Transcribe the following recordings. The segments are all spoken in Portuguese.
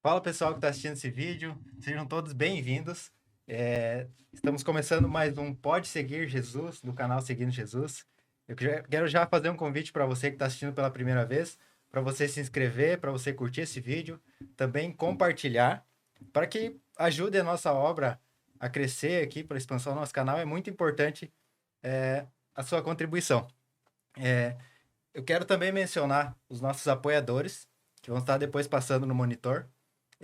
Fala pessoal que está assistindo esse vídeo, sejam todos bem-vindos. Estamos começando mais um Pode Seguir Jesus, do canal Seguindo Jesus. Eu quero já fazer um convite para você que está assistindo pela primeira vez, para você se inscrever, para você curtir esse vídeo, também compartilhar, para que ajude a nossa obra a crescer aqui, para a expansão do nosso canal. É muito importante a sua contribuição. Eu quero também mencionar os nossos apoiadores, que vão estar depois passando no monitor.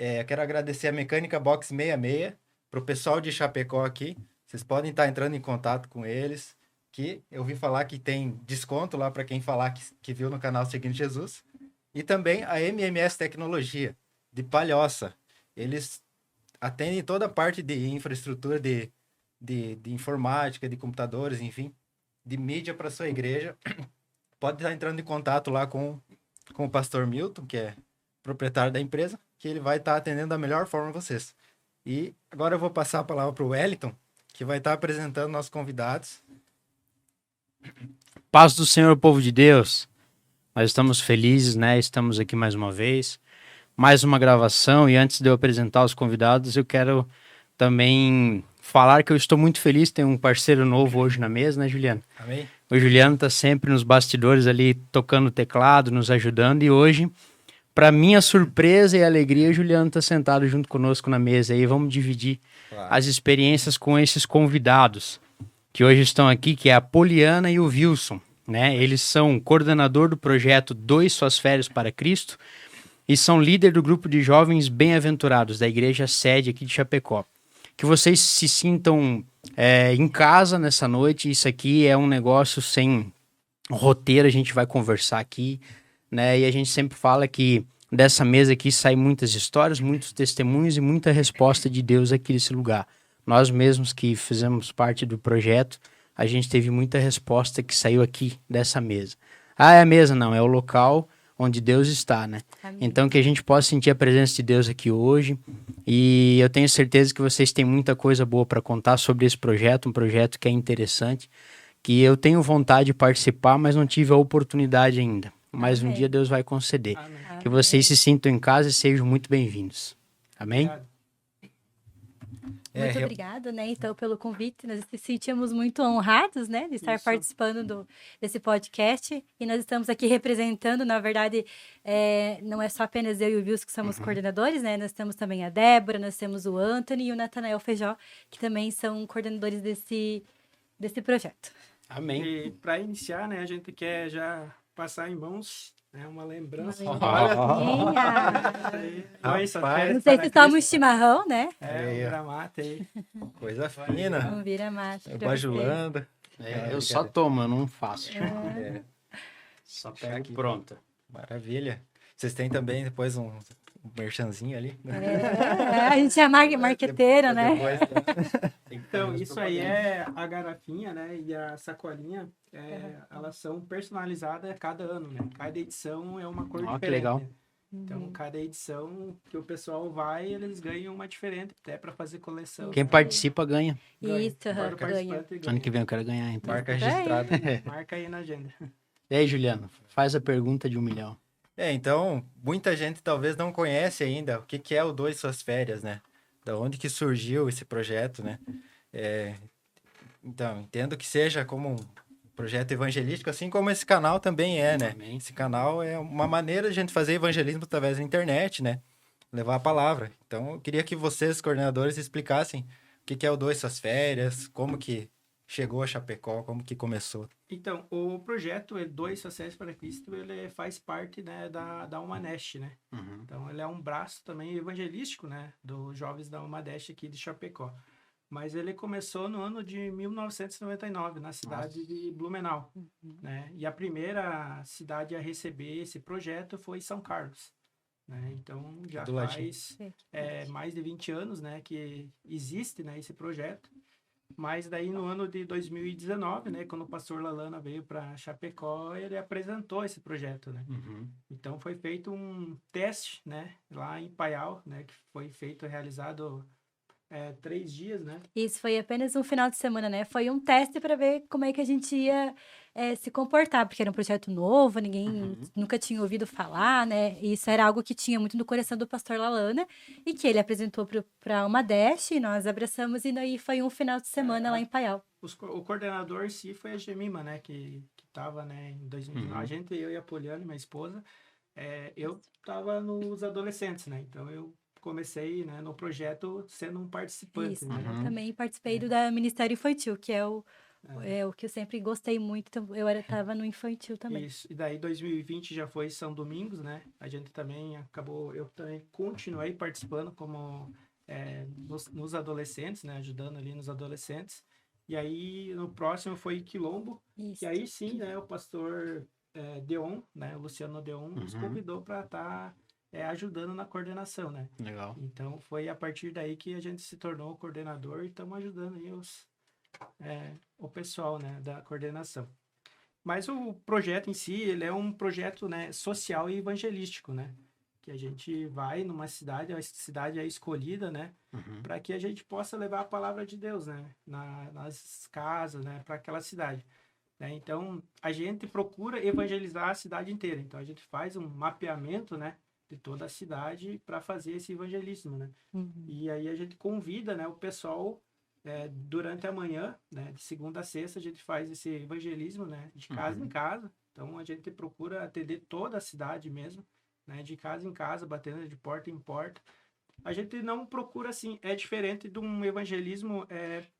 Eu quero agradecer a Mecânica Box 66, para o pessoal de Chapecó aqui. Vocês podem estar entrando em contato com eles, que eu ouvi falar que tem desconto lá para quem falar que viu no canal Seguindo Jesus. E também a MMS Tecnologia, de Palhoça. Eles atendem toda a parte de infraestrutura de informática, de computadores, enfim, de mídia para sua igreja. Pode estar entrando em contato lá com o pastor Milton, que é proprietário da empresa, que ele vai estar atendendo da melhor forma vocês. E agora eu vou passar a palavra para o Wellington, que vai estar apresentando nossos convidados. Paz do Senhor, povo de Deus. Nós estamos felizes, né? Estamos aqui mais uma vez. Mais uma gravação. E antes de eu apresentar os convidados, eu quero também falar que eu estou muito feliz. Tem um parceiro novo hoje na mesa, né, Juliano? Amém? O Juliano está sempre nos bastidores ali, tocando teclado, nos ajudando. E hoje, para minha surpresa e alegria, o Juliano está sentado junto conosco na mesa. E vamos dividir as experiências com esses convidados que hoje estão aqui, que é a Poliana e o Wilson, né? Eles são coordenador do projeto Dois Suas Férias para Cristo e são líder do grupo de jovens bem-aventurados da igreja sede aqui de Chapecó. Que vocês se sintam em casa nessa noite. Isso aqui é um negócio sem roteiro, a gente vai conversar aqui, né? E a gente sempre fala que dessa mesa aqui sai muitas histórias, muitos testemunhos e muita resposta de Deus aqui nesse lugar. Nós mesmos que fizemos parte do projeto, a gente teve muita resposta que saiu aqui dessa mesa. Ah, é a mesa? Não, é o local onde Deus está, né? Amém. Então que a gente possa sentir a presença de Deus aqui hoje. E eu tenho certeza que vocês têm muita coisa boa para contar sobre esse projeto, um projeto que é interessante, que eu tenho vontade de participar, mas não tive a oportunidade ainda. Mas um Amém. dia Deus vai conceder. Amém. Que vocês se sintam em casa e sejam muito bem-vindos. Amém? Obrigado. Muito obrigada, né, então, pelo convite. Nós nos sentimos muito honrados, né, de estar Isso. participando desse podcast. E nós estamos aqui representando, na verdade, não é só apenas eu e o Wilson que somos coordenadores, né? Nós temos também a Débora, nós temos o Anthony e o Natanael Feijó, que também são coordenadores desse projeto. Amém. E para iniciar, né, a gente quer já passar em mãos, né, uma lembrança. Rapaz. Não sei se toma um chimarrão, né? Um gramate aí. Coisa fina. Vamos virar macho. Bajulando. Eu só tomo, eu não faço. Só Pego aqui. pronta. Maravilha. Vocês têm também depois um merchanzinho ali? A gente é marqueteira, né? Então, isso aí é a garrafinha, né, e a sacolinha, elas são personalizadas a cada ano, né? Cada edição é uma cor diferente. Que legal. Então, cada edição que o pessoal vai, eles ganham uma diferente, até para fazer coleção. Quem participa ganha. Isso, Agora o ganha. participante ganha. Ano que vem eu quero ganhar, então. Marca registrada. Marca aí na agenda. E aí, Juliano, faz a pergunta de 1 milhão. Então, muita gente talvez não conhece ainda o que é o Dois Suas Férias, né? Da onde que surgiu esse projeto, né? Então, entendo que seja como um projeto evangelístico, assim como esse canal também é, né? Amém. Esse canal é uma maneira de a gente fazer evangelismo através da internet, né? Levar a palavra. Então, eu queria que vocês, coordenadores, explicassem o que é o Dois Suas Férias, como que chegou a Chapecó, como que começou. Então, o projeto Dois Suas para Cristo, ele faz parte, né, da Umanest, né? Uhum. Então, ele é um braço também evangelístico, né, dos jovens da Umanest aqui de Chapecó. Mas ele começou no ano de 1999, na cidade de Blumenau, né? E a primeira cidade a receber esse projeto foi São Carlos, né? Então, já Do ladinho. faz mais de 20 anos, né, que existe, né, esse projeto. Mas daí no ano de 2019, né, quando o pastor Lalana veio para Chapecó, ele apresentou esse projeto, né? Uhum. Então foi feito um teste, né, lá em Paial, né, que foi realizado 3 dias, né? Isso foi apenas um final de semana, né? Foi um teste para ver como é que a gente ia se comportar, porque era um projeto novo, ninguém nunca tinha ouvido falar, né? E isso era algo que tinha muito no coração do pastor Lalana e que ele apresentou para uma Dash e nós abraçamos e daí foi um final de semana lá em Paial. O coordenador em si foi a Gemima, né? Que tava, né, em 2019. A gente, eu e a Poliana, minha esposa, eu tava nos adolescentes, né? Então eu comecei, né, no projeto sendo um participante, Isso, né? eu também participei do da Ministério Infantil, que é o que eu sempre gostei muito, então tava no infantil também. Isso, e daí 2020 já foi São Domingos, né? A gente também eu também continuei participando como nos adolescentes, né? Ajudando ali nos adolescentes. E aí no próximo foi Quilombo, Isso. e aí sim, né? O pastor Deon, né? O Luciano Deon nos convidou para estar ajudando na coordenação, né? Legal. Então foi a partir daí que a gente se tornou coordenador e estamos ajudando aí o pessoal, né? Da coordenação. Mas o projeto em si, ele é um projeto, né, social e evangelístico, né? Que a gente vai numa cidade, a cidade é escolhida, né? Para que a gente possa levar a palavra de Deus, né? Nas casas, né? Para aquela cidade. Né? Então, a gente procura evangelizar a cidade inteira. Então, a gente faz um mapeamento, né? De toda a cidade para fazer esse evangelismo, né? E aí a gente convida, né? O pessoal durante a manhã, né, de segunda a sexta, a gente faz esse evangelismo, né, de casa em casa. Então, a gente procura atender toda a cidade mesmo, né, de casa em casa, batendo de porta em porta. A gente não procura, assim, é diferente de um evangelismo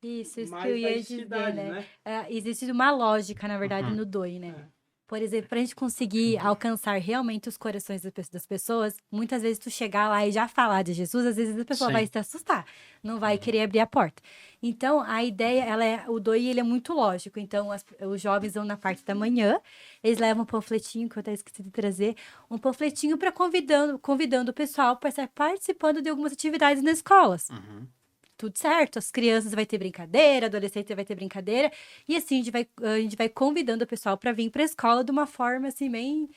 Isso que eu mais ia das dizer, cidades, né? né? Existe uma lógica, na verdade, no DOI, né? É. Por exemplo, para a gente conseguir alcançar realmente os corações das pessoas, muitas vezes tu chegar lá e já falar de Jesus, às vezes a pessoa vai Sim. se assustar, não vai querer abrir a porta. Então, a ideia, o DOI, ele é muito lógico. Então, os jovens vão na parte da manhã, eles levam um panfletinho, que eu até esqueci de trazer, um panfletinho para convidando o pessoal para estar participando de algumas atividades nas escolas. Tudo certo, as crianças vai ter brincadeira, adolescente vai ter brincadeira, e assim a gente vai convidando o pessoal para vir para a escola de uma forma assim bem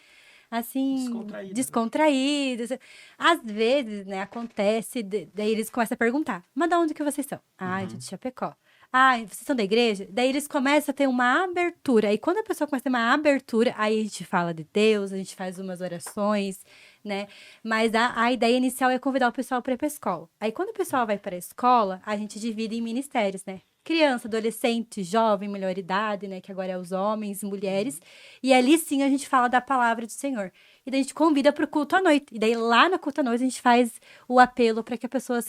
assim descontraída. Às vezes, né, acontece, daí eles começam a perguntar: "Mas de onde que vocês são?" "Ah, de Chapecó." "Ah, vocês são da igreja?" Daí eles começam a ter uma abertura. E quando a pessoa começa a ter uma abertura, aí a gente fala de Deus, a gente faz umas orações, né? Mas a ideia inicial é convidar o pessoal para ir para a escola. Aí quando o pessoal vai para a escola, a gente divide em ministérios, né? Criança, adolescente, jovem, melhor idade, né? Que agora é os homens, mulheres. E ali sim a gente fala da palavra do Senhor. E daí a gente convida para o culto à noite. E daí lá no culto à noite a gente faz o apelo para que a pessoa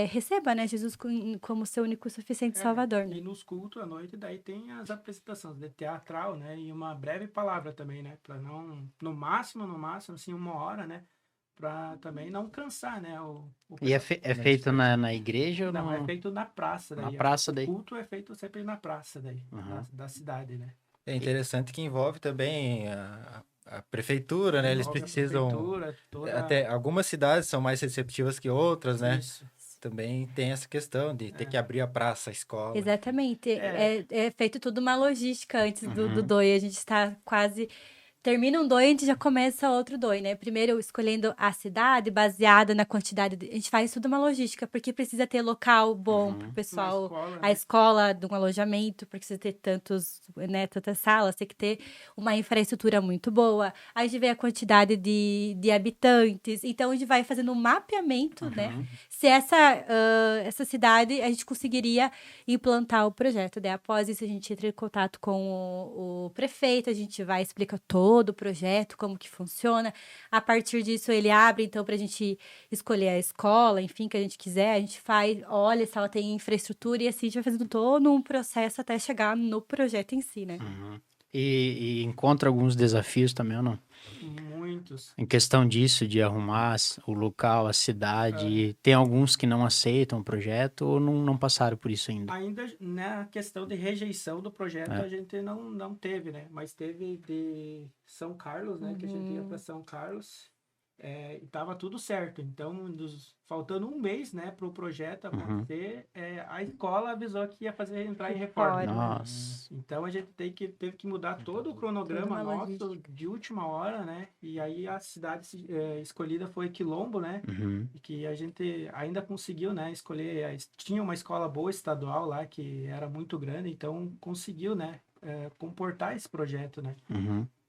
receba, né? Jesus como seu único e suficiente Salvador, né? E nos cultos à noite, daí tem as apresentações de teatral, né? E uma breve palavra também, né? Para não, no máximo, assim, 1 hora, né? Para também não cansar, né? E é feito na igreja ou Não, é no... feito na praça daí. Na praça daí? O culto é feito sempre na praça daí, da cidade, né? É interessante que envolve também a prefeitura, né? Eles Envolve a precisam. prefeitura, toda... Até algumas cidades são mais receptivas que outras, né? Isso. Também tem essa questão de ter que abrir a praça, a escola. Exatamente. É. É feito tudo uma logística antes do DOI. A gente está quase. Termina um DOI, a gente já começa outro DOI, né? Primeiro escolhendo a cidade, baseada na quantidade. A gente faz tudo uma logística, porque precisa ter local bom para o pessoal. escola, A né? escola de um alojamento, precisa ter tantas salas, tem que ter uma infraestrutura muito boa. Aí a gente vê a quantidade de habitantes. Então a gente vai fazendo um mapeamento, né? Se essa cidade a gente conseguiria implantar o projeto. Daí, após isso, a gente entra em contato com o prefeito, a gente vai explicar todo o projeto, como que funciona. A partir disso, ele abre, então, para a gente escolher a escola, enfim, que a gente quiser. A gente olha se ela tem infraestrutura e assim a gente vai fazendo todo um processo até chegar no projeto em si, né? E encontra alguns desafios também ou não? Muitos. Em questão disso, de arrumar o local, a cidade, tem alguns que não aceitam o projeto ou não passaram por isso ainda? Ainda na questão de rejeição do projeto, a gente não teve, né? Mas teve de São Carlos, né? Que a gente ia para São Carlos. e tava tudo certo. Então, faltando um mês, né, para o projeto acontecer, a escola avisou que ia entrar em reforma. Nossa. Então, a gente teve que mudar todo o cronograma Toda uma nosso logística. de última hora, né? E aí a cidade escolhida foi Quilombo, né? E que a gente ainda conseguiu, né, escolher. Tinha uma escola boa estadual lá, que era muito grande, então conseguiu, né, comportar esse projeto, né?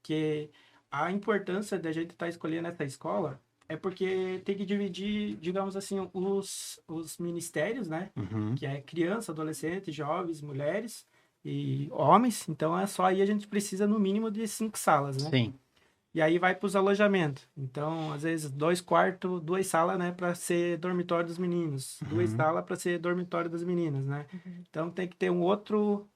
Que a importância da gente estar escolhendo essa escola é porque tem que dividir, digamos assim, os ministérios, né? Que é criança, adolescente, jovens, mulheres e homens. Então, só aí a gente precisa, no mínimo, de 5 salas, né? Sim. E aí vai para os alojamentos. Então, às vezes, 2 quartos, 2 salas, né, para ser dormitório dos meninos, 2 salas para ser dormitório das meninas, né? Então, tem que ter um outro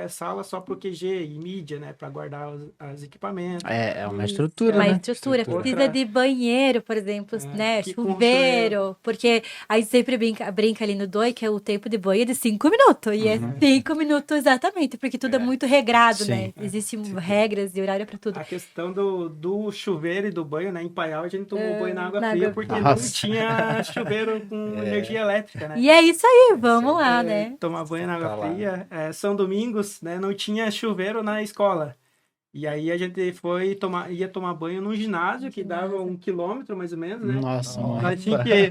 sala só para o QG e mídia, né, para guardar os equipamentos. É uma Isso, estrutura, uma né? estrutura. Estrutura. Precisa de banheiro, por exemplo, né? que com Chuveiro. Porque a gente sempre brinca ali no DOI que é o tempo de banho é de 5 minutos. E é 5 minutos exatamente, porque tudo é muito regrado, Sim. né? Existem regras e horário para tudo. A questão do chuveiro e do banho, né? Em Paial, a gente tomou banho na água na fria água porque fria. não Nossa. tinha chuveiro com energia elétrica, né? E é isso aí, vamos lá, né? Tomar banho na Tá água lá. fria. São Domingos, né? Não tinha chuveiro na escola. E aí a gente ia tomar banho num ginásio que dava 1 quilômetro, mais ou menos, né? Nossa, mãe. Nós tínhamos que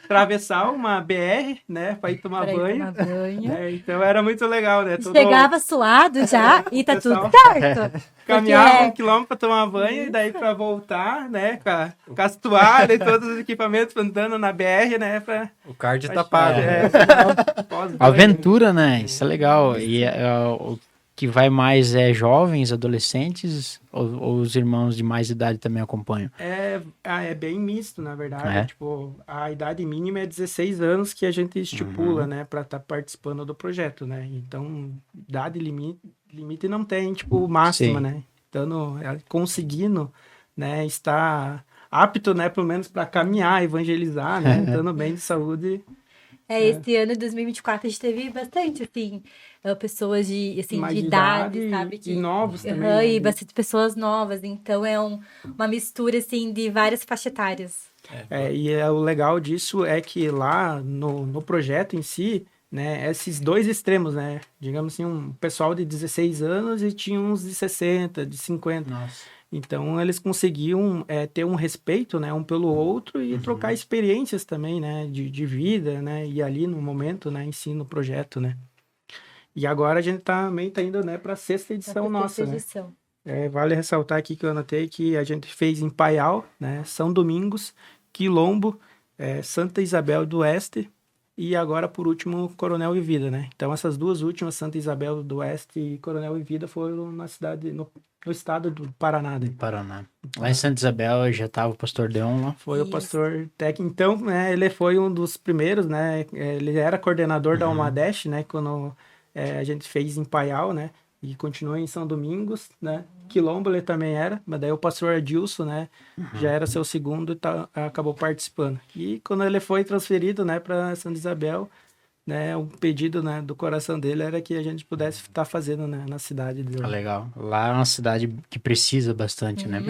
atravessar uma BR, né? Para ir tomar Pra ir banho. tomar banho. né? Então era muito legal, né? Chegava suado já e tá tudo pessoal- certo. Caminhava Porque 1 quilômetro para tomar banho e daí para voltar, né? Com as toalhas e todos os equipamentos andando na BR, né? O card tá Pra- pago. pós-banho. Aventura, né? Isso é legal. E o que vai mais é jovens, adolescentes, ou os irmãos de mais idade também acompanham? É bem misto, na verdade. É? Tipo, a idade mínima é 16 anos que a gente estipula, né, para estar participando do projeto, né? Então, idade limite não tem, tipo, máxima, Sim. né? Então, conseguindo, né, estar apto, né, pelo menos para caminhar, evangelizar, né, estando bem de saúde, esse ano de 2024 a gente teve bastante, assim, pessoas assim, mais de de idade, sabe? e novos também, Aham, né? e bastante pessoas novas. Então, é uma mistura, assim, de várias faixas etárias. E o legal disso é que lá no projeto em si, né, esses dois extremos, né, digamos assim, um pessoal de 16 anos e tinha uns de 60, de 50. Nossa. Então, eles conseguiam ter um respeito, né, um pelo outro e trocar experiências também, né, de vida, né, e ali no momento, né, em si, no projeto, né. E agora a gente também tá indo, né, para a 6ª edição nossa, né. Edição. Vale ressaltar aqui que eu anotei que a gente fez em Paial, né, São Domingos, Quilombo, Santa Isabel do Oeste e agora, por último, Coronel Vivida, né. Então, essas duas últimas, Santa Isabel do Oeste e Coronel Vivida, foram na cidade, no estado do Paraná. Né? Paraná. Lá em Santa Isabel já estava o pastor Deon lá. Foi o pastor Tec. Então, né, ele foi um dos primeiros, né? Ele era coordenador da Almadesh, né? Quando a gente fez em Paial, né? E continuou em São Domingos, né? Quilombo ele também era, mas daí o pastor Adilson, né? Já era seu segundo e acabou participando. E quando ele foi transferido, né? Para Santa Isabel, né, o pedido, né, do coração dele era que a gente pudesse estar fazendo, né, na cidade dele. Legal. Lá é uma cidade que precisa bastante, né?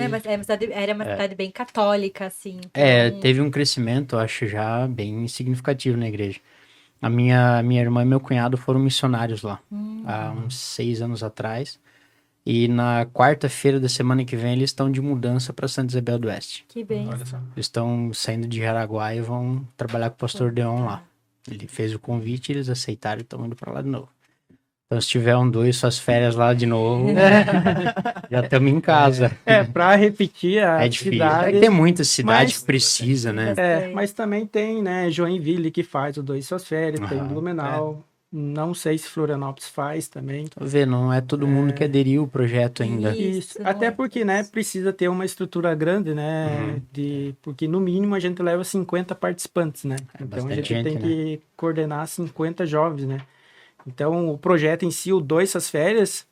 Era uma cidade bem católica, assim. Então... Teve um crescimento, acho, já bem significativo na igreja. A minha irmã e meu cunhado foram missionários lá, há uns 6 anos atrás. E na quarta-feira da semana que vem, eles estão de mudança para Santa Isabel do Oeste. Que bem. Eles estão saindo de Jaraguá e vão trabalhar com o pastor Deon lá. Ele fez o convite, eles aceitaram e estão indo para lá de novo. Então, se tiver suas férias lá de novo, já estamos em casa. Para repetir a difícil. cidade... Tem muita cidade que precisa, né? Mas também tem, né, Joinville que faz o Dois Suas Férias, tem Blumenau. Não sei se Florianópolis faz também. Tô vendo, não é todo mundo que aderiu o projeto ainda. Isso. Até porque, né, precisa ter uma estrutura grande, né, porque no mínimo a gente leva 50 participantes, né. Então a gente tem que coordenar 50 jovens, né. Então o projeto em si, o Dois Suas Férias,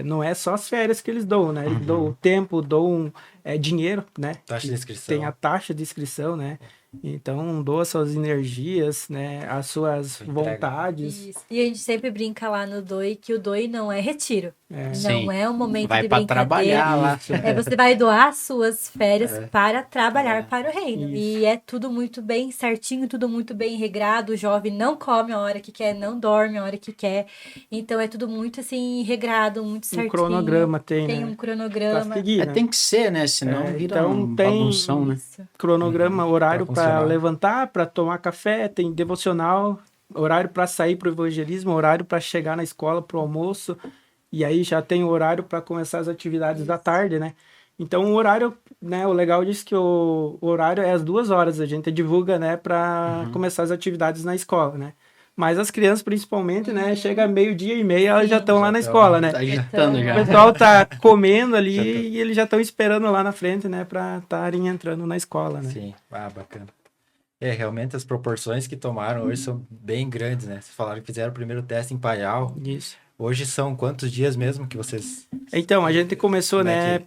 não é só as férias que eles dão, né. Eles dão o tempo, dão dinheiro, né? Taxa de inscrição. Tem a taxa de inscrição, né? Então, doa suas energias, né? As suas vontades. Isso. E a gente sempre brinca lá no DOI que o DOI não é retiro. Não Sim. é um momento Vai de pra brincadeira. trabalhar lá. Você vai doar suas férias para trabalhar para o reino. Isso. E é tudo muito bem certinho, tudo muito bem regrado. O jovem não come a hora que quer, não dorme a hora que quer. Então é tudo muito assim, regrado, muito certinho. Um cronograma Tem né? um cronograma. Pra seguir, né? Tem que ser, né? Senão vira então um tem bagunção, né? Isso. Cronograma, horário Pra para funcionar. levantar, para tomar café, tem devocional, horário para sair para o evangelismo, horário para chegar na escola para o almoço, e aí já tem o horário para começar as atividades da tarde, né? Então o horário, né? O legal disso que o horário é às 2 horas, a gente divulga, né? Para começar as atividades na escola, né? Mas as crianças, principalmente, né? Chega meio-dia e meia, elas já estão lá na escola, né? Tá agitando O já. pessoal tá comendo ali e eles já estão esperando lá na frente, né? Para estarem entrando na escola, né? Sim, bacana. Realmente as proporções que tomaram hoje são bem grandes, né? Vocês falaram que fizeram o primeiro teste em Paial. Isso. Hoje são quantos dias mesmo que vocês... Então, a gente começou, Como é né,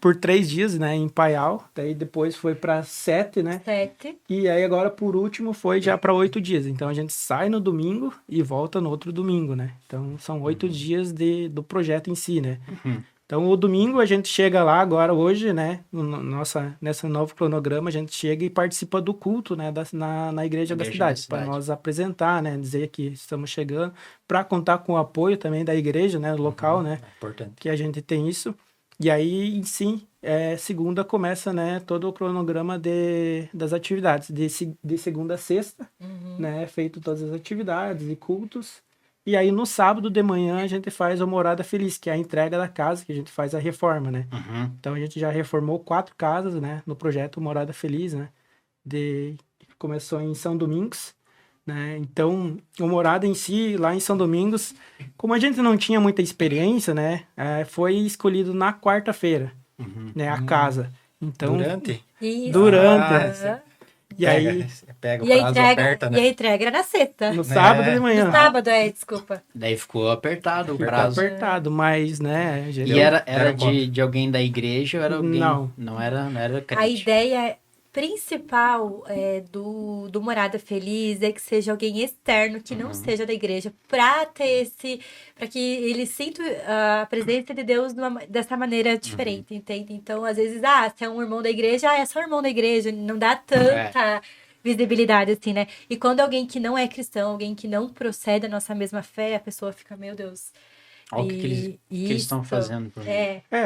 por 3 dias, né, em Paial, daí depois foi para 7, né, 7. e aí agora por último foi já para 8 dias. Então a gente sai no domingo e volta no outro domingo, né. Então são 8 dias do projeto em si, né. Então o domingo a gente chega lá agora hoje, né, nessa novo cronograma a gente chega e participa do culto, né, na igreja da cidade, para nós apresentar, né, dizer que estamos chegando, para contar com o apoio também da igreja, né, local, né, Importante. que a gente tem isso. E aí, em si, segunda começa, né, todo o cronograma das atividades, de segunda a sexta, né, feito todas as atividades e cultos. E aí, no sábado de manhã, a gente faz a Morada Feliz, que é a entrega da casa, que a gente faz a reforma, né. Então, a gente já reformou 4 casas, né, no projeto Morada Feliz, né, começou em São Domingos, né. Então, o Morada em si, lá em São Domingos, como a gente não tinha muita experiência, né, foi escolhido na quarta-feira, né, a casa. Então, Durante? Isso. Durante, Aham. e aí, Pega o E a prazo, entrega, aperta, e né? a entrega era na sexta. no sábado de No manhã, sábado, desculpa. Daí ficou apertado o ficou prazo. apertado, mas, né, a gente... E era Deram de alguém da igreja ou era alguém... Não era crente. A ideia principal do Morada Feliz é que seja alguém externo, que não seja da igreja, para que ele sinta a presença de Deus dessa maneira diferente, entende? Então, às vezes, se é um irmão da igreja, é só um irmão da igreja, não dá tanta visibilidade assim, né? E quando é alguém que não é cristão, alguém que não procede da nossa mesma fé, a pessoa fica, meu Deus. Olha o que eles estão fazendo por mim.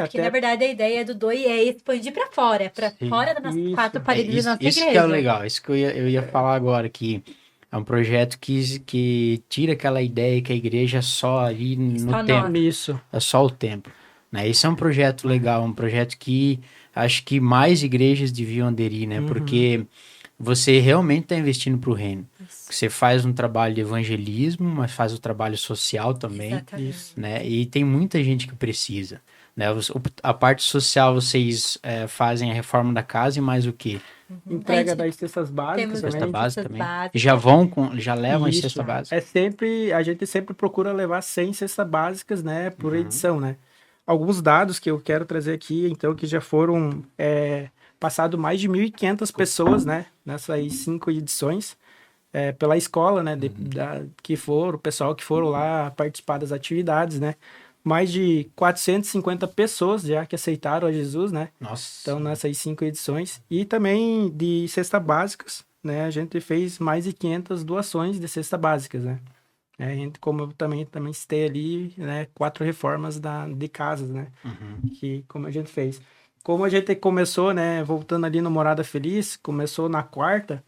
Porque na verdade a ideia do DOI é expandir para fora, para fora das nossas 4 paredes da nossa Isso igreja. que é o legal, isso que eu ia falar agora, que é um projeto que tira aquela ideia que a igreja é só ali no Só templo, Isso. é só o templo. Né? Isso é um projeto legal, um projeto que acho que mais igrejas deviam aderir, né? Porque você realmente está investindo para o reino. Você faz um trabalho de evangelismo, mas faz o trabalho social também. Exatamente. Isso. Né? E tem muita gente que precisa. Né? A parte social, vocês fazem a reforma da casa e mais o quê? Entrega A gente das cestas básicas temos também. Cesta básica cestas também. básicas. Já levam a Isso. cesta básica. A gente sempre procura levar 100 cestas básicas, né, por edição, né. Alguns dados que eu quero trazer aqui, então, que já foram passado mais de 1.500 pessoas, né, nessas 5 edições, pela escola, né, o pessoal que foram lá participar das atividades, né. Mais de 450 pessoas já que aceitaram a Jesus, né. Nossa. Então, nessas 5 edições. E também de cestas básicas, né? A gente fez mais de 500 doações de cestas básicas, né? A gente, como eu também citei ali, né? 4 reformas de casas, né? Como a gente fez. Como a gente começou, né? Voltando ali no Morada Feliz, começou na quarta,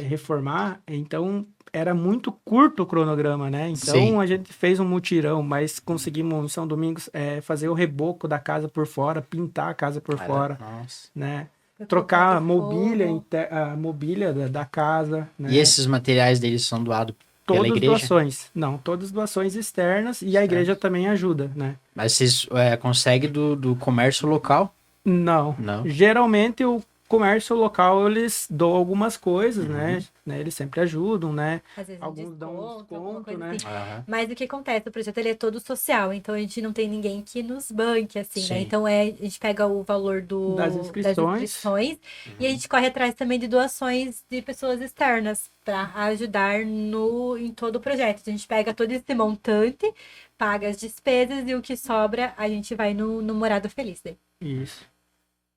reformar, então era muito curto o cronograma, né? Então Sim. a gente fez um mutirão, mas conseguimos em São Domingos fazer o reboco da casa por fora, pintar a casa por fora, Nossa. né? Pra Trocar a colocar mobília, fogo. a mobília da casa, né? E esses materiais deles são doados pela Todas igreja? doações. Não, todas doações externas e a igreja também ajuda, né? Mas vocês conseguem do comércio local? Não. Não. Geralmente comércio local, eles dão algumas coisas, né? Eles sempre ajudam, né? Às vezes Alguns dão um desconto, alguma desconto, coisa né? assim. Mas o que acontece? O projeto ele é todo social, então a gente não tem ninguém que nos banque, assim, né? Sim. Então a gente pega o valor Das das inscrições. inscrições e a gente corre atrás também de doações de pessoas externas para ajudar em todo o projeto. Então, a gente pega todo esse montante, paga as despesas e o que sobra a gente vai no Morada Feliz, né? Isso.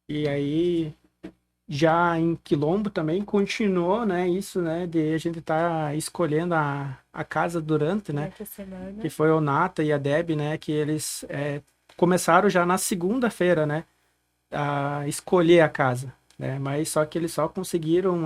E aí, já em Quilombo também continuou, né? Isso, né? De a gente tá escolhendo a casa durante, né? Durante a semana. Que foi o Nata e a Deb, né? Que eles começaram já na segunda-feira, né? A escolher a casa, né? Mas só que eles só conseguiram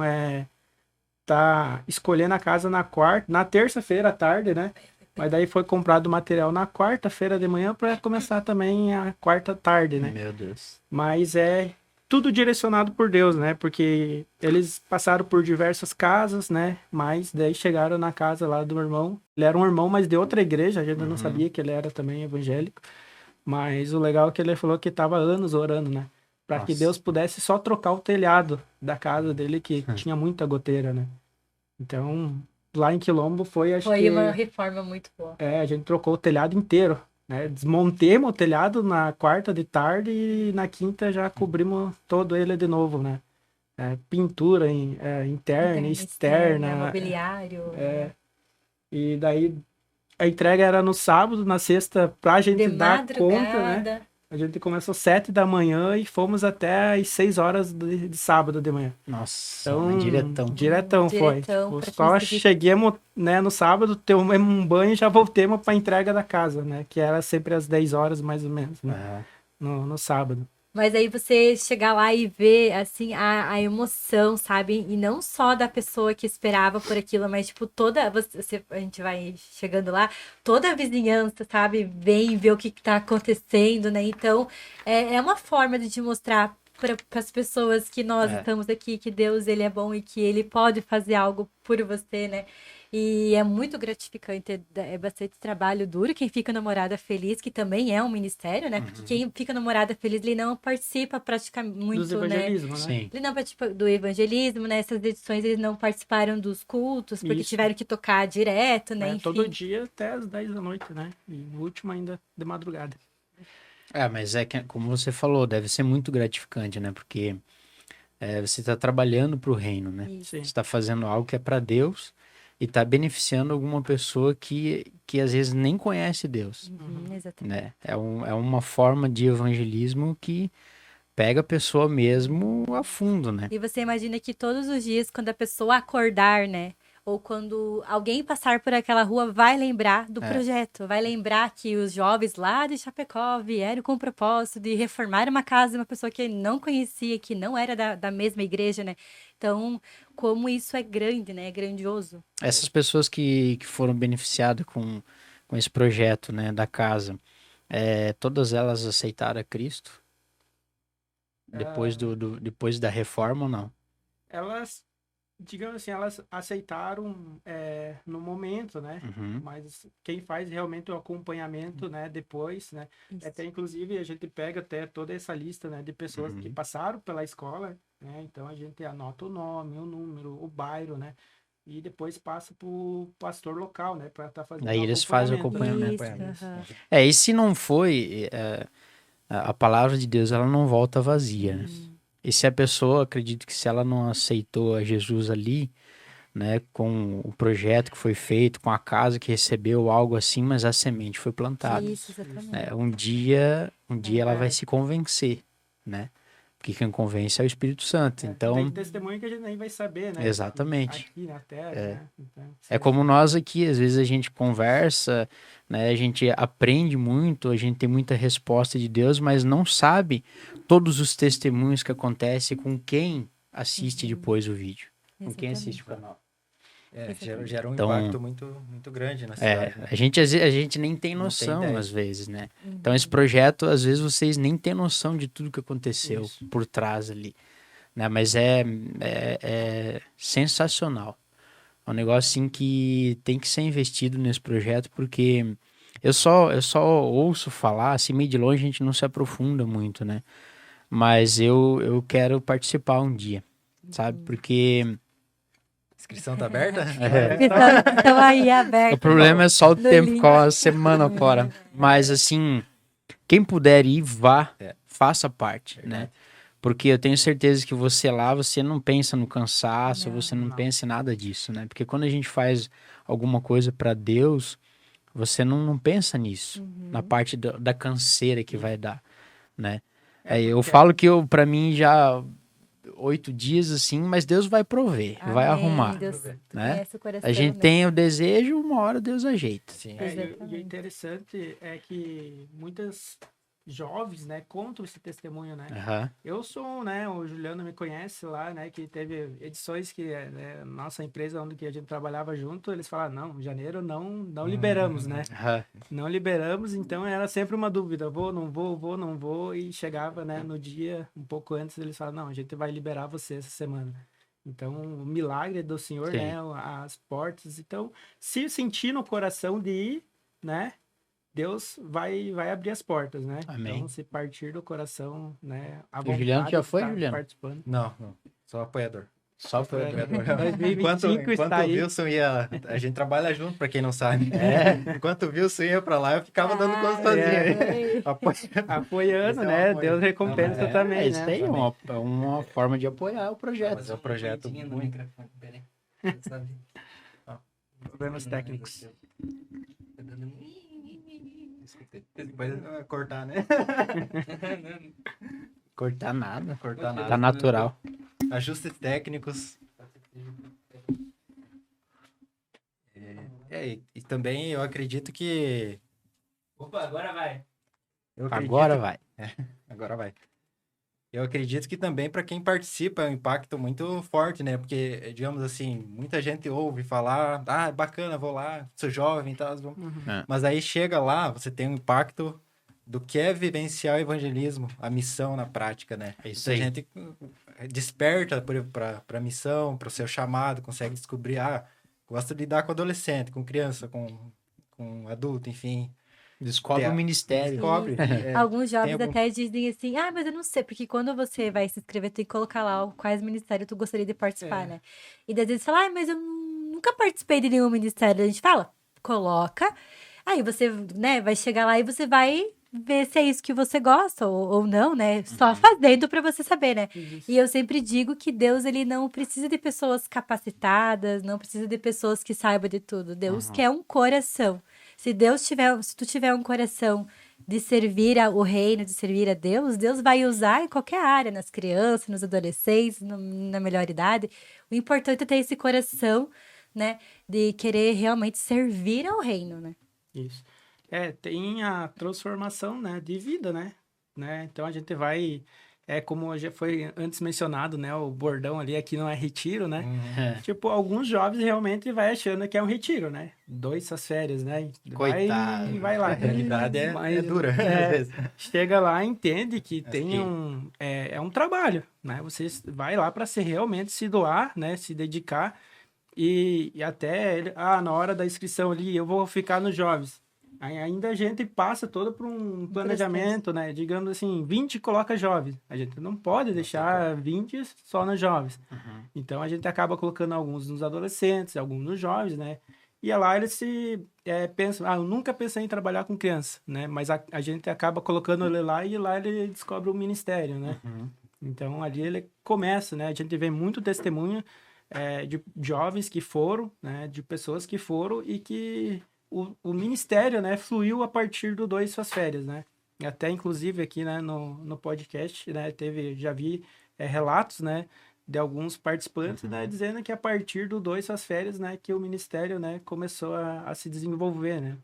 tá escolhendo a casa na terça-feira à tarde, né? Mas daí foi comprado o material na quarta-feira de manhã para começar também a quarta tarde, né? Meu Deus. Mas é tudo direcionado por Deus, né? Porque eles passaram por diversas casas, né? Mas daí chegaram na casa lá do irmão. Ele era um irmão, mas de outra igreja. A gente não sabia que ele era também evangélico. Mas o legal é que ele falou que estava anos orando, né? Para que Nossa. Deus pudesse só trocar o telhado da casa dele, que tinha muita goteira, né? Então, lá em Quilombo foi uma reforma muito boa. a gente trocou o telhado inteiro, né? Desmontemos o telhado na quarta de tarde e na quinta já cobrimos todo ele de novo, né? Pintura interna, externa. Mobiliário. E daí a entrega era no sábado, na sexta, pra gente De dar conta, né? madrugada. A gente começou 7 da manhã e fomos até às 6 horas de sábado de manhã. Nossa, Então, diretão. foi. Diretão pra Só conseguir- cheguemos, né, no sábado, tomamos um banho e já voltemos para entrega da casa, né? Que era sempre às 10 horas, mais ou menos, né? No sábado. Mas aí você chegar lá e ver, assim, a emoção, sabe? E não só da pessoa que esperava por aquilo, mas, tipo, a gente vai chegando lá, toda a vizinhança, sabe? Vem ver o que tá acontecendo, né? Então, é uma forma de te mostrar para as pessoas que nós estamos aqui, que Deus, ele é bom e que ele pode fazer algo por você, né? E é muito gratificante, é bastante trabalho duro. Quem fica namorada feliz, que também é um ministério, né? Porque quem fica namorada feliz, ele não participa praticamente Dos muito, né? evangelismos, né? Sim. Ele não participa do evangelismo, né? Essas edições eles não participaram dos cultos, porque Isso. tiveram que tocar direto, né? Enfim. Todo dia até às 10 da noite, né? E o último ainda de madrugada. Mas é que, como você falou, deve ser muito gratificante, né? Porque você está trabalhando para o reino, né? Isso. Você está fazendo algo que é para Deus e está beneficiando alguma pessoa que às vezes nem conhece Deus, Exatamente. né? É uma forma de evangelismo que pega a pessoa mesmo a fundo, né? E você imagina que todos os dias, quando a pessoa acordar, né? Ou quando alguém passar por aquela rua, vai lembrar do projeto. Vai lembrar que os jovens lá de Chapecó vieram com o propósito de reformar uma casa de uma pessoa que ele não conhecia, que não era da mesma igreja, né? Então, como isso é grande, né? É grandioso. Essas pessoas que foram beneficiadas com esse projeto, né, da casa, todas elas aceitaram a Cristo? Depois da reforma ou não? Elas, digamos assim, elas aceitaram no momento, né? Uhum. Mas quem faz realmente o acompanhamento, né, depois, né? Isso. Até inclusive a gente pega até toda essa lista, né, de pessoas que passaram pela escola, né? Então a gente anota o nome, o número, o bairro, né? E depois passa pro pastor local, né, para estar fazendo Aí eles fazem o acompanhamento. Isso, aham. E se não foi, a palavra de Deus ela não volta vazia, né? E se a pessoa, acredito que se ela não aceitou a Jesus ali, né, com o projeto que foi feito, com a casa que recebeu, algo assim, mas a semente foi plantada. Isso, exatamente. Um dia ela vai se convencer, né? Porque quem convence é o Espírito Santo. Então, tem testemunho que a gente nem vai saber, né? exatamente. Aqui na Terra, né? Então, É como nós aqui, às vezes a gente conversa, né? A gente aprende muito, a gente tem muita resposta de Deus, mas não sabe todos os testemunhos que acontecem com quem assiste depois o vídeo, com quem assiste o canal. Gera um Então, impacto muito, muito grande na cidade, né? a gente nem tem Não tem noção, ideia. às vezes, né? Então, esse projeto, às vezes, vocês nem têm noção de tudo que aconteceu por trás ali, né? Mas é sensacional. É um negócio, assim, que tem que ser investido nesse projeto, porque eu só ouço falar, assim, meio de longe a gente não se aprofunda muito, né? Mas eu quero participar um dia, sabe? Porque Inscrição tá aberta? Então aí, aberto. o problema é só o No tempo, link. qual a semana fora. Mas assim, quem puder ir, vá, faça parte, né? Porque eu tenho certeza que você lá, você não pensa no cansaço, você não pensa em nada disso, né? Porque quando a gente faz alguma coisa para Deus, você não pensa nisso, na parte da canseira que vai dar, né? Eu falo que para mim já 8 dias assim, mas Deus vai prover, vai Amém. arrumar, Deus né? conhece o coração, A gente né? tem o desejo, uma hora Deus ajeita. Sim. E o Exatamente. interessante é que muitas jovens, né, contam esse testemunho, né? Aham. Eu sou, né, o Juliano me conhece lá, né, que teve edições que né, nossa empresa onde que a gente trabalhava junto, eles falaram, não, em janeiro não liberamos, né? Aham. Não liberamos, então era sempre uma dúvida, não vou, e chegava, né, no dia, um pouco antes, eles falaram, não, a gente vai liberar você essa semana. Então, o milagre do Senhor, Sim. né, as portas, então, se sentir no coração de ir, né, Deus vai abrir as portas, né? Amém. Então, se partir do coração, né, a O Juliano já de foi, estar Juliano? participando. Não, só apoiador. Só Apoiador. Apoiador. 2025 Enquanto está o aí. Wilson ia... A gente trabalha junto, pra quem não sabe. Enquanto o Wilson ia pra lá, eu ficava dando conta sozinho. Apoiando, Esse é um né? apoio. Deus recompensa também, isso né? aí é uma forma de apoiar o projeto. Mas é um projeto no muito... microfone, peraí. Sabe? Problemas técnicos. Tá dando... Escutei. Depois cortar, né? Cortar nada. Cortar nada. Tá natural. Ajustes técnicos. E também eu acredito que... Opa, agora vai. eu acredito- Agora vai. Agora vai. Eu acredito que também para quem participa é um impacto muito forte, né? Porque, digamos assim, muita gente ouve falar, ah, bacana, vou lá, sou jovem e tal. Mas aí chega lá, você tem um impacto do que é vivenciar o evangelismo, a missão na prática, né? É isso Muita aí. gente desperta para a missão, para o seu chamado, consegue descobrir, gosto de lidar com adolescente, com criança, com adulto, enfim. Descobre o ministério. Descobre. Alguns jovens algum- até dizem assim, mas eu não sei, porque quando você vai se inscrever, tem que colocar lá quais ministérios tu gostaria de participar, né? E daí eles falam, mas eu nunca participei de nenhum ministério. A gente fala, coloca, aí você, né, vai chegar lá e você vai ver se é isso que você gosta ou não, né? Só fazendo pra você saber, né? Isso. E eu sempre digo que Deus, ele não precisa de pessoas capacitadas, não precisa de pessoas que saibam de tudo. Deus quer um coração. Se tu tiver um coração de servir o reino, de servir a Deus, Deus vai usar em qualquer área, nas crianças, nos adolescentes, na melhor idade. O importante é ter esse coração, né, de querer realmente servir ao reino, né? Isso. Tem a transformação, né, de vida, né? Então a gente vai, como já foi antes mencionado, né, o bordão ali aqui não é retiro, né? Tipo, alguns jovens realmente vai achando que é um retiro, né? 2 essas férias, né? Coitado. Vai lá. A realidade é Mas, dura, às vezes. chega lá e entende que tem que- é um trabalho, né? Você vai lá para realmente se doar, né? Se dedicar e até na hora da inscrição ali, eu vou ficar nos jovens. Ainda a gente passa todo por um planejamento, né? Digamos assim, 20 coloca jovens. A gente não pode deixar 20 só nos jovens. Então a gente acaba colocando alguns nos adolescentes, alguns nos jovens, né? E lá eles pensam, eu nunca pensei em trabalhar com criança, né? Mas a gente acaba colocando ele lá e lá ele descobre o ministério, né? Então ali ele começa, né? A gente vê muito testemunho de jovens que foram, né? De pessoas que foram e que o ministério, né, fluiu a partir do 2 Suas Férias, né? Até, inclusive, aqui, né, no podcast, né, já vi relatos, né, de alguns participantes, né, dizendo que a partir do 2 Suas Férias, né, que o ministério, né, começou a se desenvolver, né?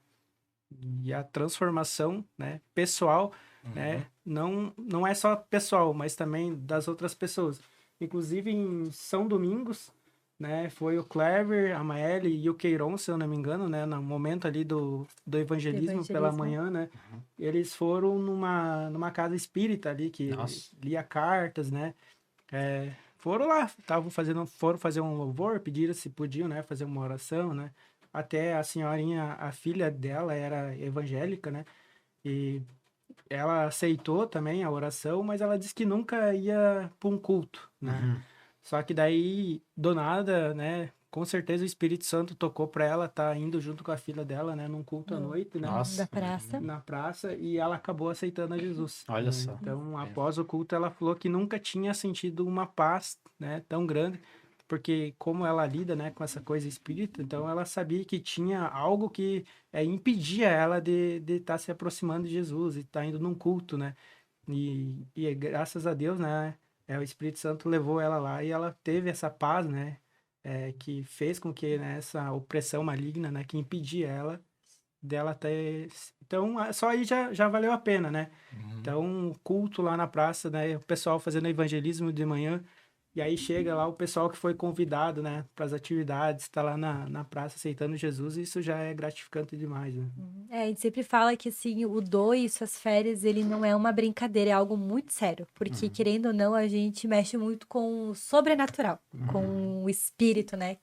E a transformação, né, pessoal, né, não é só pessoal, mas também das outras pessoas. Inclusive, em São Domingos, né, foi o Clever, a Maeli e o Queiron, se eu não me engano, né, no momento ali do evangelismo pela manhã, né, eles foram numa casa espírita ali, que lia cartas, né, foram lá, foram fazer um louvor, pediram se podiam, né, fazer uma oração, né, até a senhorinha, a filha dela era evangélica, né, e ela aceitou também a oração, mas ela disse que nunca ia para um culto, né? Só que daí, do nada, né? Com certeza o Espírito Santo tocou para ela tá indo junto com a filha dela, né? Num culto à noite, né? Nossa. Da praça. Na praça, e ela acabou aceitando a Jesus. Olha né? só. Então, após o culto, ela falou que nunca tinha sentido uma paz, né? Tão grande, porque como ela lida, né? Com essa coisa espírita, então ela sabia que tinha algo que impedia ela de estar se aproximando de Jesus e estar indo num culto, né? E graças a Deus, né? O Espírito Santo levou ela lá e ela teve essa paz, né? Que fez com que, né, essa opressão maligna, né? Que impedia ela dela ter... Então, só aí já valeu a pena, né? Então, culto lá na praça, né? O pessoal fazendo evangelismo de manhã. E aí chega lá o pessoal que foi convidado, né? Para as atividades, está lá na praça aceitando Jesus. E isso já é gratificante demais, né? A gente sempre fala que, assim, o doe e suas férias, ele não é uma brincadeira, é algo muito sério. Porque, querendo ou não, a gente mexe muito com o sobrenatural, com o espírito, né?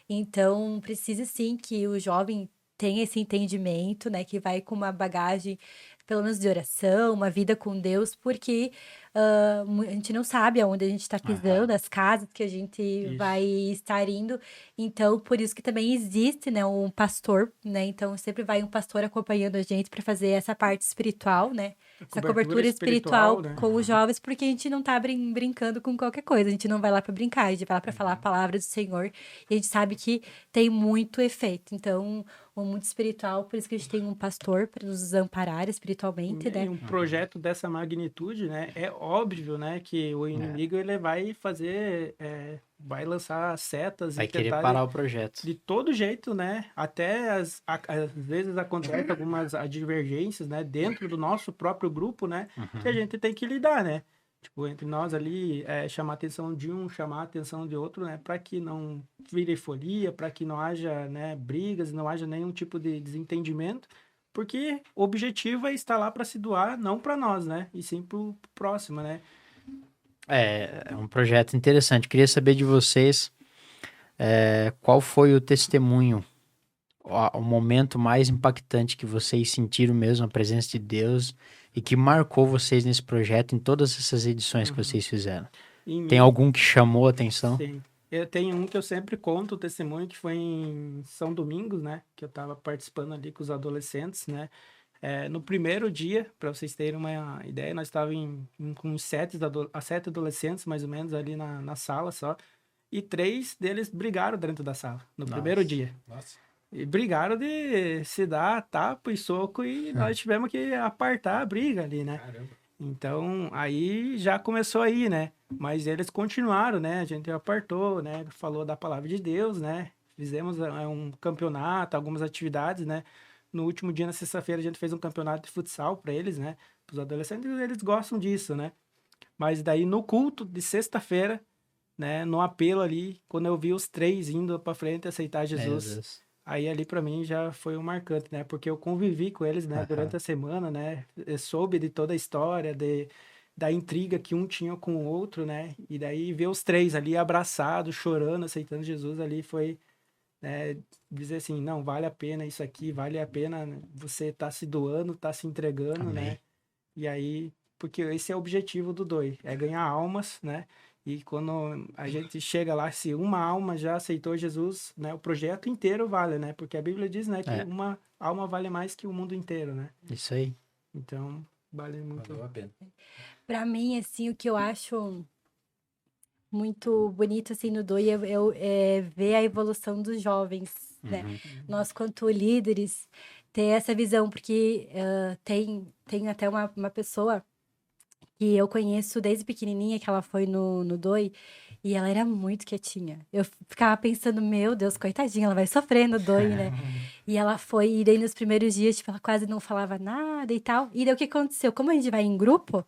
Então, precisa, sim, que o jovem tenha esse entendimento, né? Que vai com uma bagagem, pelo menos de oração, uma vida com Deus, porque a gente não sabe aonde a gente está pisando, as casas que a gente Isso. vai estar indo. Então, por isso que também existe, né, um pastor, né? Então, sempre vai um pastor acompanhando a gente para fazer essa parte espiritual, né? Essa cobertura espiritual né? com os jovens, porque a gente não tá brincando com qualquer coisa. A gente não vai lá para brincar, a gente vai lá para falar a palavra do Senhor. E a gente sabe que tem muito efeito. Então, o mundo espiritual, por isso que a gente tem um pastor para nos amparar espiritualmente, né? E um projeto dessa magnitude, né? É óbvio, né? Que o inimigo, ele vai fazer... vai lançar setas Vai e querer tentar parar o projeto. de todo jeito, né? Até às vezes acontecem algumas divergências, né? Dentro do nosso próprio grupo, né? Que a gente tem que lidar, né? Tipo, entre nós ali, chamar a atenção de um, chamar a atenção de outro, né? Para que não vire folia, para que não haja, né, brigas, não haja nenhum tipo de desentendimento. Porque o objetivo é estar lá para se doar, não para nós, né? E sim para o próximo, né? É um projeto interessante. Queria saber de vocês qual foi o testemunho, o momento mais impactante que vocês sentiram mesmo a presença de Deus e que marcou vocês nesse projeto em todas essas edições que vocês fizeram. Tem algum que chamou a atenção? Sim. Eu tenho um que eu sempre conto o testemunho, que foi em São Domingos, né? Que eu estava participando ali com os adolescentes, né? No primeiro dia, para vocês terem uma ideia, nós estávamos com 7 adolescentes, mais ou menos, ali na sala só. E 3 deles brigaram dentro da sala, no primeiro dia. Nossa. E brigaram de se dar tapa e soco e nós tivemos que apartar a briga ali, né? Caramba. Então, aí já começou aí, né? Mas eles continuaram, né? A gente apartou, né? Falou da palavra de Deus, né? Fizemos um campeonato, algumas atividades, né? No último dia, na sexta-feira, a gente fez um campeonato de futsal para eles, né? Para os adolescentes, eles gostam disso, né? Mas daí, no culto de sexta-feira, né? No apelo ali, quando eu vi os 3 indo para frente aceitar Jesus... Aí ali para mim já foi um marcante, né? Porque eu convivi com eles, né? Durante a semana, né? Eu soube de toda a história, da intriga que um tinha com o outro, né? E daí ver os 3 ali abraçados, chorando, aceitando Jesus ali foi, né? Dizer assim, não, vale a pena isso aqui, vale a pena você tá se doando, tá se entregando, Amém. né? E aí, porque esse é o objetivo do DOI, é ganhar almas, né? E quando a gente chega lá, se uma alma já aceitou Jesus, né, o projeto inteiro vale, né? Porque a Bíblia diz, né, que uma alma vale mais que o mundo inteiro, né? Isso aí. Então, vale muito. Valeu a pena. Para mim, assim, o que eu acho muito bonito, assim, no DOI é ver a evolução dos jovens, né? Nós, quanto líderes, ter essa visão, porque tem até uma pessoa que eu conheço desde pequenininha, que ela foi no DOI, e ela era muito quietinha. Eu ficava pensando, meu Deus, coitadinha, ela vai sofrer no DOI, né? E ela foi, e daí nos primeiros dias, tipo, ela quase não falava nada e tal. E daí o que aconteceu? Como a gente vai em grupo,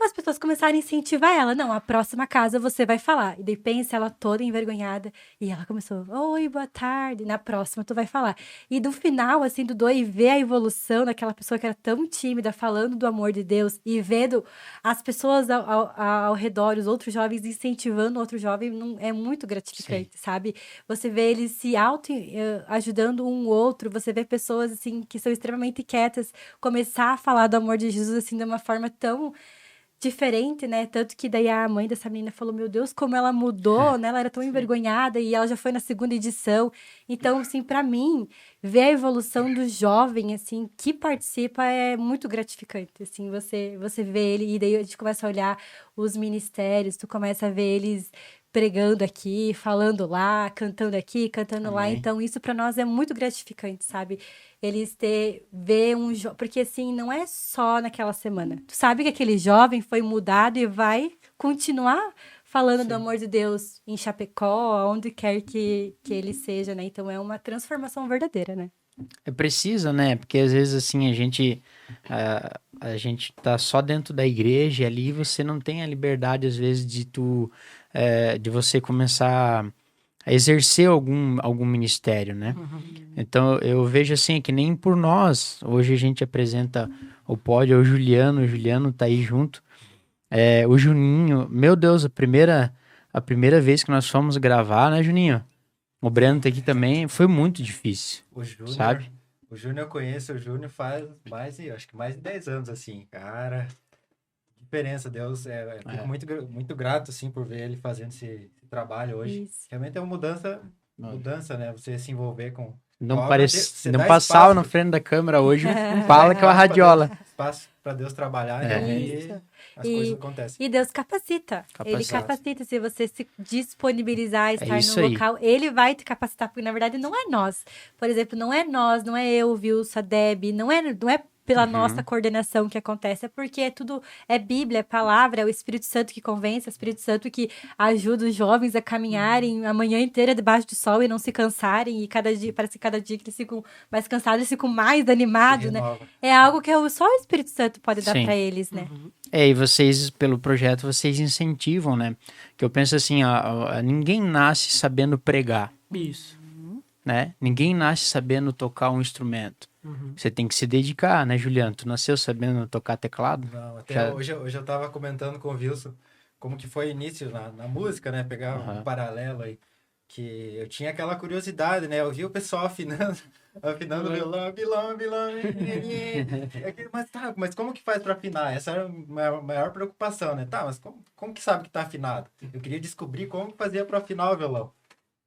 as pessoas começaram a incentivar ela. Não, a próxima casa você vai falar. E daí pensa ela toda envergonhada. E ela começou, oi, boa tarde. Na próxima tu vai falar. E do final, assim, do dois, ver a evolução daquela pessoa que era tão tímida, falando do amor de Deus. E vendo as pessoas ao redor, os outros jovens incentivando outro jovem, é muito gratificante, sabe? Você vê eles se auto-ajudando um outro. Você vê pessoas, assim, que são extremamente quietas, começar a falar do amor de Jesus, assim, de uma forma tão diferente, né? Tanto que daí a mãe dessa menina falou, meu Deus, como ela mudou, né? Ela era tão envergonhada e ela já foi na segunda edição. Então, assim, para mim, ver a evolução do jovem, assim, que participa é muito gratificante, assim, você vê ele e daí a gente começa a olhar os ministérios, tu começa a ver eles pregando aqui, falando lá, cantando aqui, cantando lá. Amém. Então, isso para nós é muito gratificante, sabe? Eles ver um porque assim, não é só naquela semana. Tu sabe que aquele jovem foi mudado e vai continuar falando do amor de Deus em Chapecó, onde quer que ele seja, né? Então é uma transformação verdadeira, né? É preciso, né? Porque às vezes assim a gente tá só dentro da igreja e ali você não tem a liberdade às vezes de você começar a exercer algum ministério, né? Então eu vejo assim que nem por nós hoje a gente apresenta o pódio, é o Juliano tá aí junto, o Juninho, meu Deus, a primeira vez que nós fomos gravar, né, Juninho? O Breno tá aqui também, foi muito difícil. O Júnior, sabe? O Júnior eu conheço, o Júnior faz acho que mais de 10 anos, assim, cara. Diferença, Deus, fico muito grato, assim, por ver ele fazendo esse trabalho hoje. Isso. Realmente é uma mudança, né? Você se envolver com Não, a obra não dá passava espaço, na frente da câmera hoje, fala que é uma radiola. espaço para Deus trabalhar, então aí Isso. as coisas acontecem. E Deus capacita. Ele Capacita. capacita. Se você se disponibilizar a estar isso no aí. local, ele vai te capacitar. Porque, na verdade, não é nós. Por exemplo, não é nós, não é eu, Wilson, a Deb, não é pela nossa coordenação que acontece, é porque é Bíblia, é palavra, é o Espírito Santo que convence, é o Espírito Santo que ajuda os jovens a caminharem a manhã inteira debaixo do sol e não se cansarem, e parece que cada dia que eles ficam mais cansados, eles ficam mais animados, né? Renova. É algo que só o Espírito Santo pode dar Sim. para eles, né? E vocês, pelo projeto, vocês incentivam, né? Que eu penso assim, ninguém nasce sabendo pregar, Isso. né? Ninguém nasce sabendo tocar um instrumento. Você tem que se dedicar, né, Juliano? Tu nasceu sabendo tocar teclado? Não, até Já- hoje eu tava comentando com o Wilson como que foi o início na música, né? Pegar um paralelo aí. Que eu tinha aquela curiosidade, né? Eu vi o pessoal afinando o violão. Mas como que faz para afinar? Essa era a maior preocupação, né? Tá, mas como que sabe que tá afinado? Eu queria descobrir como que fazia para afinar o violão.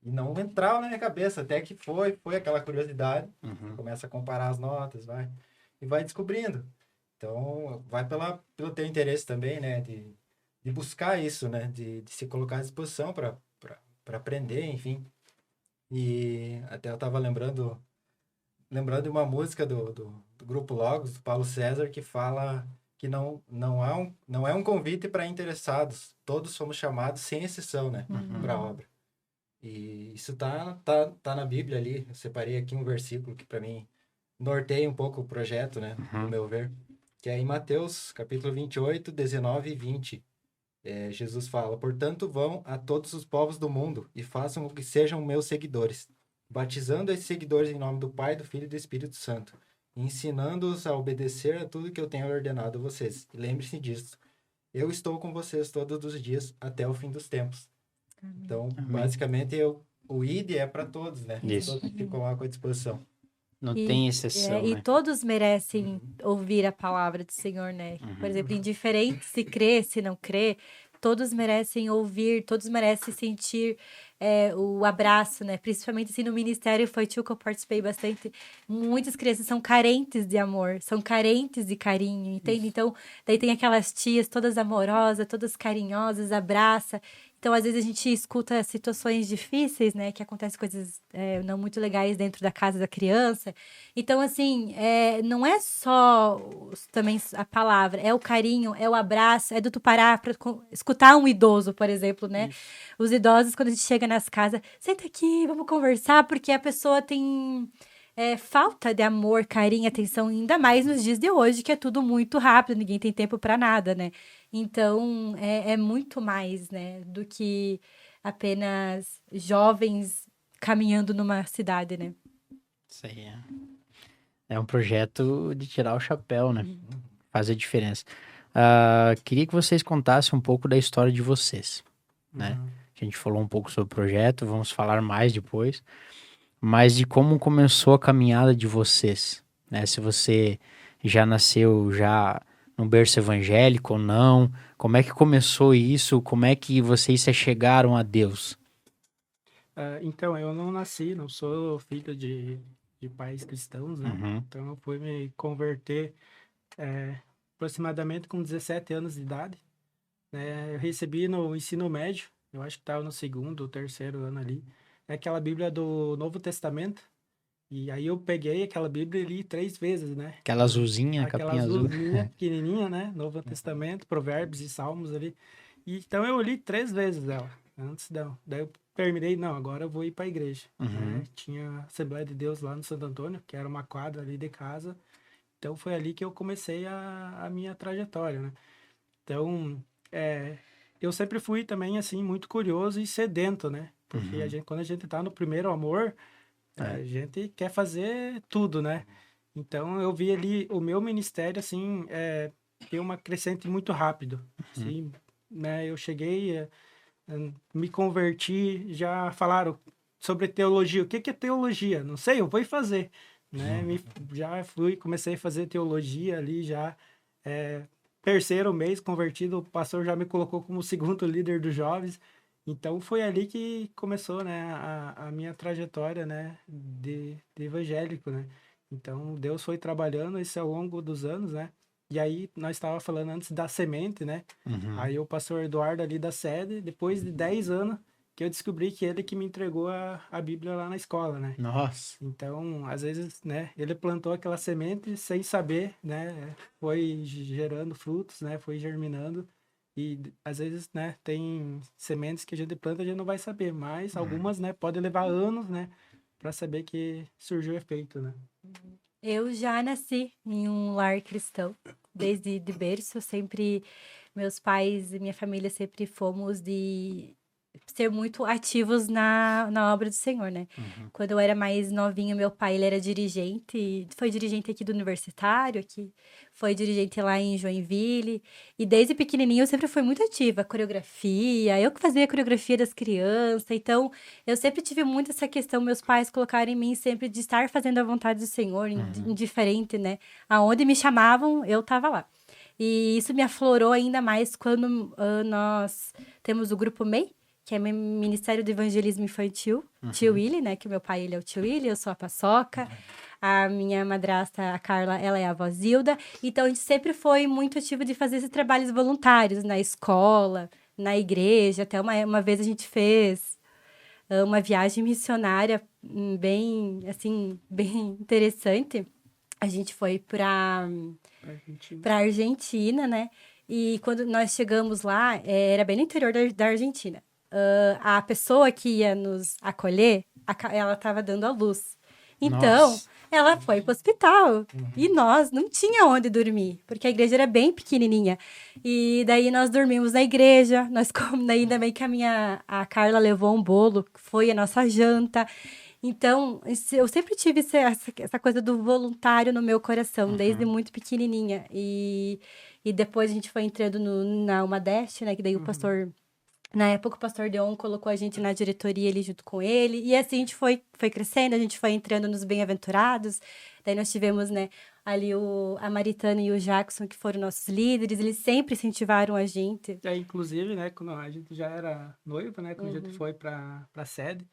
E não entrava na minha cabeça, até que foi aquela curiosidade. Começa a comparar as notas, e vai descobrindo. Então, vai pelo teu interesse também, né? De buscar isso, né? De se colocar à disposição para aprender, enfim. E até eu tava lembrando de uma música do Grupo Logos, do Paulo César, que fala que não é um convite para interessados. Todos somos chamados, sem exceção, né? Para a obra. E isso tá na Bíblia ali. Eu separei aqui um versículo que para mim norteia um pouco o projeto, né? No meu ver. Que é em Mateus, capítulo 28, 19 e 20. Jesus fala, portanto, vão a todos os povos do mundo e façam o que sejam meus seguidores, batizando esses seguidores em nome do Pai, do Filho e do Espírito Santo, e ensinando-os a obedecer a tudo que eu tenho ordenado a vocês. E lembre-se disso, eu estou com vocês todos os dias até o fim dos tempos. Então, basicamente, o ID é para todos, né? Isso. Todos se colocam à disposição. Não tem exceção, E né? todos merecem ouvir a palavra do Senhor, né? Por exemplo, indiferente se crê, se não crê, todos merecem ouvir, todos merecem sentir o abraço, né? Principalmente assim, no ministério infantil que eu participei bastante, muitas crianças são carentes de amor, são carentes de carinho, entende? Então, daí tem aquelas tias todas amorosas, todas carinhosas, abraça. Então, às vezes, a gente escuta situações difíceis, né? Que acontecem coisas não muito legais dentro da casa da criança. Então, assim, não é só também a palavra, é o carinho, é o abraço, é do tu parar para escutar um idoso, por exemplo, né? Isso. Os idosos, quando a gente chega nas casas, senta aqui, vamos conversar, porque a pessoa tem falta de amor, carinho, atenção, ainda mais nos dias de hoje, que é tudo muito rápido, ninguém tem tempo para nada, né? Então, é muito mais, né, do que apenas jovens caminhando numa cidade, né? Isso aí é um projeto de tirar o chapéu, né? Fazer diferença. Queria que vocês contassem um pouco da história de vocês, né? A gente falou um pouco sobre o projeto, vamos falar mais depois, mas de como começou a caminhada de vocês, né? Se você já nasceu já no berço evangélico ou não, como é que começou isso, como é que vocês se achegaram a Deus? Então, eu não sou filho de pais cristãos, né? Uhum. Então, eu fui me converter aproximadamente com 17 anos de idade, né? Eu recebi no ensino médio, eu acho que estava no segundo ou terceiro ano ali, aquela Bíblia do Novo Testamento, e aí eu peguei aquela Bíblia e li 3 vezes, né? Aquela azulzinha, Aquela capinha azul. azulzinha, pequenininha, né? Novo Testamento, Provérbios e Salmos ali. E, então eu li 3 vezes ela, antes dela. Daí eu terminei, não, agora eu vou ir para a igreja. Uhum. Né? Tinha Assembleia de Deus lá no Santo Antônio, que era uma quadra ali de casa. Então foi ali que eu comecei a minha trajetória, né? Então, eu sempre fui também, assim, muito curioso e sedento, né? Porque quando a gente tá no primeiro amor, a gente quer fazer tudo, né? Então, eu vi ali o meu ministério, assim, ter uma crescente muito rápido. Assim, né? Eu cheguei, me converti, já falaram sobre teologia. O que que é teologia? Não sei, eu vou ir fazer, né? Já fui, comecei a fazer teologia ali, já terceiro mês convertido, o pastor já me colocou como segundo líder dos jovens. Então foi ali que começou, né, a minha trajetória, né, de evangélico, né. Então Deus foi trabalhando isso ao longo dos anos, né. E aí nós estava falando antes da semente, né. Aí o pastor Eduardo ali da sede, depois de 10 anos, que eu descobri que ele que me entregou a Bíblia lá na escola, né. Nossa. Então, às vezes, né, ele plantou aquela semente sem saber, né, foi gerando frutos, né, foi germinando. E às vezes, né, tem sementes que a gente planta e a gente não vai saber, mas algumas, né, podem levar anos, né, para saber que surgiu o efeito, né. Eu já nasci em um lar cristão, desde de berço, sempre meus pais e minha família sempre fomos de ser muito ativos na obra do Senhor, né? Quando eu era mais novinha, meu pai, ele era dirigente, foi dirigente aqui do Universitário, aqui, foi dirigente lá em Joinville, e desde pequenininho eu sempre fui muito ativa, coreografia, eu que fazia a coreografia das crianças, então eu sempre tive muito essa questão, meus pais colocaram em mim sempre de estar fazendo a vontade do Senhor, indiferente, né? Aonde me chamavam, eu tava lá. E isso me aflorou ainda mais quando nós temos o grupo MEI, que é Ministério do Evangelismo Infantil, Tio Willy, né? Que o meu pai, ele é o Tio Willy, eu sou a Paçoca. A minha madrasta, a Carla, ela é a avó Zilda. Então, a gente sempre foi muito ativo de fazer esses trabalhos voluntários na escola, na igreja. Até uma vez a gente fez uma viagem missionária bem, assim, bem interessante. A gente foi para Argentina, né? E quando nós chegamos lá, era bem no interior da Argentina. A pessoa que ia nos acolher, ela estava dando à luz. Então, Nossa. ela foi para o hospital. E nós não tinha onde dormir, porque a igreja era bem pequenininha. E daí nós dormimos na igreja. Ainda bem que a Carla levou um bolo, que foi a nossa janta. Então, eu sempre tive essa coisa do voluntário no meu coração, desde muito pequenininha. E depois a gente foi entrando na Umadeste, né? Que daí o pastor... Na época, o pastor Deon colocou a gente na diretoria ali junto com ele. E assim, a gente foi crescendo, a gente foi entrando nos bem-aventurados. Daí nós tivemos, né, ali a Maritana e o Jackson, que foram nossos líderes. Eles sempre incentivaram a gente. Inclusive, né, quando a gente já era noivo, né, quando a gente foi para a sede,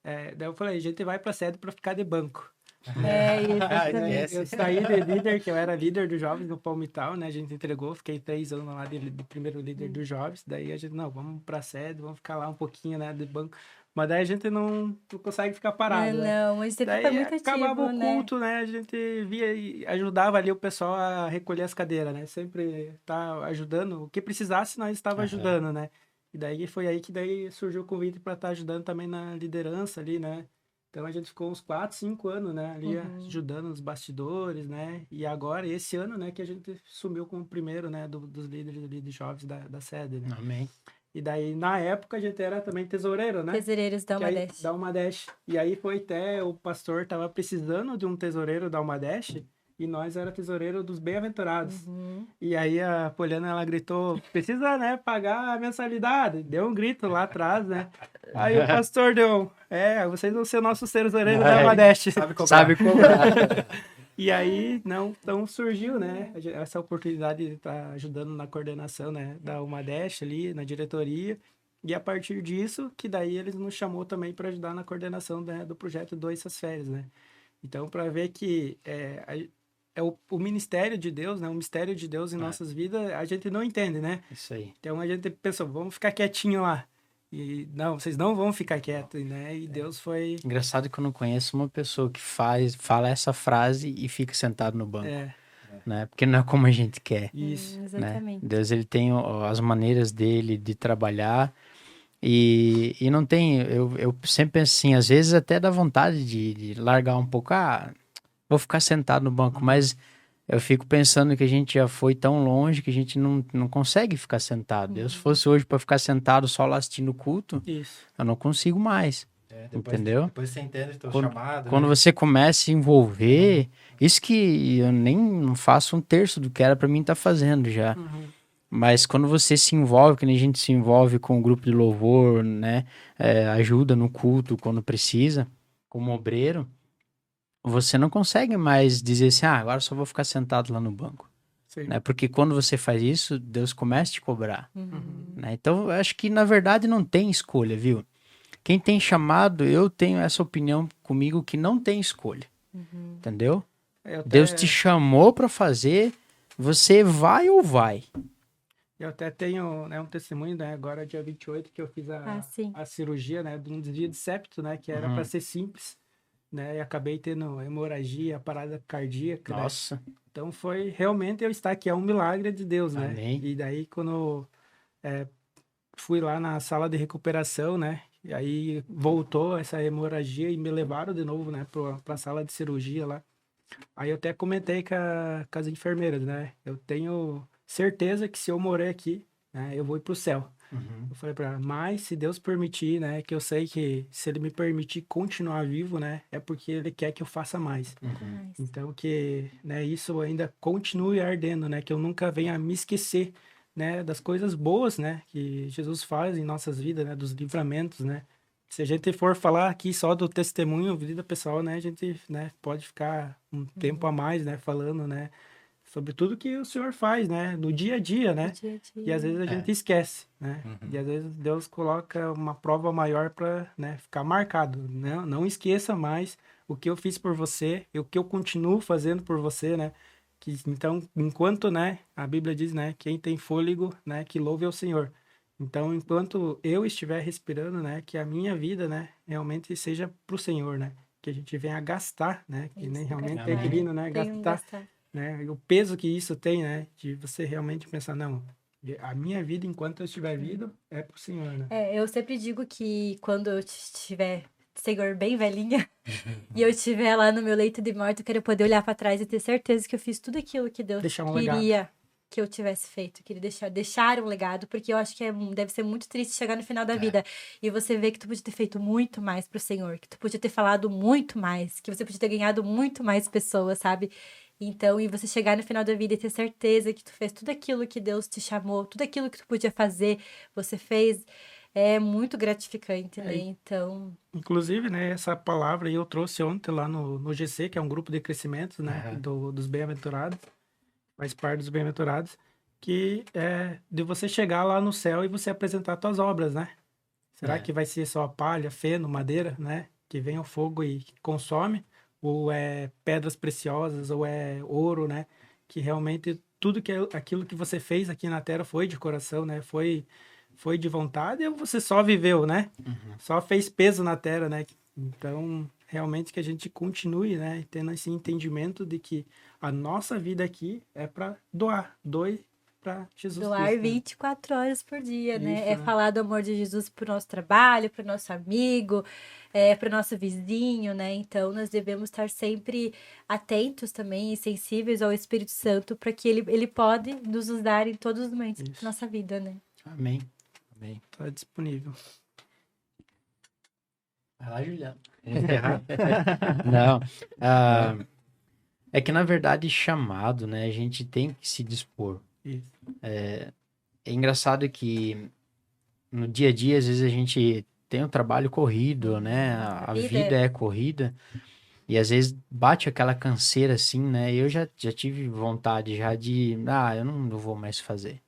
daí eu falei, a gente vai para a sede para ficar de banco. Isso. Eu saí de líder, que eu era líder dos jovens no Palmital, né? A gente entregou, fiquei 3 anos lá de primeiro líder dos jovens. Daí a gente, não, vamos pra sede, vamos ficar lá um pouquinho, né, de banco. Mas daí a gente não consegue ficar parado, né? Não, a gente sempre foi Daí muito acabava ativo, o né? culto, né? A gente via e ajudava ali o pessoal a recolher as cadeiras, né? Sempre tá ajudando. O que precisasse, nós estava ajudando, né? E daí foi aí que daí surgiu o convite para estar ajudando também na liderança ali, né? Então a gente ficou uns 4, 5 anos, né, ali ajudando nos bastidores, né? E agora, esse ano, né, que a gente sumiu como o primeiro, né, dos líderes ali de jovens da sede, né? Amém. E daí, na época, a gente era também tesoureiro, né? Tesoureiros da Que aí, Umadesh. da Umadesh. E aí foi até o pastor tava precisando de um tesoureiro da Umadesh e nós era tesoureiro dos bem-aventurados. E aí a Poliana, ela gritou, precisa, né, pagar a mensalidade. Deu um grito lá atrás, né? Aí o pastor deu, vocês vão ser nossos tesoureiros da Umadesh. Sabe cobrar. E aí, então surgiu, né, essa oportunidade de estar ajudando na coordenação, né, da Umadesh ali, na diretoria. E a partir disso, que daí eles nos chamou também para ajudar na coordenação, né, do projeto Doe Essas Férias, né. Então, para ver que é o ministério de Deus, né, o mistério de Deus em nossas vidas, a gente não entende, né. Isso aí. Então, a gente pensou, vamos ficar quietinho lá. E não, vocês não vão ficar quietos, né? E Deus foi... Engraçado que eu não conheço uma pessoa que fala essa frase e fica sentado no banco, né? Porque não é como a gente quer, Isso. né? Exatamente. Deus, ele tem as maneiras dele de trabalhar e não tem... Eu sempre penso assim, às vezes até dá vontade de largar um pouco. Vou ficar sentado no banco, mas... Eu fico pensando que a gente já foi tão longe que a gente não consegue ficar sentado. Se fosse hoje para ficar sentado só lá assistindo o culto, Isso. eu não consigo mais. Entendeu? Depois você entende o teu Quando- chamado, Quando né? você começa a se envolver, isso que eu nem não faço um terço do que era para mim estar fazendo já. Mas quando você se envolve, que nem a gente se envolve com o grupo de louvor, né? Ajuda no culto quando precisa, como obreiro, você não consegue mais dizer assim, agora eu só vou ficar sentado lá no banco. Sim. Né? Porque quando você faz isso, Deus começa a te cobrar. Né? Então, eu acho que na verdade não tem escolha, viu? Quem tem chamado, eu tenho essa opinião comigo que não tem escolha. Entendeu? Eu até, Deus te chamou para fazer, você vai ou vai. eu até tenho, né, um testemunho, né? Agora, dia 28, que eu fiz sim. a cirurgia, né? De um desvio de septo, né? Que era para ser simples, né? E acabei tendo hemorragia, parada cardíaca, né? Nossa, Então, foi realmente eu estar aqui, é um milagre de Deus, né? Amém. E daí, quando fui lá na sala de recuperação, né? E aí voltou essa hemorragia e me levaram de novo, né? Pra sala de cirurgia lá. Aí eu até comentei com as enfermeiras, né? Eu tenho certeza que se eu morrer aqui, né? Eu vou ir pro céu. Eu falei pra ela, mas se Deus permitir, né? Que eu sei que se Ele me permitir continuar vivo, né? É porque Ele quer que eu faça mais. Mas- Então que, né, isso ainda continue ardendo, né, que eu nunca venha me esquecer, né, das coisas boas, né, que Jesus faz em nossas vidas, né, dos livramentos, né. Se a gente for falar aqui só do testemunho, vida pessoal, né, a gente, né, pode ficar um tempo a mais, né, falando, né, sobre tudo que o Senhor faz, né, no dia a dia, né. do dia a E dia. às vezes a gente esquece, né? E às vezes Deus coloca uma prova maior para, né, ficar marcado, né? Não esqueça mais o que eu fiz por você e o que eu continuo fazendo por você, né? Que então, enquanto, né, a Bíblia diz, né, quem tem fôlego, né, que louve ao Senhor. Então, enquanto eu estiver respirando, né, que a minha vida, né, realmente seja pro Senhor, né? Que a gente venha gastar, né? Que nem Isso, realmente gastar. é divino, né? Tem um Gastar, né? E o peso que isso tem, né? De você realmente pensar, não, a minha vida, enquanto eu estiver vivo, é pro Senhor, né? Eu sempre digo que quando eu estiver, Senhor, bem velhinha, e eu estiver lá no meu leito de morte, eu quero poder olhar para trás e ter certeza que eu fiz tudo aquilo que Deus Deixar um queria que eu tivesse feito. Queria deixar um legado, porque eu acho que deve ser muito triste chegar no final da vida e você ver que tu podia ter feito muito mais pro Senhor, que tu podia ter falado muito mais, que você podia ter ganhado muito mais pessoas, sabe? Então, e você chegar no final da vida e ter certeza que tu fez tudo aquilo que Deus te chamou, tudo aquilo que tu podia fazer, você fez, é muito gratificante, né? Então, Inclusive, né, essa palavra aí eu trouxe ontem lá no GC, que é um grupo de crescimento, né, dos bem-aventurados, faz parte dos bem-aventurados, que é de você chegar lá no céu e você apresentar suas obras, né? Será que vai ser só palha, feno, madeira, né? Que vem o fogo e consome? Ou é pedras preciosas, ou é ouro, né? Que realmente tudo aquilo que você fez aqui na Terra foi de coração, né? Foi de vontade ou você só viveu, né? Só fez peso na Terra, né? Então, realmente que a gente continue, né? Tendo esse entendimento de que a nossa vida aqui é para doar. Doe para Jesus Doar Cristo. Né? 24 horas por dia, né? Isso, É né? falar do amor de Jesus pro nosso trabalho, pro nosso amigo, pro nosso vizinho, né? Então, nós devemos estar sempre atentos também e sensíveis ao Espírito Santo para que ele pode nos usar em todos os momentos da Isso. nossa vida, né? Amém. Amém. Tá disponível. Vai lá, Juliano. Vamos encerrar. Não. É que, na verdade, chamado, né? A gente tem que se dispor. Isso. É engraçado que no dia a dia, às vezes, a gente tem um trabalho corrido, né? A vida é corrida. E às vezes bate aquela canseira assim, né? Eu já tive vontade já de... eu não vou mais fazer,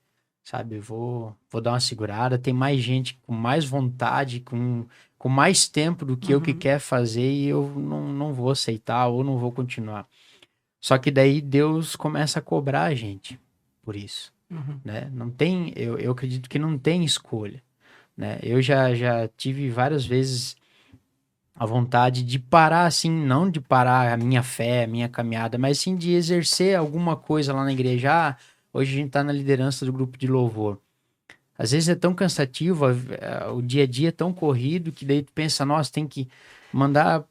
sabe? Eu vou dar uma segurada. Tem mais gente com mais vontade, com mais tempo do que eu que quer fazer e eu não vou aceitar ou não vou continuar. Só que daí Deus começa a cobrar a gente por isso, né? Não tem... Eu acredito que não tem escolha, né? Eu já tive várias vezes a vontade de parar, assim, não de parar a minha fé, a minha caminhada, mas sim de exercer alguma coisa lá na igreja. Hoje a gente tá na liderança do grupo de louvor. Às vezes é tão cansativo, o dia a dia é tão corrido, que daí tu pensa, nossa, tem que mandar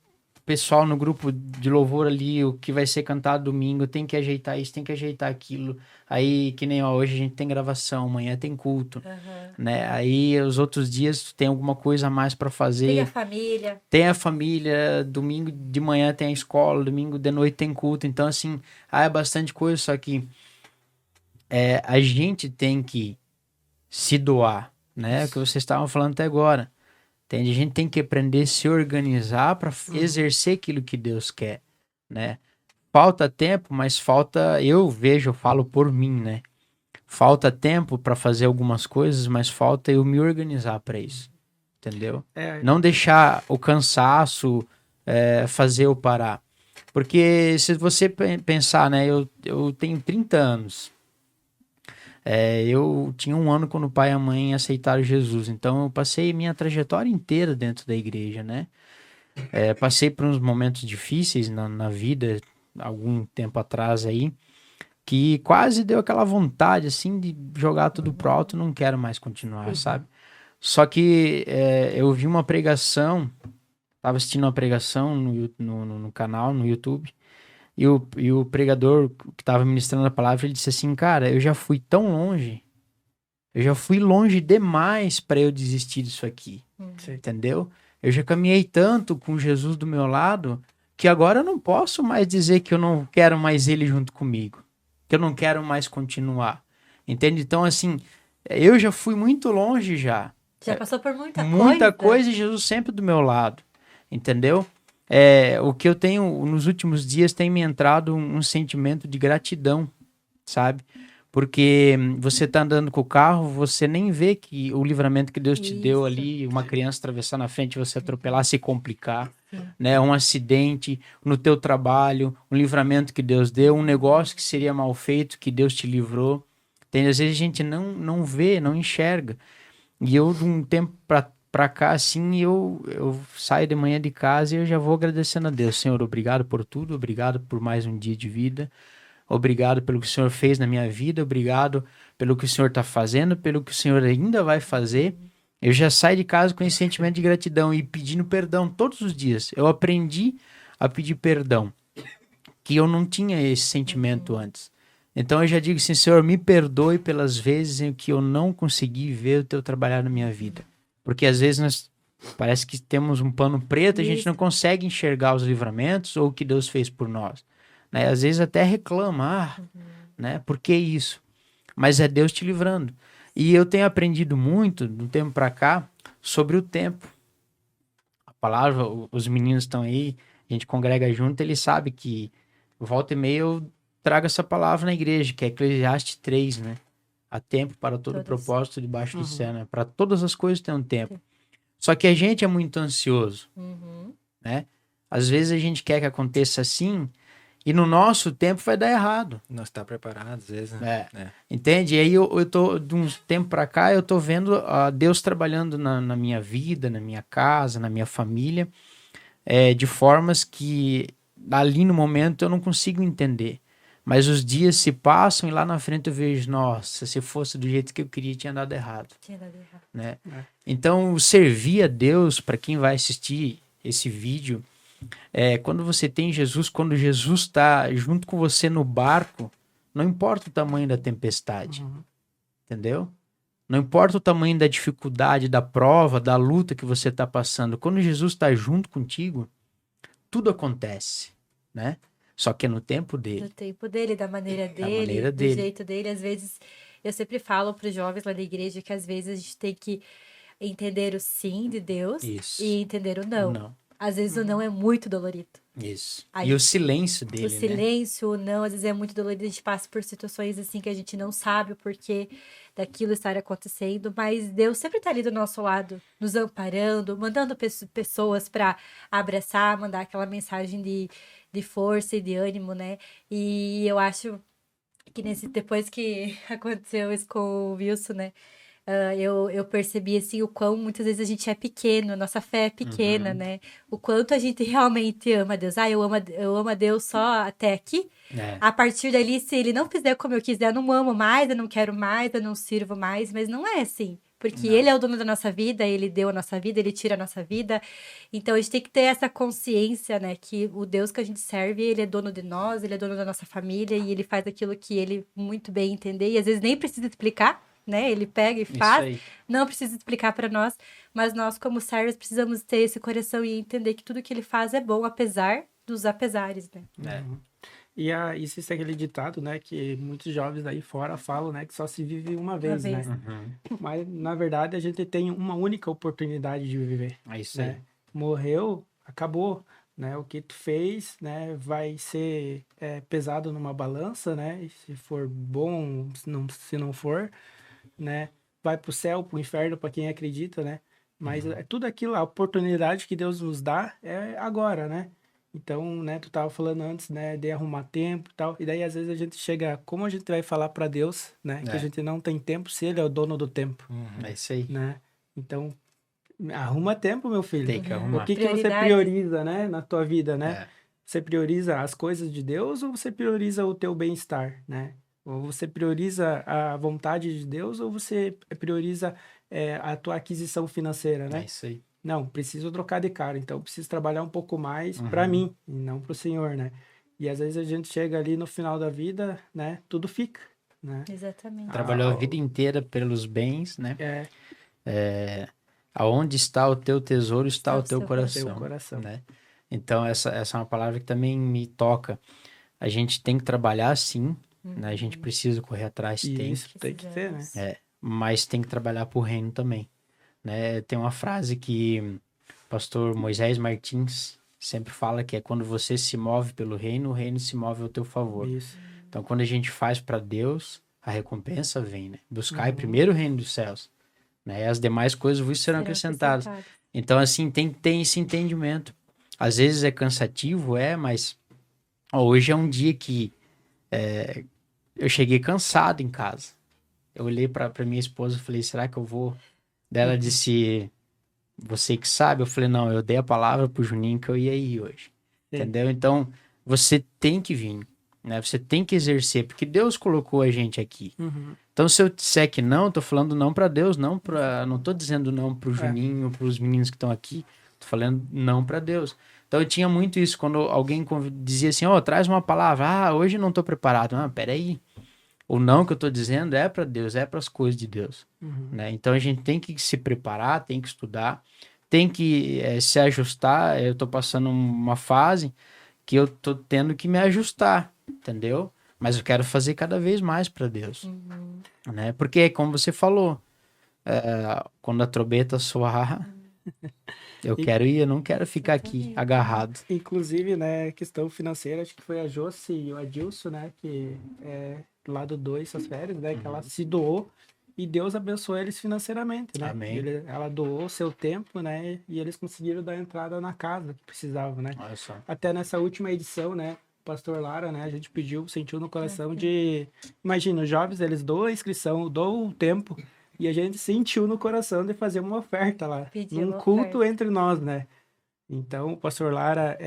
pessoal no grupo de louvor ali, o que vai ser cantado domingo, tem que ajeitar isso, tem que ajeitar aquilo. Aí, que nem hoje a gente tem gravação, amanhã tem culto, né? Aí os outros dias tem alguma coisa a mais para fazer. Tem a família, domingo de manhã tem a escola, domingo de noite tem culto. Então, assim, é bastante coisa, só que a gente tem que se doar, né? O que vocês estavam falando até agora. Entende? A gente tem que aprender a se organizar para exercer aquilo que Deus quer, né? Falta tempo, mas falta... Eu falo por mim, né? Falta tempo para fazer algumas coisas, mas falta eu me organizar para isso, entendeu? Não deixar o cansaço fazer eu parar. Porque se você pensar, né? Eu tenho 30 anos. Eu tinha 1 ano quando o pai e a mãe aceitaram Jesus. Então, eu passei minha trajetória inteira dentro da igreja, né? Passei por uns momentos difíceis na vida, algum tempo atrás aí, que quase deu aquela vontade, assim, de jogar tudo pro alto, não quero mais continuar, sabe? Só que eu vi uma pregação, tava assistindo uma pregação no canal, no YouTube, e o pregador que estava ministrando a palavra, ele disse assim, cara, eu já fui tão longe, eu já fui longe demais para eu desistir disso aqui, entendeu? Eu já caminhei tanto com Jesus do meu lado, que agora eu não posso mais dizer que eu não quero mais ele junto comigo, que eu não quero mais continuar, entende? Então, assim, eu já fui muito longe já. Já passou por muita coisa. Muita coisa e Jesus sempre do meu lado, entendeu? O que eu tenho nos últimos dias tem me entrado um sentimento de gratidão, sabe? Porque você tá andando com o carro, você nem vê que o livramento que Deus te deu ali, uma criança atravessar na frente, você atropelar, se complicar, né? Um acidente no teu trabalho, um livramento que Deus deu, um negócio que seria mal feito, que Deus te livrou. Tem, às vezes a gente não vê, não enxerga. E eu, de um tempo pra cá, assim, eu saio de manhã de casa e eu já vou agradecendo a Deus. Senhor, obrigado por tudo, obrigado por mais um dia de vida, obrigado pelo que o Senhor fez na minha vida, obrigado pelo que o Senhor está fazendo, pelo que o Senhor ainda vai fazer. Eu já saio de casa com esse sentimento de gratidão e pedindo perdão todos os dias. Eu aprendi a pedir perdão, que eu não tinha esse sentimento antes. Então eu já digo assim, Senhor, me perdoe pelas vezes em que eu não consegui ver o teu trabalhar na minha vida. Porque às vezes nós parece que temos um pano preto, a gente não consegue enxergar os livramentos ou o que Deus fez por nós. Né? Às vezes até reclama, né? Por que isso? Mas é Deus te livrando. E eu tenho aprendido muito, de um tempo para cá, sobre o tempo. A palavra, os meninos estão aí, a gente congrega junto, eles sabem que volta e meia eu trago essa palavra na igreja, que é Eclesiastes 3, né? Há tempo para todo propósito debaixo do céu, né? Para todas as coisas tem um tempo. Só que a gente é muito ansioso, né? Às vezes a gente quer que aconteça assim e no nosso tempo vai dar errado. Não está preparado, às vezes, né? Entende? E aí eu tô, de um tempo para cá, eu tô vendo Deus trabalhando na minha vida, na minha casa, na minha família, de formas que ali no momento eu não consigo entender. Mas os dias se passam e lá na frente eu vejo, nossa, se fosse do jeito que eu queria, tinha dado errado, Tinha dado errado. né? É. Então, servir a Deus, para quem vai assistir esse vídeo, quando você tem Jesus, quando Jesus está junto com você no barco, não importa o tamanho da tempestade, Uhum. entendeu? Não importa o tamanho da dificuldade, da prova, da luta que você está passando. Quando Jesus está junto contigo, tudo acontece, né? Só que é no tempo Do dele. tempo dele, da maneira dele, maneira do dele. jeito dele. Às vezes, eu sempre falo para os jovens lá da igreja que às vezes a gente tem que entender o sim de Deus Isso. e entender o não. Não. Às vezes o não é muito dolorido. Isso. Aí, E o silêncio dele, O silêncio, o não, às vezes é muito dolorido. A gente passa por situações assim que a gente não sabe o porquê daquilo estar acontecendo, mas Deus sempre tá ali do nosso lado, nos amparando, mandando pessoas para abraçar, mandar aquela mensagem de força e de ânimo, né? E eu acho que depois que aconteceu isso com o Wilson, né? Eu percebi assim o quão muitas vezes a gente é pequeno, a nossa fé é pequena, né? O quanto a gente realmente ama Deus. Eu amo a Deus só até aqui. né? A partir dali, se ele não fizer como eu quiser, eu não amo mais, eu não quero mais, eu não sirvo mais, mas não é assim. Porque Não. ele é o dono da nossa vida, ele deu a nossa vida, ele tira a nossa vida. Então a gente tem que ter essa consciência, né? Que o Deus que a gente serve, ele é dono de nós, ele é dono da nossa família e ele faz aquilo que ele muito bem entender. E às vezes nem precisa explicar, né? Ele pega e Isso faz, aí. não precisa explicar para nós, mas nós, como servos, precisamos ter esse coração e entender que tudo que ele faz é bom, apesar dos apesares, né? É. Uhum. E existe aquele ditado, né, que muitos jovens aí fora falam, né, que só se vive uma vez, vez. né? Uhum. Mas, na verdade, a gente tem uma única oportunidade de viver, É isso aí. né? Morreu, acabou, né? O que tu fez, né, vai ser pesado numa balança, né? E se for bom, se não for, né? Vai pro céu, pro inferno, para quem acredita, né? Mas é tudo aquilo, a oportunidade que Deus nos dá é agora, né? Então, né, tu tava falando antes, né, de arrumar tempo e tal. E daí, às vezes, a gente chega, como a gente vai falar para Deus, né, que a É. gente não tem tempo se ele é o dono do tempo, É isso aí. né? Então, arruma tempo, meu filho. Tem que O arrumar. que você Prioridades. prioriza, né, na tua vida, né? É. Você prioriza as coisas de Deus ou você prioriza o teu bem-estar, né? Ou você prioriza a vontade de Deus ou você prioriza a tua aquisição financeira, É né? isso aí. Não, preciso trocar de cara, então preciso trabalhar um pouco mais Uhum. para mim e não para o Senhor, né? E às vezes a gente chega ali no final da vida, né? Tudo fica, né? Exatamente. Trabalhou a Ah, vida inteira pelos bens, né? É, Aonde está o teu tesouro, está Está o o teu seu coração, teu coração. né? Então, essa é uma palavra que também me toca. A gente tem que trabalhar, sim, né? A gente precisa correr atrás, tem, Isso tem que ter, né? Precisamos. mas tem que trabalhar pro reino também, né? Tem uma frase que o pastor Moisés Martins sempre fala que é quando você se move pelo reino, o reino se move ao teu favor. Isso. Então, quando a gente faz para Deus, a recompensa vem, né? Buscai Uhum. primeiro o reino dos céus, né? E as demais coisas vos serão acrescentadas. Então, assim, tem que ter esse entendimento. Às vezes é cansativo, mas hoje é um dia que eu cheguei cansado em casa. Eu olhei para minha esposa e falei, será que eu vou? Daí ela disse, você que sabe? Eu falei, não, eu dei a palavra pro Juninho que eu ia ir hoje. Sim. Entendeu? Então, você tem que vir, né? Você tem que exercer, porque Deus colocou a gente aqui. Uhum. Então, se eu disser que não, eu tô falando não para Deus, não tô dizendo não pro Juninho, pros meninos que estão aqui. Tô falando não para Deus. Então, eu tinha muito isso quando alguém dizia assim, traz uma palavra. Ah, hoje não tô preparado. Ah, peraí. O não que eu tô dizendo é para Deus, é para as coisas de Deus, Uhum. né? Então, a gente tem que se preparar, tem que estudar, tem que se ajustar. Eu tô passando uma fase que eu tô tendo que me ajustar, entendeu? Mas eu quero fazer cada vez mais para Deus, né? Porque, como você falou, quando a trombeta soar, eu quero ir, eu não quero ficar aqui Exatamente. agarrado. Inclusive, né, questão financeira, acho que foi a Josi e o Adilson, né, que lá do 2, essas férias, né, que ela se doou e Deus abençoou eles financeiramente, né? Amém. Ela doou seu tempo, né, e eles conseguiram dar entrada na casa que precisavam, né? Olha só. Até nessa última edição, né, Pastor Lara, né, a gente sentiu no coração de... Imagina, os jovens, eles doam a inscrição, doam o tempo, e a gente sentiu no coração de fazer uma oferta lá, Pedir num uma culto oferta. entre nós, né? Então, o Pastor Lara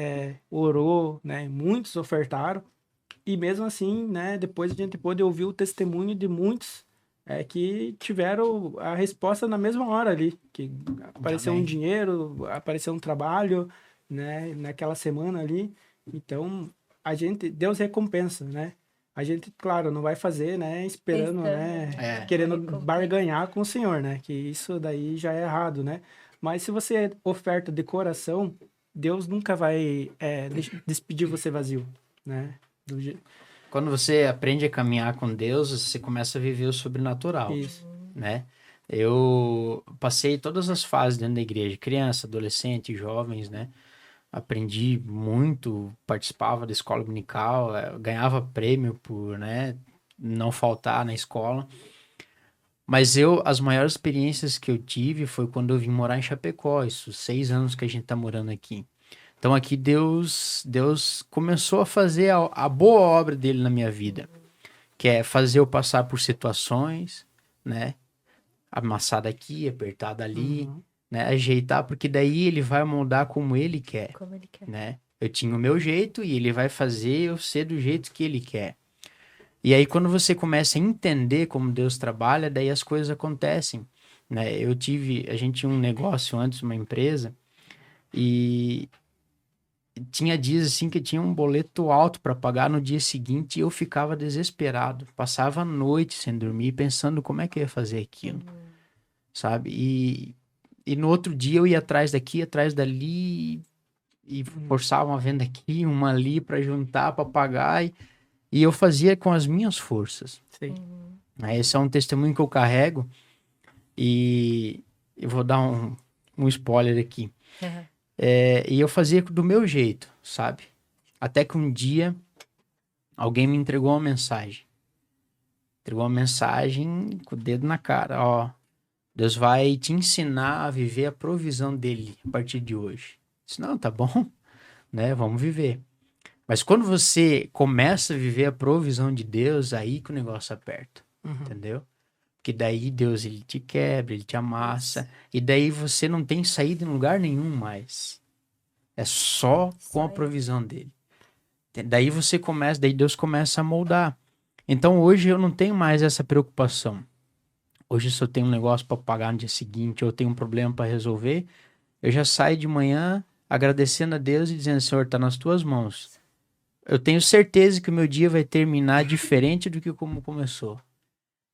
orou, né, muitos ofertaram, E mesmo assim, né, depois a gente pôde ouvir o testemunho de muitos que tiveram a resposta na mesma hora ali, que apareceu um Amém. dinheiro, apareceu um trabalho, né, naquela semana ali. Então, Deus recompensa, né? A gente, claro, não vai fazer, né, esperando, né, É. querendo Recompensa. barganhar com o Senhor, né? Que isso daí já é errado, né? Mas se você oferta de coração, Deus nunca vai despedir você vazio, né? Quando você aprende a caminhar com Deus, você começa a viver o sobrenatural, Isso. né? Eu passei todas as fases dentro da igreja, criança, adolescente, jovens, né? Aprendi muito, participava da escola dominical, ganhava prêmio por, né, não faltar na escola. Mas as maiores experiências que eu tive foi quando eu vim morar em Chapecó, isso, 6 anos que a gente tá morando aqui. Então aqui Deus começou a fazer a boa obra dele na minha vida, que é fazer eu passar por situações, né? Amassar daqui, apertar dali, Uhum. né? Ajeitar, porque daí ele vai moldar como ele quer, Como ele quer. né? Eu tinha o meu jeito e ele vai fazer eu ser do jeito que ele quer. E aí quando você começa a entender como Deus trabalha, daí as coisas acontecem, né? A gente tinha um negócio antes, uma empresa, e tinha dias assim que tinha um boleto alto para pagar no dia seguinte e eu ficava desesperado. Passava a noite sem dormir pensando como é que eu ia fazer aquilo, sabe? E no outro dia eu ia atrás daqui, atrás dali e forçava uma venda aqui, uma ali para juntar, para pagar e eu fazia com as minhas forças. Sim. Né? Esse é um testemunho que eu carrego e eu vou dar um spoiler aqui. Uhum. E eu fazia do meu jeito, sabe? Até que um dia alguém me entregou uma mensagem. Entregou uma mensagem com o dedo na cara. Ó, Deus vai te ensinar a viver a provisão dele a partir de hoje. Disse, não, tá bom, né? Vamos viver. Mas quando você começa a viver a provisão de Deus, aí que o negócio aperta, entendeu? Porque daí Deus, ele te quebra, ele te amassa, e daí você não tem saída em lugar nenhum mais. É só com a ele. provisão dele. Daí você começa, daí Deus começa a moldar. Então hoje eu não tenho mais essa preocupação. Hoje se eu tenho um negócio para pagar no dia seguinte, ou eu tenho um problema para resolver, eu já saio de manhã agradecendo a Deus e dizendo, Senhor, está nas tuas mãos. Eu tenho certeza que o meu dia vai terminar diferente do que como começou.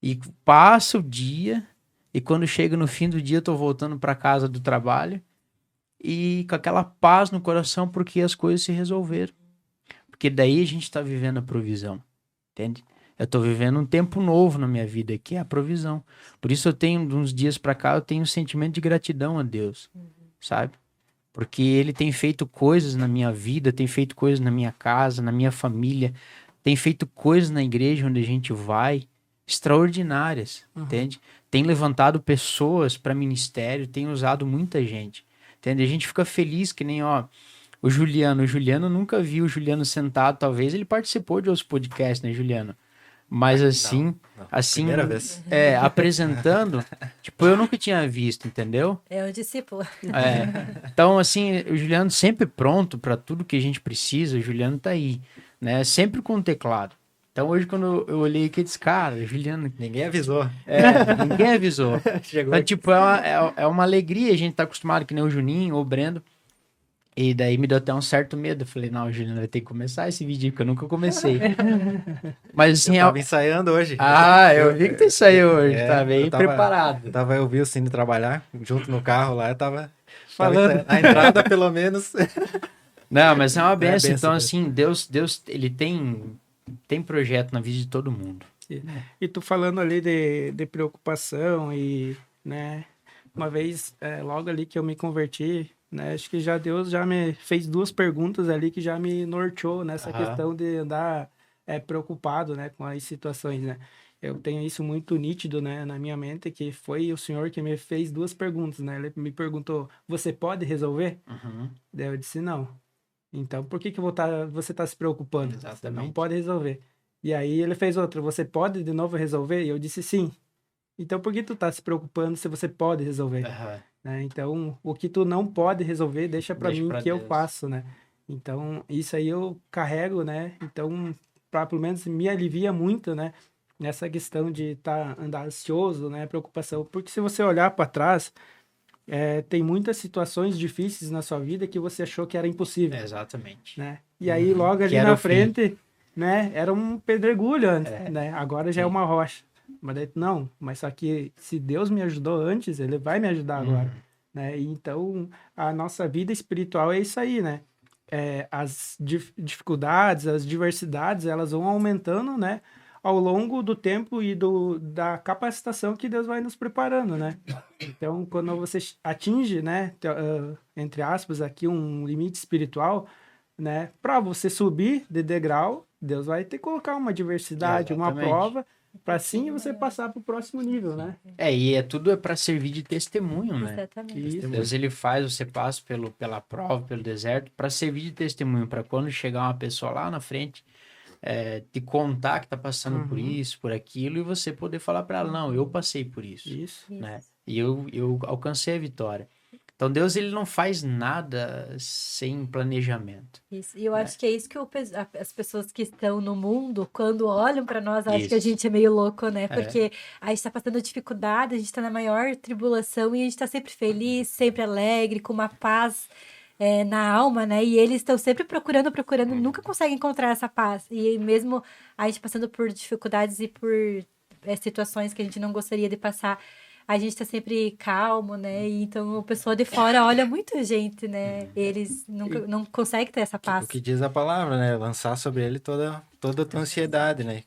E passa o dia, e quando chega no fim do dia, eu tô voltando para casa do trabalho, e com aquela paz no coração, porque as coisas se resolveram. Porque daí a gente tá vivendo a provisão, entende? Eu tô vivendo um tempo novo na minha vida, que é a provisão. Por isso eu tenho, uns dias para cá, eu tenho um sentimento de gratidão a Deus, sabe? Porque ele tem feito coisas na minha vida, tem feito coisas na minha casa, na minha família, tem feito coisas na igreja onde a gente vai, extraordinárias, entende? Tem levantado pessoas para ministério, tem usado muita gente, entende? A gente fica feliz que nem, ó, o Juliano nunca viu o Juliano sentado, talvez ele participou de outros podcasts, né, Juliano? Mas assim, Não, assim, primeira vez. apresentando, tipo, eu nunca tinha visto, entendeu? É o discípulo. Então, assim, o Juliano sempre pronto para tudo que a gente precisa, o Juliano tá aí, né? Sempre com o teclado. Então, hoje, quando eu olhei aqui, eu disse, cara, Juliano, Ninguém avisou. ninguém avisou. Chegou Então, aqui. tipo, é uma alegria, a gente tá acostumado que nem o Juninho ou o Brendo. E daí me deu até um certo medo. Eu falei, não, Juliano, vai ter que começar esse vídeo, porque eu nunca comecei. Mas, assim, Eu tava ensaiando hoje. eu vi que tu saiu hoje, tá bem eu tava- preparado. Eu vi o Cine trabalhar junto no carro lá, eu tava Falando. ensaiando. A entrada, pelo menos. Não, mas é uma benção. benção Então, mesmo. assim, Deus, ele tem projeto na vida de todo mundo. E tu falando ali de preocupação e, né, uma vez, logo ali que eu me converti, né, acho que Deus já me fez 2 perguntas ali que já me norteou nessa Aham. questão de andar preocupado, né, com as situações, né. Eu tenho isso muito nítido, né, na minha mente, que foi o Senhor que me fez 2 perguntas, né. Ele me perguntou, você pode resolver? Daí eu disse, não. Então, por que você tá se preocupando? Você não Exatamente. pode resolver. E aí ele fez outra, você pode de novo resolver? E eu disse sim. Então, por que tu tá se preocupando se você pode resolver? Aham. Né? Então, o que tu não pode resolver, deixa para Deixa mim pra que eu Deus. faço, né? Então, isso aí eu carrego, né? Então, pelo menos me alivia muito, né? Nessa questão de andar ansioso, né? Preocupação. Porque se você olhar para trás, tem muitas situações difíceis na sua vida que você achou que era impossível, Exatamente. né? E aí, logo Que ali era na o fim. frente, né? Era um pedregulho antes, né? Agora já é Sim. uma rocha. Mas daí, não, mas só que se Deus me ajudou antes, Ele vai me ajudar agora, né? E então, a nossa vida espiritual é isso aí, né? As dificuldades, as diversidades, elas vão aumentando, né? Ao longo do tempo e da capacitação que Deus vai nos preparando, né? Então, quando você atinge, né, entre aspas, aqui um limite espiritual, né, para você subir de degrau, Deus vai ter que colocar uma diversidade, uma Exatamente. prova, para assim você passar para o próximo nível, né? E tudo é para servir de testemunho, né? Exatamente. Isso. Deus ele faz você passa pela prova, pelo deserto, para servir de testemunho, para quando chegar uma pessoa lá na frente, te contar que tá passando por isso, por aquilo, e você poder falar para ela, não, eu passei por isso, Isso. né? E eu alcancei a vitória. Então Deus ele não faz nada sem planejamento. Isso. E eu acho que é isso que as pessoas que estão no mundo, quando olham para nós, acham que a Isso. gente é meio louco, né? Porque a gente está passando dificuldade, a gente está na maior tribulação e a gente está sempre feliz, sempre alegre, com uma paz na alma, né? E eles estão sempre procurando, nunca conseguem encontrar essa paz. E mesmo a gente passando por dificuldades e por situações que a gente não gostaria de passar, a gente tá sempre calmo, né? E então a pessoa de fora olha muito a gente, né? Eles nunca não conseguem ter essa paz. O que diz a palavra, né? Lançar sobre ele toda a tua ansiedade, né?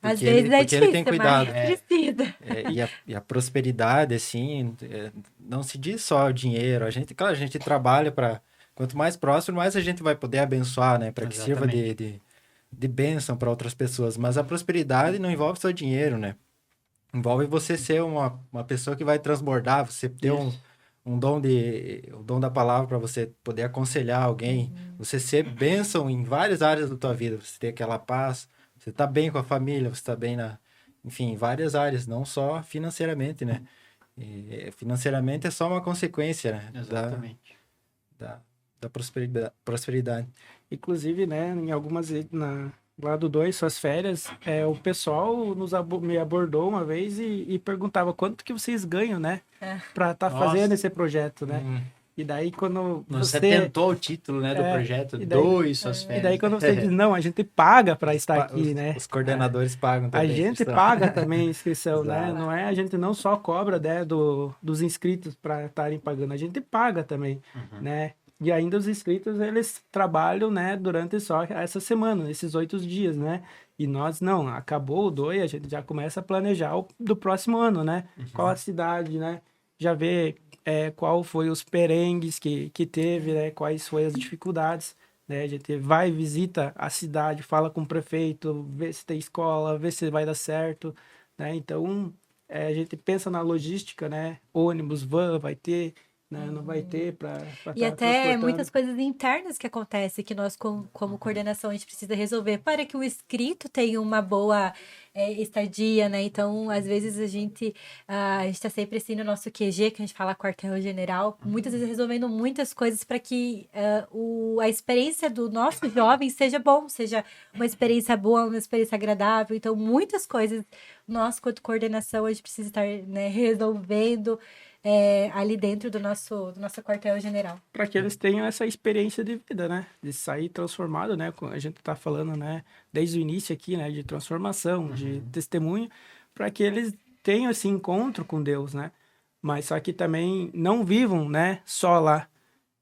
Às vezes é porque ele tem difícil, cuidado. mas precisa. E a prosperidade, assim, não se diz só o dinheiro. Claro, a gente trabalha para... Quanto mais próximo, mais a gente vai poder abençoar, né? Para que sirva de bênção para outras pessoas. Mas a prosperidade não envolve só dinheiro, né? Envolve você ser uma pessoa que vai transbordar, você ter o dom da palavra para você poder aconselhar alguém, você ser bênção em várias áreas da tua vida, você ter aquela paz, você tá bem com a família, você tá bem enfim, em várias áreas, não só financeiramente, né? E financeiramente é só uma consequência, né? Exatamente. Da prosperidade. Inclusive, né, em algumas lá do 2, suas férias, o pessoal me abordou uma vez e perguntava quanto que vocês ganham, né? Para estar fazendo esse projeto, né? E daí quando você tentou o título, né, do projeto, suas férias. E daí quando você diz, não, a gente paga para estar aqui, né? Os coordenadores pagam também. A gente paga também a inscrição, né? Não a gente não só cobra, né, dos inscritos para estarem pagando, a gente paga também, né? E ainda os inscritos, eles trabalham, né, durante só essa semana, esses 8 dias, né? E nós, não, acabou o DOI, a gente já começa a planejar do próximo ano, né? Qual a cidade, né? Já vê qual foi os perengues que teve, né? Quais foram as dificuldades, né? A gente vai, visita a cidade, fala com o prefeito, vê se tem escola, vê se vai dar certo, né? Então, a gente pensa na logística, né? Ônibus, van, vai ter... Né? Não vai ter para E até muitas coisas internas que acontecem que nós, como coordenação, a gente precisa resolver para que o inscrito tenha uma boa estadia, né? Então, às vezes, a gente está sempre assim no nosso QG, que a gente fala quartel-general, muitas vezes resolvendo muitas coisas para que a experiência do nosso jovem seja bom, seja uma experiência boa, uma experiência agradável. Então, muitas coisas nós, quanto coordenação, a gente precisa estar, né, resolvendo ali dentro do nosso quartel-general. Para que eles tenham essa experiência de vida, né? De sair transformado, né? A gente está falando, né? Desde o início aqui, né? De transformação, de testemunho, para que eles tenham esse encontro com Deus, né? Mas só que também não vivam, né? Só lá.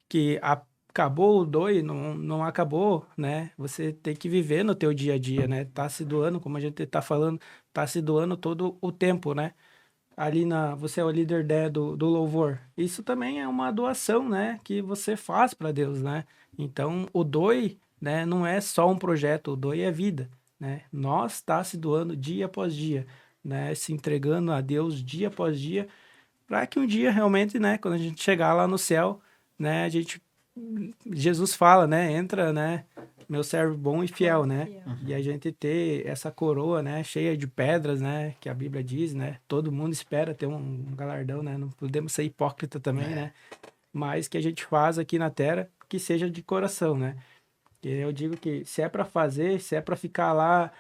Que acabou o DOI, não acabou, né? Você tem que viver no teu dia a dia, né? Tá se doando, como a gente tá falando, tá se doando todo o tempo, né? Ali você é o líder do louvor. Isso também é uma doação, né? Que você faz para Deus, né? Então, o DOI, né? Não é só um projeto, o DOI é vida, né? Nós está se doando dia após dia, né? Se entregando a Deus dia após dia, para que um dia realmente, né? Quando a gente chegar lá no céu, né? Jesus fala, né? Entra, né? Meu servo bom e fiel, né? E a gente ter essa coroa, né? Cheia de pedras, né? Que a Bíblia diz, né? Todo mundo espera ter um galardão, né? Não podemos ser hipócrita também, né? Mas que a gente faz aqui na Terra, que seja de coração, né? E eu digo que se é para fazer, se é para ficar lá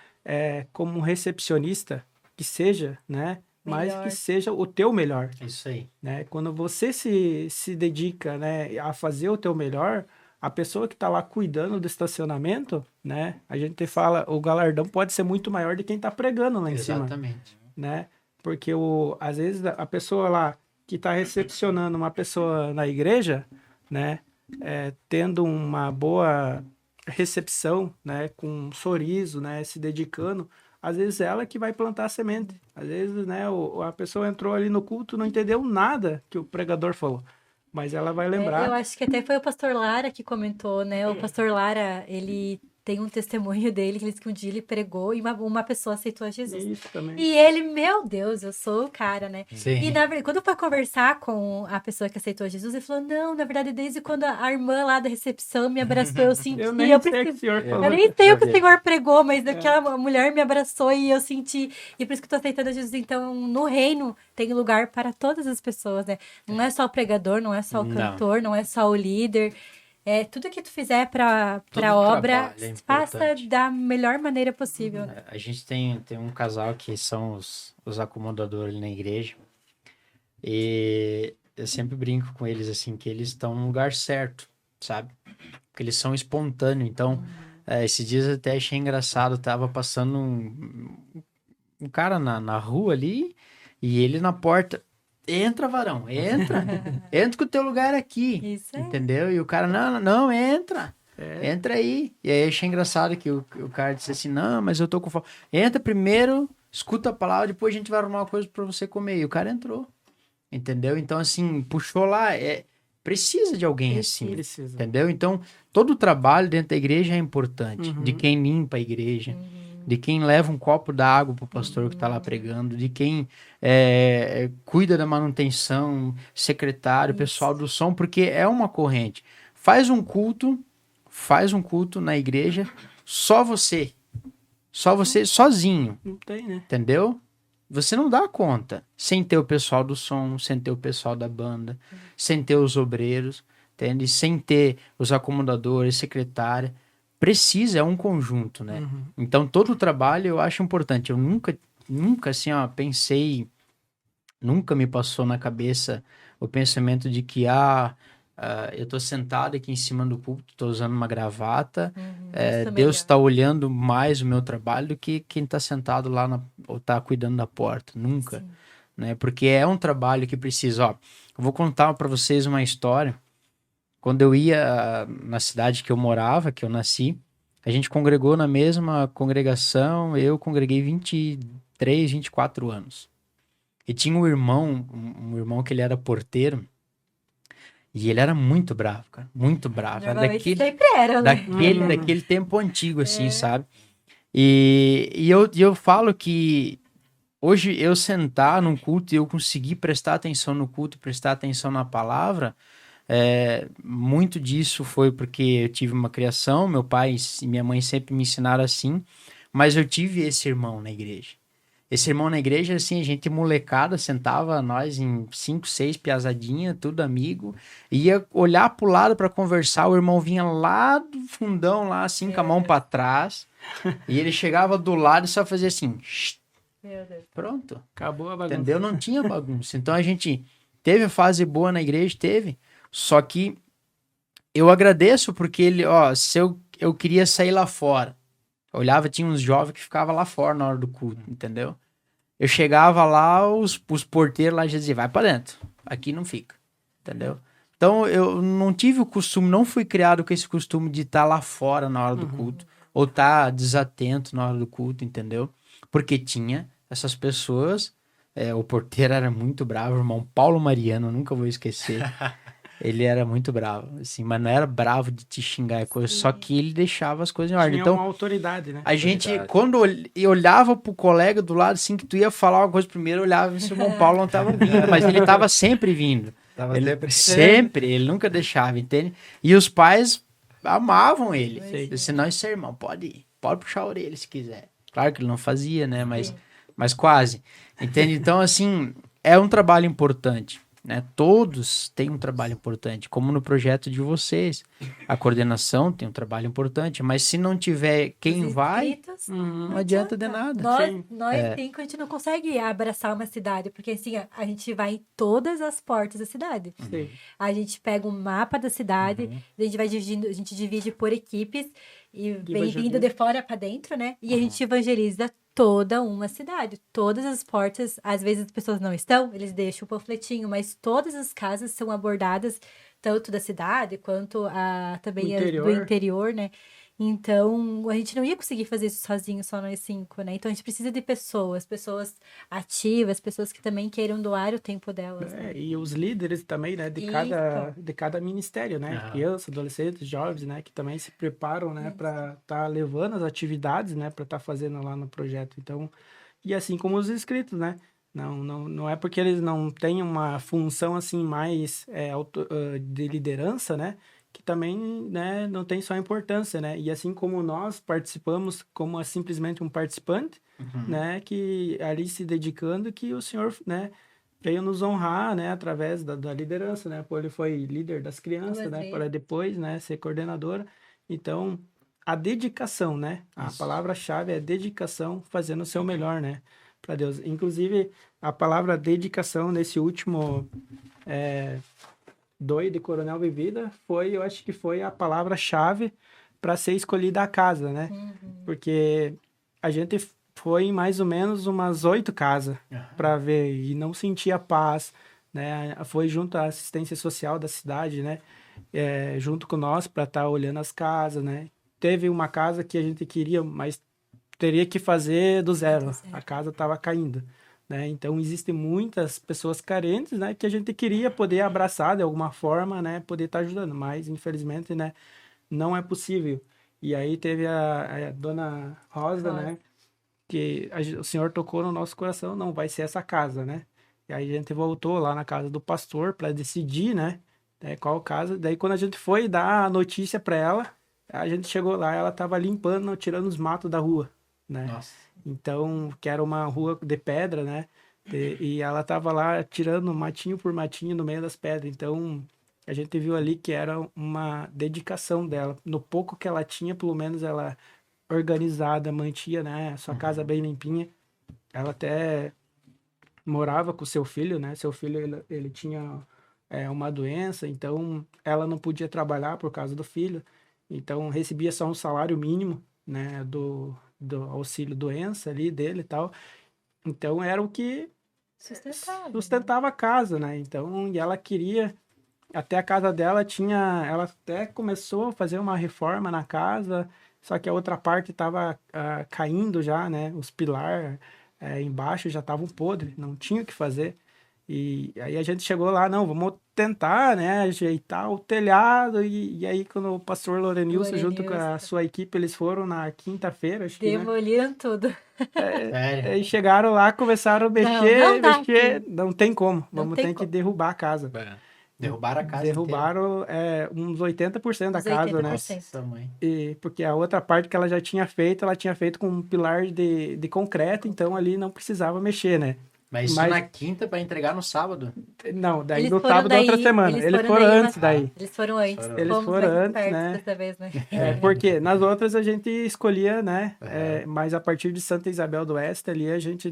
como um recepcionista, que seja, né? Mas Melhor. que seja o teu melhor, Isso aí. né? Quando você se dedica, né, a fazer o teu melhor, a pessoa que está lá cuidando do estacionamento, né? A gente fala, o galardão pode ser muito maior de quem está pregando lá em cima, Exatamente. né? Porque às vezes a pessoa lá que está recepcionando uma pessoa na igreja, né? Tendo uma boa recepção, né? Com um sorriso, né? Se dedicando, às vezes ela que vai plantar a semente. Às vezes, né? A pessoa entrou ali no culto, não entendeu nada que o pregador falou, mas ela vai Eu lembrar. acho que até foi o pastor Lara que comentou, né? O pastor Lara, ele tem um testemunho dele, que ele disse que um dia ele pregou e uma pessoa aceitou a Jesus. Isso também. E ele, meu Deus, eu sou o cara, né? Sim. E quando foi conversar com a pessoa que aceitou Jesus, ele falou: não, na verdade, desde quando a irmã lá da recepção me abraçou, eu senti. Eu nem eu sei o que o senhor falou. Eu nem sei o que o Senhor pregou, mas aquela mulher me abraçou e eu senti. E por isso que eu tô aceitando a Jesus. Então, no reino tem lugar para todas as pessoas, né? Não é só o pregador, não é só o Não. cantor, não é só o líder. Tudo que tu fizer pra Todo obra, trabalho é faça importante. da melhor maneira possível. Né? A gente tem um casal que são os acomodadores na igreja. E eu sempre brinco com eles, assim, que eles estão no lugar certo, sabe? Porque eles são espontâneos. Então, esses dias eu até achei engraçado. Tava passando um cara na rua ali e ele na porta. Entra, varão, entra. Entra que o teu lugar é aqui. Isso é. Entendeu? E o cara, não, entra. Entra aí. E aí achei engraçado que o cara disse assim, não, mas eu tô com fome. Entra primeiro, escuta a palavra, depois a gente vai arrumar uma coisa pra você comer. E o cara entrou. Entendeu? Então, assim, puxou lá. Precisa de alguém assim. Precisa. Entendeu? Então, todo o trabalho dentro da igreja é importante. Uhum. De quem limpa a igreja. De quem leva um copo d'água pro pastor que tá lá pregando. De quem cuida da manutenção, secretário, pessoal do som. Porque é uma corrente. Faz um culto na igreja, só você sozinho, Não tem, né? entendeu? Você não dá conta, sem ter o pessoal do som, sem ter o pessoal da banda, sem ter os obreiros, entende? Sem ter os acomodadores, secretária, precisa, é um conjunto, né? Uhum. Então, todo o trabalho eu acho importante, eu nunca assim, ó, pensei, nunca me passou na cabeça o pensamento de que, eu tô sentado aqui em cima do púlpito, tô usando uma gravata, Isso Deus melhor. está olhando mais o meu trabalho do que quem tá sentado lá ou tá cuidando da porta, nunca, Sim. né? Porque é um trabalho que precisa, ó, eu vou contar para vocês uma história. Quando eu ia na cidade que eu morava, que eu nasci, a gente congregou na mesma congregação, eu congreguei 23, 24 anos. E tinha um irmão que ele era porteiro, e ele era muito bravo, cara. Muito bravo. Era Normalmente sempre era, né? daquele tempo antigo, assim, sabe? E eu falo que hoje eu sentar num culto e eu conseguir prestar atenção no culto, prestar atenção na palavra, muito disso foi porque eu tive uma criação, meu pai e minha mãe sempre me ensinaram assim, mas eu tive esse irmão na igreja. Esse irmão na igreja, assim, a gente molecada, sentava nós em 5, 6 piazadinha, tudo amigo, ia olhar pro lado pra conversar, o irmão vinha lá do fundão, lá assim, com a mão pra trás, e ele chegava do lado e só fazia assim, "Shh", Meu Deus. pronto, Acabou a bagunça. entendeu? Não tinha bagunça. Então a gente teve fase boa na igreja, teve, só que eu agradeço porque ele, ó, se eu queria sair lá fora, olhava, tinha uns jovens que ficavam lá fora na hora do culto, entendeu? Eu chegava lá, os porteiros lá já diziam, vai pra dentro, aqui não fica, entendeu? Então eu não tive o costume, não fui criado com esse costume de estar lá fora na hora do culto, ou estar desatento na hora do culto, entendeu? Porque tinha essas pessoas, o porteiro era muito bravo, o irmão Paulo Mariano, eu nunca vou esquecer. Ele era muito bravo, assim, mas não era bravo de te xingar e coisa, só que ele deixava as coisas em ordem. Tinha Então, uma autoridade, né? a gente, quando olhava pro colega do lado, assim, que tu ia falar uma coisa primeiro, olhava se o João Paulo não tava vindo, mas ele tava sempre vindo. Tava Ele, sempre... ele nunca deixava, entende? E os pais amavam ele. Sim. Disse, não, isso é irmão, pode puxar a orelha se quiser. Claro que ele não fazia, né, mas quase, entende? Então, assim, é um trabalho importante. né? Todos têm um trabalho importante, como no projeto de vocês. A coordenação tem um trabalho importante, mas se não tiver quem Os vai, inscritos, não adianta de nada. Nós cinco, a gente não consegue abraçar uma cidade, porque assim, a gente vai em todas as portas da cidade. Sim. A gente pega um mapa da cidade, a gente vai dividindo, a gente divide por equipes e vem vindo de fora para dentro, né? E a gente evangeliza toda uma cidade, todas as portas, às vezes as pessoas não estão, eles deixam o panfletinho, mas todas as casas são abordadas, tanto da cidade quanto também do interior, né? Então, a gente não ia conseguir fazer isso sozinho, só nós cinco, né? Então, a gente precisa de pessoas ativas, pessoas que também queiram doar o tempo delas, né? E os líderes também, né, de cada ministério, né? Crianças, adolescentes, jovens, né, que também se preparam, né, para estar levando as atividades, né, para estar fazendo lá no projeto. Então, e assim como os inscritos, né? Não é porque eles não têm uma função assim mais de liderança, né? Que também, né, não tem só importância, né? E assim como nós participamos como simplesmente um participante, né, que ali se dedicando, que o Senhor, né, veio nos honrar, né, através da liderança, né? Pô, ele foi líder das crianças, né, para depois, né, ser coordenadora. Então, a dedicação, né? A palavra-chave é dedicação, fazendo o seu melhor, né, para Deus. Inclusive, a palavra dedicação nesse último de Coronel Vivida eu acho que foi a palavra-chave para ser escolhida a casa, né? Porque a gente foi em mais ou menos umas 8 casas para ver e não sentia paz, né? Foi junto à assistência social da cidade, né? Junto com nós para estar olhando as casas, né? Teve uma casa que a gente queria, mas teria que fazer do zero. A casa estava caindo. Né? Então, existem muitas pessoas carentes, né, que a gente queria poder abraçar de alguma forma, né, poder estar ajudando, mas, infelizmente, né, não é possível. E aí teve a dona Rosa, né, que o Senhor tocou no nosso coração, não vai ser essa casa, né? E aí a gente voltou lá na casa do pastor para decidir, né, qual casa. Daí, quando a gente foi dar a notícia para ela, a gente chegou lá, ela estava limpando, tirando os matos da rua, né? Nossa. Então, que era uma rua de pedra, né? E ela tava lá tirando matinho por matinho no meio das pedras. Então, a gente viu ali que era uma dedicação dela. No pouco que ela tinha, pelo menos ela organizada, mantinha, né? A sua casa bem limpinha. Ela até morava com o seu filho, né? Seu filho, ele tinha uma doença, então ela não podia trabalhar por causa do filho. Então, recebia só um salário mínimo, né? Do auxílio doença ali dele e tal. Então era o que sustentava a casa, né? Então, e ela queria, até a casa dela ela até começou a fazer uma reforma na casa, só que a outra parte estava caindo já, né? Os pilares embaixo já estavam podres, não tinha o que fazer. E aí a gente chegou lá, não, vamos tentar, né, ajeitar o telhado. E aí, quando o pastor Lorenilson, junto com a sua equipe, eles foram na quinta-feira, acho que, demoliram tudo. Aí chegaram lá, começaram a mexer, não tem como, vamos ter que derrubar a casa. Derrubaram a casa Derrubaram uns 80% da casa, 80%. Né? Nossa, mãe. Porque a outra parte que ela já tinha feito com um pilar de concreto, então ali não precisava mexer, né? Mas isso na quinta para entregar no sábado? Não, daí no sábado da outra semana. Eles foram antes daí. Eles foram antes. Eles foram antes, né? Dessa vez, né? Porque nas outras a gente escolhia, né? Mas a partir de Santa Isabel do Oeste ali a gente,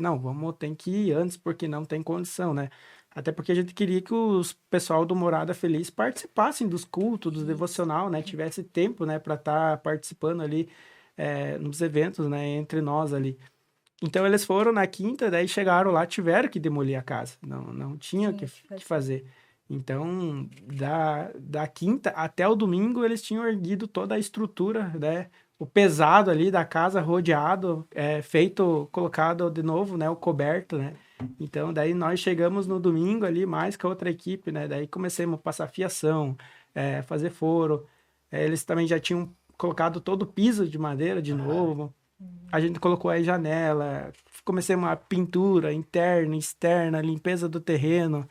tem que ir antes porque não tem condição, né? Até porque a gente queria que os pessoal do Morada Feliz participassem dos cultos, dos devocional, né? Tivesse tempo, né? Para estar participando ali nos eventos, né? Entre nós ali. Então, eles foram na quinta, daí chegaram lá, tiveram que demolir a casa. Não tinha o que fazer. Então, da quinta até o domingo, eles tinham erguido toda a estrutura, né? O pesado ali da casa, rodeado, colocado de novo, né? O coberto, né? Então, daí nós chegamos no domingo ali, mais que a outra equipe, né? Daí começamos a passar fiação, fazer foro. Eles também já tinham colocado todo o piso de madeira de novo. A gente colocou aí janela, comecei uma pintura interna, externa, limpeza do terreno.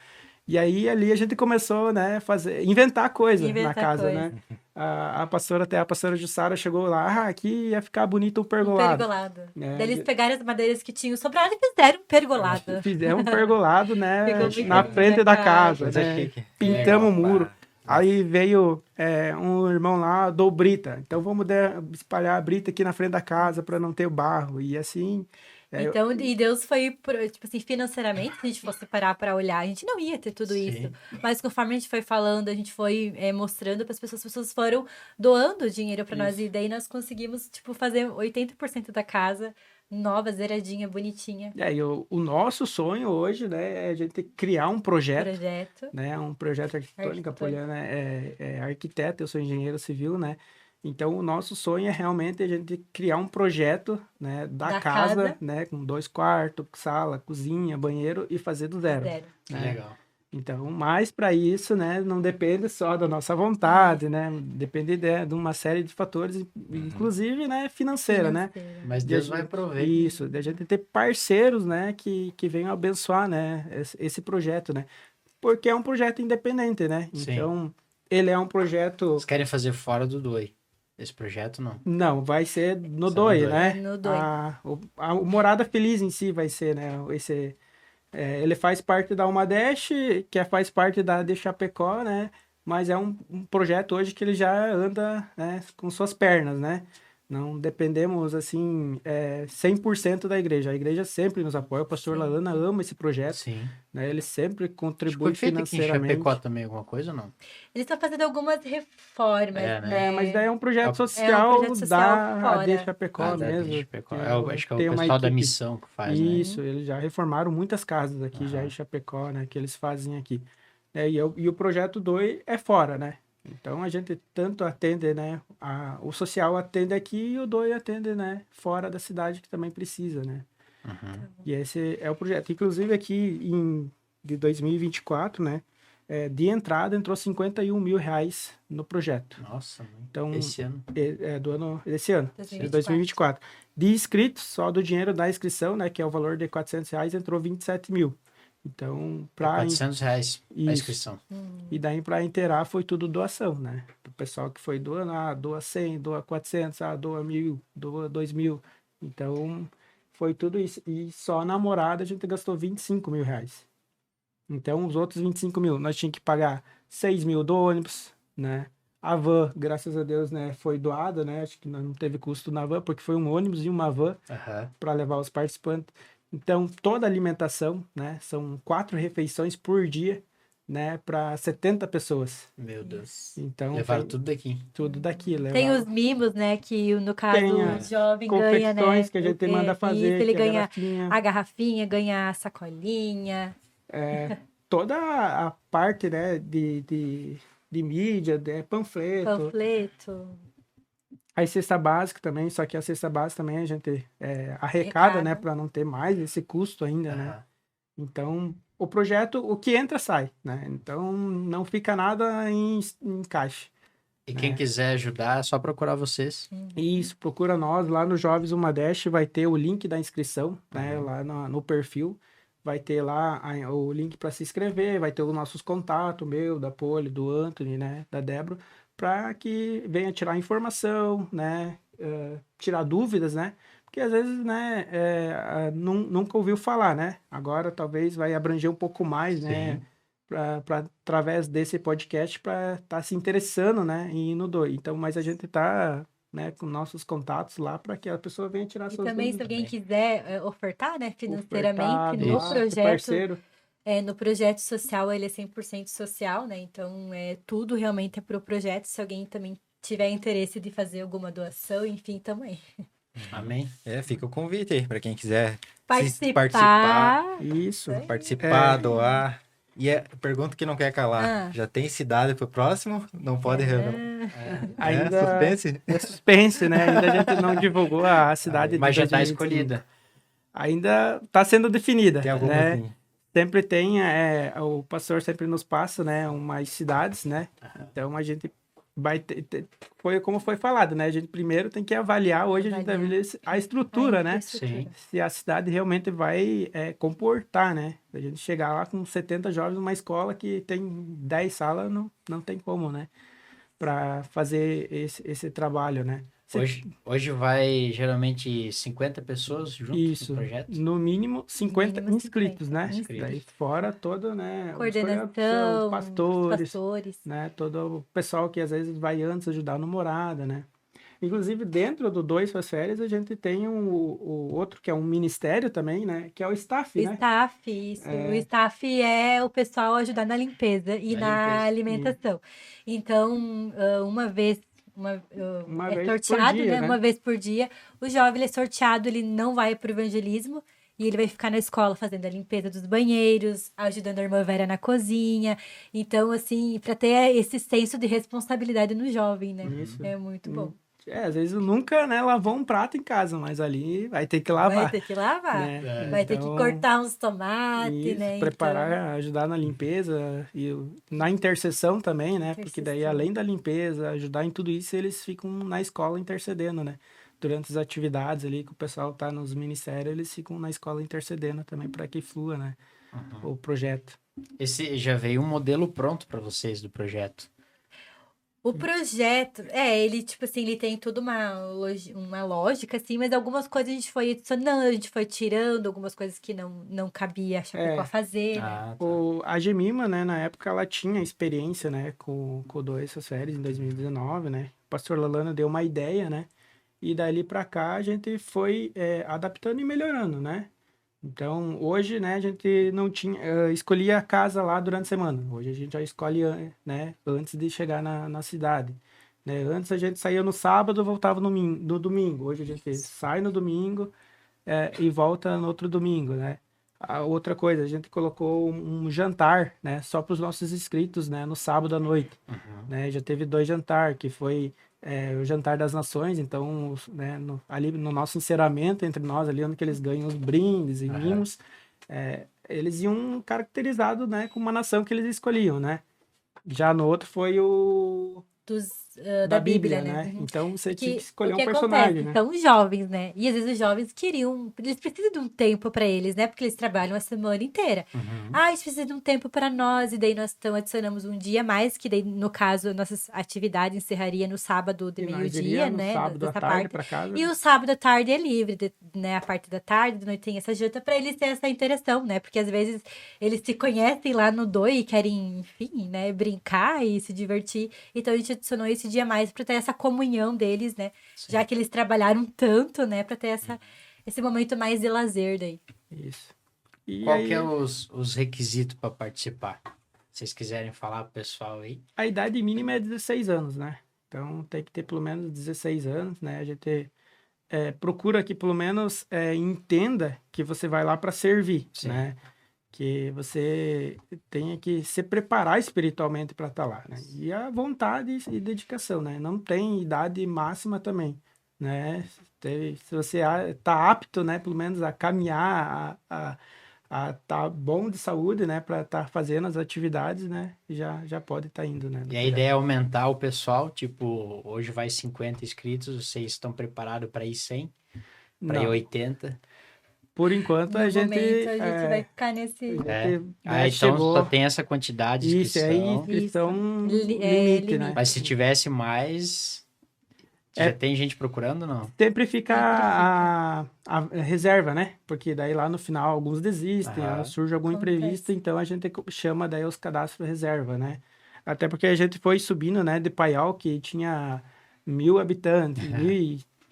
E aí ali a gente começou, né, inventar coisa na casa, coisa. né? A pastora Jussara chegou lá, aqui ia ficar bonito o Um pergolado. pergolado. É, Daí eles pegaram as madeiras que tinham sobrado e fizeram um pergolado. Fizemos um pergolado, né, Ficou muito na linda frente a da casa. casa, Coisa né? chique. Pintamos o Legal, muro. pá. Aí veio um irmão lá, do brita. Então vamos espalhar a brita aqui na frente da casa para não ter o barro. E assim. Então, e Deus foi, tipo assim, financeiramente, se a gente fosse parar para olhar, a gente não ia ter tudo Sim. isso. Mas conforme a gente foi falando, a gente foi mostrando para as pessoas foram doando dinheiro para nós. E daí nós conseguimos, tipo, fazer 80% da casa nova, zeradinha, bonitinha. E o nosso sonho hoje, né, é a gente criar um projeto. Né, um projeto arquitetônico. A Poliana é arquiteta, eu sou engenheiro civil, né? Então, o nosso sonho é realmente a gente criar um projeto, né, da casa, né, com 2 quartos, sala, cozinha, banheiro e fazer do zero. Que né? legal. Então, mas para isso, né, não depende só da nossa vontade, né? Depende de uma série de fatores, inclusive, né, financeira, né? Mas Deus vai prover. Isso, de a gente ter parceiros, né, que venham abençoar, né, esse projeto, né? Porque é um projeto independente, né? Sim. Então, ele é um projeto... Vocês querem fazer fora do DOI? Esse projeto, não? Não, vai ser no Só DOI, no DOI. né? No DOI. A Morada Feliz em si vai ser, né? Ele faz parte da Umadesh, que faz parte da de Chapecó, né? Mas é um projeto hoje que ele já anda, né, com suas pernas, né? Não dependemos, assim, 100% da igreja. A igreja sempre nos apoia. O pastor Lalana ama esse projeto. Sim. Né? Ele sempre Foi contribui feito aqui em financeiramente. Chapecó também alguma coisa ou não? Eles estão fazendo algumas reformas, É, né? Mas daí é um projeto É um social, projeto social da fora. AD Chapecó da mesmo. Chapecó. Eu Acho que é tenho o uma pessoal da equipe. missão que faz, né? Isso, eles já reformaram muitas casas aqui, já em Chapecó, né? Que eles fazem aqui. E o projeto 2 é fora, né? Então a gente tanto atende, né? O social atende aqui e o 2 atende, né? Fora da cidade que também precisa, né? E esse é o projeto. Inclusive aqui de 2024, né? De entrada entrou R$51 mil no projeto. Nossa, Então, esse ano. Desse ano, de 2024. De inscritos, só do dinheiro da inscrição, né? Que é o valor de R$400, entrou 27 mil. Então, para R$400 a Isso. inscrição. E daí, para inteirar, foi tudo doação, né? O pessoal que foi doando, doa 100, doa 400, doa 1.000, doa 2.000. Então, foi tudo isso. E só na morada a gente gastou R$25 mil. Então, os outros 25 mil, nós tínhamos que pagar 6 mil do ônibus, né? A van, graças a Deus, né, foi doada, né? Acho que não teve custo na van, porque foi um ônibus e uma van para levar os participantes. Então, toda a alimentação, né? São 4 refeições por dia, né? Para 70 pessoas. Meu Deus. Então, Levaram tudo daqui. Tudo daqui. Tem os mimos, né? Que no caso o jovem ganha, né? Confecções que a gente manda fazer. Isso, ele ganha a garrafinha, ganha a sacolinha. Toda a parte, né? De mídia, panfleto. A cesta básica também, só que a cesta básica também a gente arrecada, né? Para não ter mais esse custo ainda, né? Então, o projeto, o que entra, sai, né? Então, não fica nada em caixa. E quem quiser ajudar, é só procurar vocês. Isso, procura nós lá no Jovens Umadesh, vai ter o link da inscrição, né? Lá no perfil. Vai ter lá o link para se inscrever, vai ter os nossos contatos, meu, da Poli, do Anthony, né? Da Débora, para que venha tirar informação, né? Tirar dúvidas, né? Porque às vezes, né? Nunca ouviu falar, né? Agora talvez vai abranger um pouco mais, né? Através desse podcast para estar se interessando, né? Em ir no DOI. Então, mas a gente está, né, com nossos contatos lá para que a pessoa venha tirar suas também, dúvidas. Se alguém quiser ofertar, né, financeiramente no projeto, parceiro. No projeto social, ele é 100% social, né? Então, tudo realmente é para o projeto. Se alguém também tiver interesse de fazer alguma doação, enfim, também. Amém. Fica o convite aí para quem quiser participar. Isso. Participar, doar. E a pergunta que não quer calar. Já tem cidade pro próximo? Não pode revelar. Ainda suspense? É suspense, né? Ainda a gente não divulgou a cidade. Mas já está escolhida. Ainda está sendo definida. Tem alguma né? assim? Sempre tem, o pastor sempre nos passa, né? Umas cidades, né? Então a gente foi como foi falado, né? A gente primeiro tem que avaliar, hoje a gente Avaliar. avalia a estrutura, né? Infraestrutura. Se a cidade realmente vai comportar, né? A gente chegar lá com 70 jovens numa escola que tem 10 salas, não tem como, né? Para fazer esse trabalho, né? Hoje vai geralmente 50 pessoas junto Isso, no projeto? no mínimo 50 Mínimo inscritos, 50 né? inscritos. Daí fora todo, né? os Coordenação, pastores, né? Todo o pessoal que às vezes vai antes ajudar no morada, né? Inclusive, dentro do Dois Suas Férias, a gente tem o outro, que é um ministério também, né? Que é o staff, né? Staff, isso. O staff é o pessoal ajudar na limpeza e Na na limpeza. alimentação. Então, uma vez Uma é vez por sorteado, dia, né? né? Uma vez por dia. O jovem ele é sorteado, ele não vai para o evangelismo e ele vai ficar na escola fazendo a limpeza dos banheiros, ajudando a irmã Vera na cozinha. Então, assim, para ter esse senso de responsabilidade no jovem, né? Isso. É muito bom. Às vezes nunca, né, lavou um prato em casa, mas ali vai ter que Vai lavar, ter que lavar, né? vai ter que Então, cortar uns tomates, isso, né? preparar, ajudar na limpeza e na intercessão também, né? Porque daí, Intercessão. além da limpeza, ajudar em tudo isso, eles ficam na escola intercedendo, né? Durante as atividades ali que o pessoal tá nos ministérios, eles ficam na escola intercedendo também para que flua, né? O projeto. Esse já veio um modelo pronto para vocês do projeto. O projeto, ele, tipo assim, ele tem toda uma lógica, assim, mas algumas coisas a gente foi adicionando, a gente foi tirando, algumas coisas que não cabia a Chapecó fazer, né? Ah, tá. A Gemima, né, na época, ela tinha experiência, né, com o Dois Essas Férias em 2019, né? O pastor Lalana deu uma ideia, né? E dali para cá a gente foi adaptando e melhorando, né? Então, hoje, né, a gente não tinha, escolhia a casa lá durante a semana. Hoje a gente já escolhe, né, antes de chegar na cidade. Né? Antes a gente saía no sábado, voltava no domingo. Hoje a gente sai no domingo, e volta no outro domingo, né? A outra coisa, a gente colocou um jantar, né, só para os nossos inscritos, né, no sábado à noite, né? Já teve 2 jantar, que foi o jantar das nações, então, né, ali no nosso encerramento entre nós, ali onde que eles ganham os brindes e mimos, eles iam caracterizados, né, com uma nação que eles escolhiam, né? Já no outro foi o Da Bíblia, né? Uhum. Então você tinha que Que, escolher o que um personagem, acontece? né? São jovens, né? E às vezes os jovens eles precisam de um tempo para eles, né? Porque eles trabalham a semana inteira. Eles precisam de um tempo para nós, e daí nós adicionamos um dia a mais, que daí, no caso, nossas atividades encerraria no sábado de E nós meio-dia, iríamos né? sábado à Dessa tarde parte. para casa. E o sábado à tarde é livre, né? A parte da tarde, de noite tem essa janta para eles ter essa interação, né? Porque às vezes eles se conhecem lá no DOI e querem, enfim, né? Brincar e se divertir. Então a gente adicionou esse dia a mais para ter essa comunhão deles, né? Sim. Já que eles trabalharam tanto, né? Para ter esse momento mais de lazer daí. Isso. E Qual aí, que é os requisitos para participar? Se vocês quiserem falar pro pessoal aí. a idade mínima é 16 anos, né? Então tem que ter pelo menos 16 anos, né? A gente procura que pelo menos entenda que você vai lá para servir, Sim. né? Que você tenha que se preparar espiritualmente para estar lá, né? E a vontade e dedicação, né? Não tem idade máxima também, né? Se você está apto, né? Pelo menos a caminhar, a tá bom de saúde, né? Para estar fazendo as atividades, né? Já pode estar indo, né? E a ideia é aumentar o pessoal, tipo, hoje vai 50 inscritos, vocês estão preparados para ir 100? Para ir Não. 80? Por enquanto, No a gente... momento, a gente vai ficar nesse... Então chegou... só tem essa quantidade de Isso, aí inscrição. inscrição Isso. limite, né? Mas se tivesse mais, já tem gente procurando, não? Sempre fica a reserva, né? Porque daí lá no final alguns desistem, surge algum imprevisto, então a gente chama daí os cadastros reserva, né? Até porque a gente foi subindo, né, de Paial, que tinha 1.000 habitantes,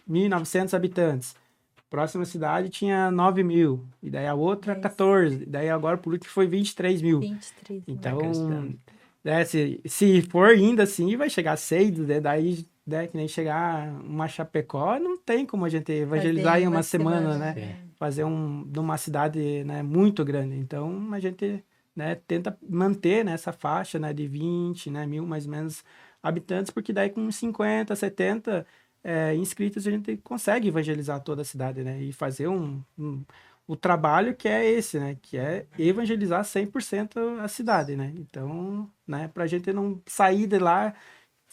1.900 habitantes. Próxima cidade tinha 9.000, e daí a outra 14, e daí agora por último foi 23.000. 23. Então, crescendo. se for ainda assim, vai chegar 6, né? Daí, né, que nem chegar uma Chapecó, não tem como a gente evangelizar Fazer em uma uma semana, semana, né? Fazer de uma cidade, né, muito grande. Então, a gente, né, tenta manter nessa faixa, né, de 20, né, 1.000 mais ou menos habitantes, porque daí com 50, 70 inscritos a gente consegue evangelizar toda a cidade, né? E fazer o trabalho que é esse, né? Que é evangelizar 100% a cidade, né? Então, né? Pra gente não sair de lá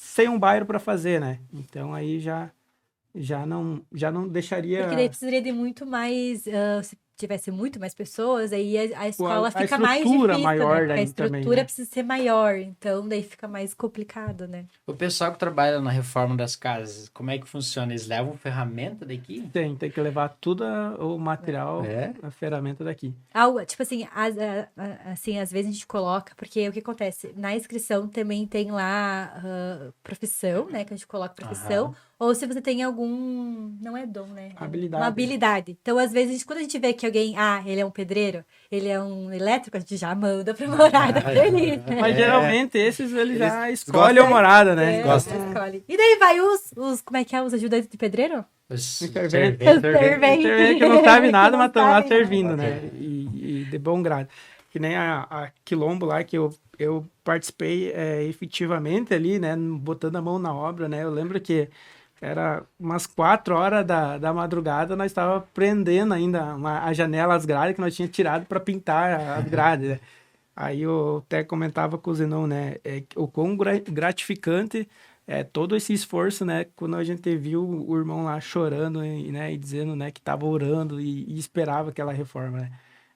sem um bairro para fazer, né? Então aí já não deixaria... Porque daí precisaria de muito mais, se tivesse muito mais pessoas, aí a escola a fica mais estrutura difícil, maior né? Porque a daí também, estrutura né? precisa ser maior, então daí fica mais complicado, né? O pessoal que trabalha na reforma das casas, como é que funciona? Eles levam ferramenta daqui? Tem que levar tudo o material, É? a ferramenta daqui. Algo, tipo assim, assim, às vezes a gente coloca, porque o que acontece? Na inscrição também tem lá profissão, né? Que a gente coloca profissão. Ou se você tem algum. Não é dom, né? Habilidade. Uma habilidade. Então, às vezes, quando a gente vê que alguém. Ah, ele é um pedreiro, ele é um elétrico, a gente já manda pra morada feliz, né? Mas geralmente esses eles já Eles escolhem gostam- a morada, né? É, Gosta. escolhe. E daí vai como é que é? Os ajudantes de pedreiro? Os Servente. Servente. Que não sabe nada, Que mas não estão lá sabe nada. servindo, né? E de bom grado. Que nem a Quilombo lá, que eu participei efetivamente ali, né? Botando a mão na obra, né? Eu lembro que era umas 4 horas da madrugada, nós estávamos prendendo ainda a janela, as grades que nós tínhamos tirado para pintar as grades, né? Aí eu até comentava com o Zenon, né? O quão gratificante é todo esse esforço, né? Quando a gente viu o irmão lá chorando, né? E dizendo, né? Que estava orando e esperava aquela reforma, né?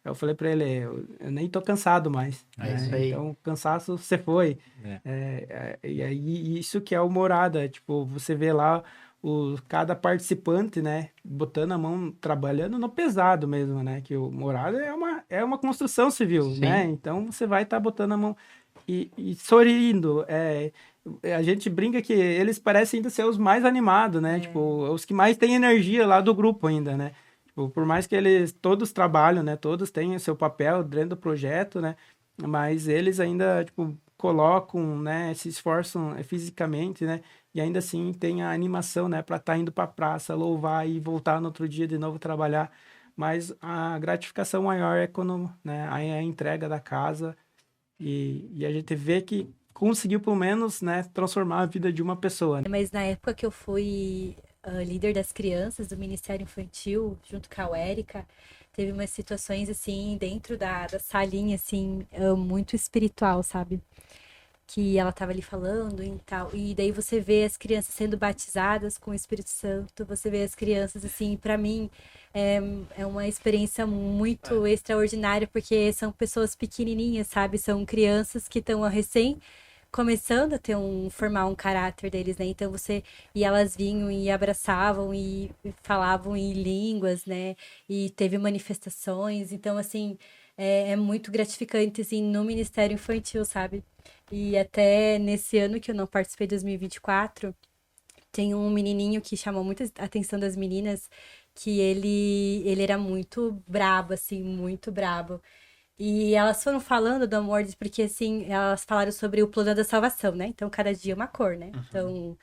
Eu falei para ele, eu nem tô cansado mais. É né? isso aí. Então, o cansaço você foi. É. E aí, isso que é o morada. Tipo, você vê lá cada participante, né? Botando a mão, trabalhando no pesado mesmo, né? Que o morada é uma construção civil, Sim. né? Então, você vai estar botando a mão e sorrindo. A gente brinca que eles parecem ainda ser os mais animados, né? Tipo, os que mais têm energia lá do grupo ainda, né? Tipo, por mais que eles todos trabalham, né? Todos têm o seu papel dentro do projeto, né? Mas eles ainda, tipo, colocam, né? Se esforçam fisicamente, né? E ainda assim tem a animação, né? Para estar indo para a praça, louvar e voltar no outro dia de novo trabalhar. Mas a gratificação maior é quando, né? A entrega da casa e a gente vê que conseguiu pelo menos, né? Transformar a vida de uma pessoa, né? Mas na época que eu fui líder das crianças do Ministério Infantil, junto com a Érica, teve umas situações, assim, dentro da salinha, assim, muito espiritual, sabe? Que ela tava ali falando e tal. E daí você vê as crianças sendo batizadas com o Espírito Santo, você vê as crianças, assim, para mim é uma experiência muito extraordinária, porque são pessoas pequenininhas, sabe? São crianças que estão recém começando a formar um caráter deles, né? Então e elas vinham e abraçavam e falavam em línguas, né? E teve manifestações, então assim, é muito gratificante assim no Ministério Infantil, sabe? E até nesse ano que eu não participei, 2024, tem um menininho que chamou muita atenção das meninas, que ele era muito brabo, assim, muito brabo. E elas foram falando do amor, porque assim, elas falaram sobre o plano da salvação, né? Então, cada dia é uma cor, né? Então,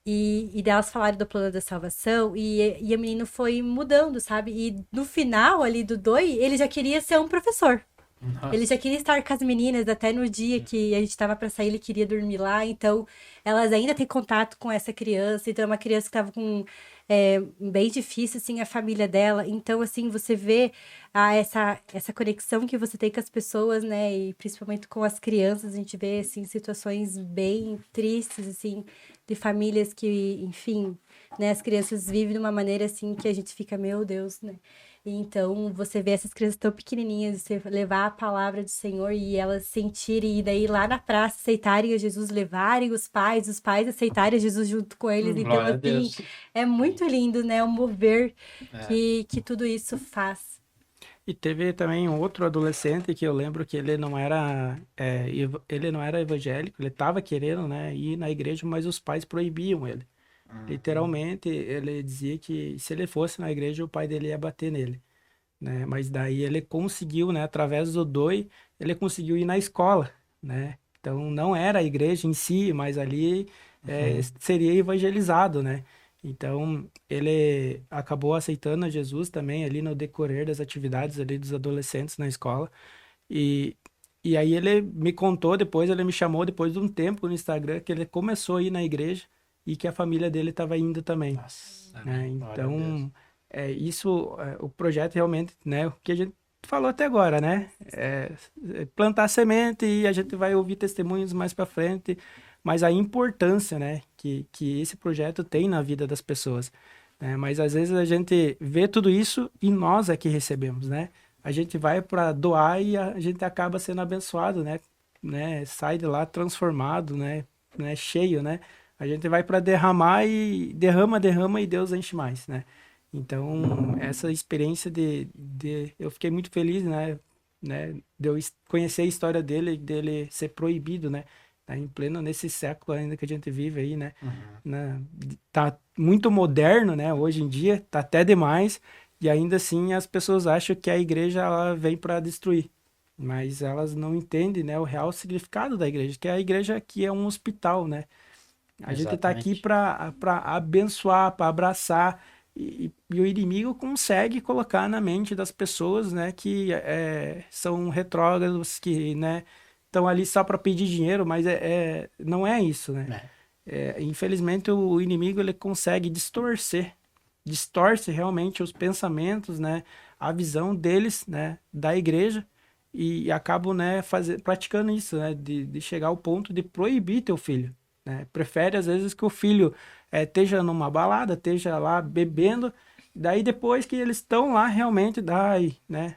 e daí elas falaram do plano da salvação e o menino foi mudando, sabe? E no final ali do Doi, ele já queria ser um professor. Ele já queria estar com as meninas, até no dia que a gente tava para sair, ele queria dormir lá. Então, elas ainda têm contato com essa criança. Então, é uma criança que tava com bem difícil, assim, a família dela. Então, assim, você vê essa conexão que você tem com as pessoas, né? E principalmente com as crianças, a gente vê, assim, situações bem tristes, assim, de famílias que, enfim, né? As crianças vivem de uma maneira, assim, que a gente fica, meu Deus, né? Então, você vê essas crianças tão pequenininhas, você levar a palavra do Senhor e elas sentirem, e daí lá na praça aceitarem a Jesus, levarem os pais aceitarem a Jesus junto com eles. Então, Glória a assim, Deus. é muito lindo, né? O mover que tudo isso faz. E teve também um outro adolescente que eu lembro que ele não era, ele não era evangélico, ele estava querendo, né, ir na igreja, mas os pais proibiam ele. Literalmente, ele dizia que se ele fosse na igreja, o pai dele ia bater nele, né? Mas daí ele conseguiu, né, através do DOI, ele conseguiu ir na escola, né? Então não era a igreja em si, mas ali seria evangelizado, né? Então ele acabou aceitando a Jesus também ali no decorrer das atividades ali dos adolescentes na escola. E, e aí ele me contou depois, ele me chamou depois de um tempo no Instagram que ele começou a ir na igreja e que a família dele estava indo também. Nossa, Né? amém. Glória a Deus. Então, o projeto realmente, né, o que a gente falou até agora, né? Plantar semente e a gente vai ouvir testemunhos mais para frente, mas a importância, né, que esse projeto tem na vida das pessoas, né? Mas às vezes a gente vê tudo isso e nós é que recebemos, né? A gente vai para doar e a gente acaba sendo abençoado, né? Sai de lá transformado, né? Cheio, né? A gente vai para derramar e derrama e Deus enche mais, né? Então, essa experiência eu fiquei muito feliz, de eu conhecer a história dele ser proibido, né? Tá em pleno nesse século ainda que a gente vive aí, né? Tá muito moderno, né? Hoje em dia, tá até demais, e ainda assim as pessoas acham que a igreja ela vem para destruir, mas elas não entendem, né, o real significado da igreja, que a igreja aqui é um hospital, né? A gente tá aqui para abençoar, para abraçar, e o inimigo consegue colocar na mente das pessoas, né, que são retrógrados, que, né, estão ali só para pedir dinheiro, mas não é isso, né? Infelizmente o inimigo ele consegue distorce realmente os pensamentos, né, a visão deles, né, da igreja, e acabam, né, praticando isso, né, de chegar ao ponto de proibir teu filho, né? Prefere às vezes que o filho esteja numa balada, esteja lá bebendo, daí depois que eles estão lá realmente, daí, né,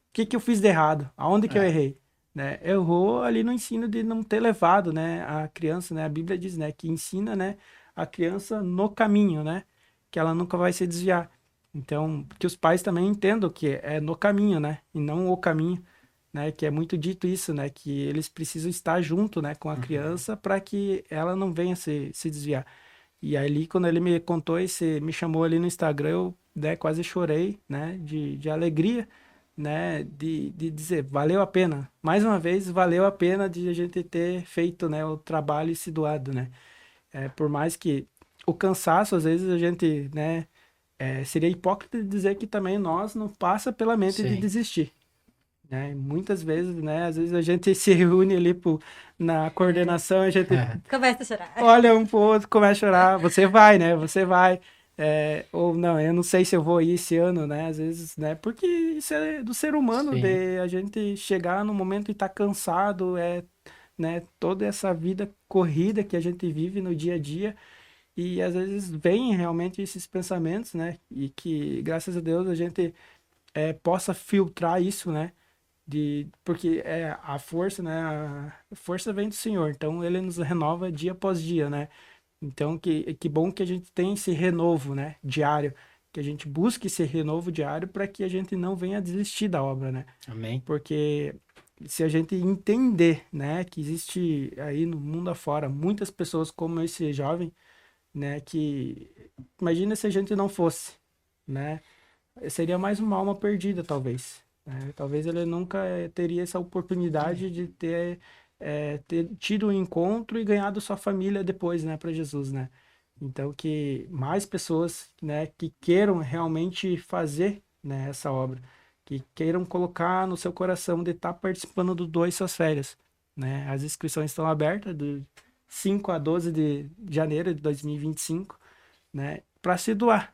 o que eu fiz de errado? Aonde que eu errei? Né? Errou ali no ensino de não ter levado, né, a criança, né? A Bíblia diz, né, que ensina, né, a criança no caminho, né, que ela nunca vai se desviar. Então, que os pais também entendam que é no caminho, né, e não o caminho, né, que é muito dito isso, né, que eles precisam estar junto, né, com a criança para que ela não venha se desviar. E ali, quando ele me contou me chamou ali no Instagram, eu, né, quase chorei, né, de alegria, né, de dizer, valeu a pena. Mais uma vez, valeu a pena de a gente ter feito, né, o trabalho e se doado, né. Por mais que o cansaço, às vezes, a gente, né, seria hipócrita de dizer que também nós não passa pela mente de desistir. Né? Muitas vezes, né, às vezes a gente se reúne ali na coordenação, a gente Começa a chorar. olha um pro outro, começa a chorar, você vai, né, você vai. Ou não, eu não sei se eu vou ir esse ano, né? Às vezes, né? Porque isso é do ser humano, Sim. de a gente chegar no momento e estar cansado, né? Toda essa vida corrida que a gente vive no dia a dia. E às vezes vem realmente esses pensamentos, né? E que, graças a Deus, a gente possa filtrar isso, né? Porque a força, né? A força vem do Senhor, então Ele nos renova dia após dia, né? Então, que bom que a gente tem esse renovo, né, diário, que a gente busque esse renovo diário para que a gente não venha desistir da obra, né? Amém. Porque se a gente entender, né, que existe aí no mundo afora muitas pessoas como esse jovem, né, que imagina se a gente não fosse, né? Seria mais uma alma perdida, talvez, né? Talvez ele nunca teria essa oportunidade de ter tido um encontro e ganhado sua família depois, né, para Jesus, né? Então, que mais pessoas, né, que queiram realmente fazer, né, essa obra, que queiram colocar no seu coração de estar participando do Doe Suas Férias, né? As inscrições estão abertas do 5 a 12 de janeiro de 2025, né, para se doar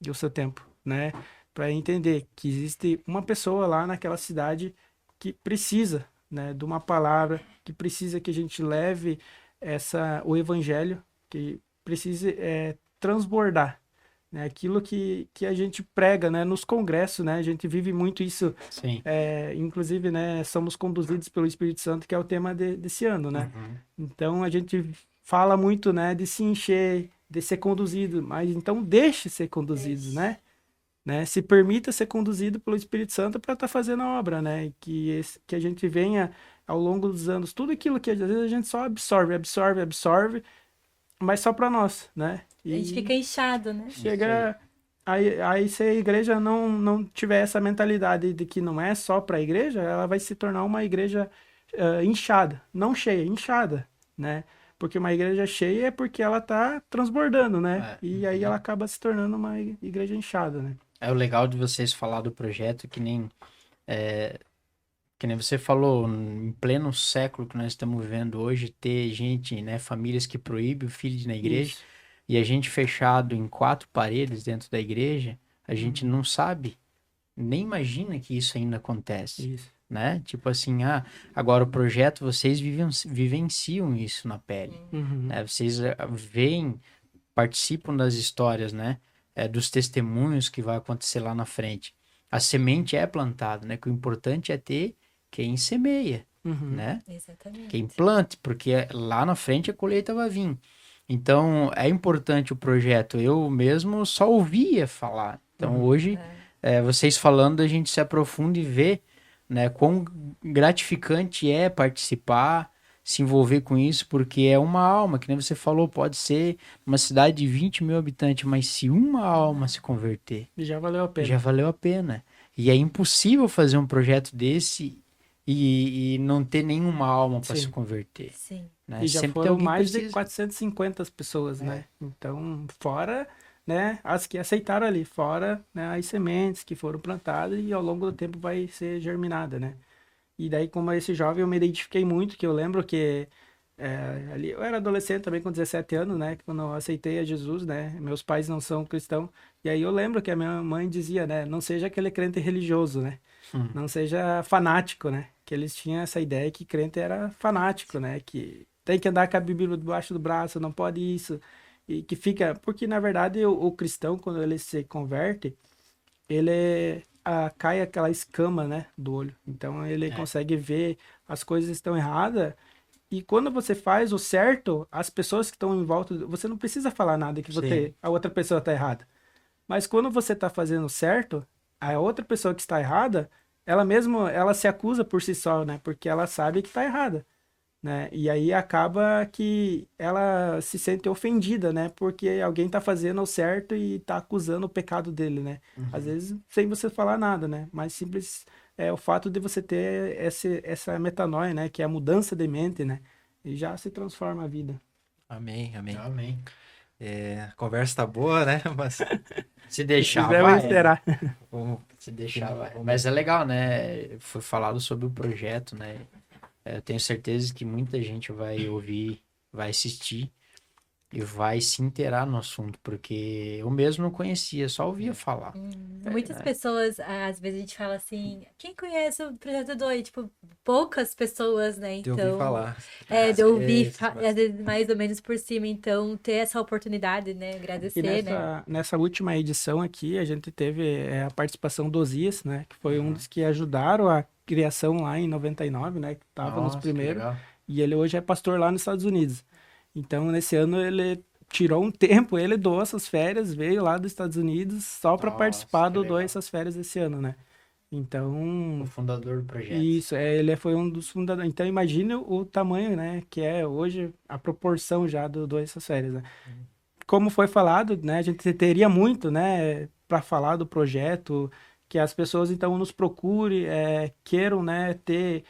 o seu tempo, né? Para entender que existe uma pessoa lá naquela cidade que precisa, né, de uma palavra, que precisa que a gente leve o evangelho, que precise transbordar, né? Aquilo que a gente prega, né, nos congressos, né? A gente vive muito isso. Sim. Inclusive, né, somos conduzidos pelo Espírito Santo, que é o tema desse ano, né? Então a gente fala muito, né, de se encher, de ser conduzido, mas então deixe ser conduzido, né? Se permita ser conduzido pelo Espírito Santo para estar fazendo a obra, né? E que a gente venha ao longo dos anos, tudo aquilo que às vezes a gente só absorve, mas só para nós, né? A gente fica inchado, né? Chega aí se a igreja não tiver essa mentalidade de que não é só para a igreja, ela vai se tornar uma igreja inchada, não cheia, inchada, né? Porque uma igreja cheia é porque ela tá transbordando, né? E aí ela acaba se tornando uma igreja inchada, né? É o legal de vocês falar do projeto, que nem você falou, em pleno século que nós estamos vivendo hoje, ter gente, né, famílias que proíbem o filho de ir na igreja, Isso. e a gente fechado em 4 paredes dentro da igreja, a gente não sabe, nem imagina que isso ainda acontece. Isso. né? Tipo assim, agora o projeto, vocês vivenciam isso na pele, Uhum. né? Vocês veem, participam das histórias, né? Dos testemunhos que vai acontecer lá na frente. A semente é plantada, né? Que o importante é ter quem semeia, Uhum. né? Exatamente. Quem plante, porque lá na frente a colheita vai vir. Então, é importante o projeto. Eu mesmo só ouvia falar. Então, Uhum. hoje, vocês falando, a gente se aprofunda e vê, né, quão gratificante é participar, se envolver com isso, porque é uma alma, que nem você falou, pode ser uma cidade de 20 mil habitantes, mas se uma alma se converter, Já valeu a pena. já valeu a pena. E é impossível fazer um projeto desse e não ter nenhuma alma para Sim. se converter. Sim. Né? E já Sempre tem foram alguém que mais de precisa. 450 pessoas, né? Então, fora, né, as que aceitaram ali, fora, né, as sementes que foram plantadas e ao longo do tempo vai ser germinada, né? E daí, como esse jovem, eu me identifiquei muito, que eu lembro que ali, eu era adolescente também, com 17 anos, né? Quando eu aceitei a Jesus, né? Meus pais não são cristãos. E aí eu lembro que a minha mãe dizia, né? Não seja aquele crente religioso, né? Não seja fanático, né? Que eles tinham essa ideia que crente era fanático, né? Que tem que andar com a Bíblia debaixo do braço, não pode isso. E que fica... Porque, na verdade, o cristão, quando ele se converte, ele cai aquela escama, né, do olho. Então ele consegue ver as coisas estão erradas. E quando você faz o certo, as pessoas que estão em volta, você não precisa falar nada que a outra pessoa está errada. Mas quando você está fazendo certo, a outra pessoa que está errada, ela mesmo, ela se acusa por si só, né? Porque ela sabe que está errada, né? E aí acaba que ela se sente ofendida, né? Porque alguém tá fazendo o certo e tá acusando o pecado dele, né? Às vezes sem você falar nada, né? Mas simples é o fato de você ter essa metanoia, né? Que é a mudança de mente, né? E já se transforma a vida. Amém, amém. Amém. A conversa tá boa, né? Mas Se deixar, Quiser, vai. esperar. vamos, Se deixar, vai. Mas é legal, né? Foi falado sobre o projeto, né? Eu tenho certeza que muita gente vai ouvir, vai assistir e vai se inteirar no assunto, porque eu mesmo não conhecia, só ouvia falar. Muitas pessoas, às vezes a gente fala assim, quem conhece o Projeto 2? Tipo, poucas pessoas, né? de ouvir Então, falar. de ouvir, Isso, mas- às vezes mais ou menos por cima. Então, ter essa oportunidade, né? E Agradecer, né? nessa última edição aqui, a gente teve a participação do Osias, né? Que foi um dos que ajudaram a criação lá em 99, né? Que tava nos Nossa, que primeiros. legal. E ele hoje é pastor lá nos Estados Unidos. Então, nesse ano, ele tirou um tempo, ele doou essas férias, veio lá dos Estados Unidos só para Nossa, participar que do legal. Doe essas férias esse ano, né? Então, O fundador do projeto. isso, ele foi um dos fundadores. Então, imagine o tamanho, né? Que é hoje a proporção já do Doe essas férias, né? Como foi falado, né? A gente teria muito, né? Para falar do projeto, que as pessoas então nos procurem, queiram, né? Ter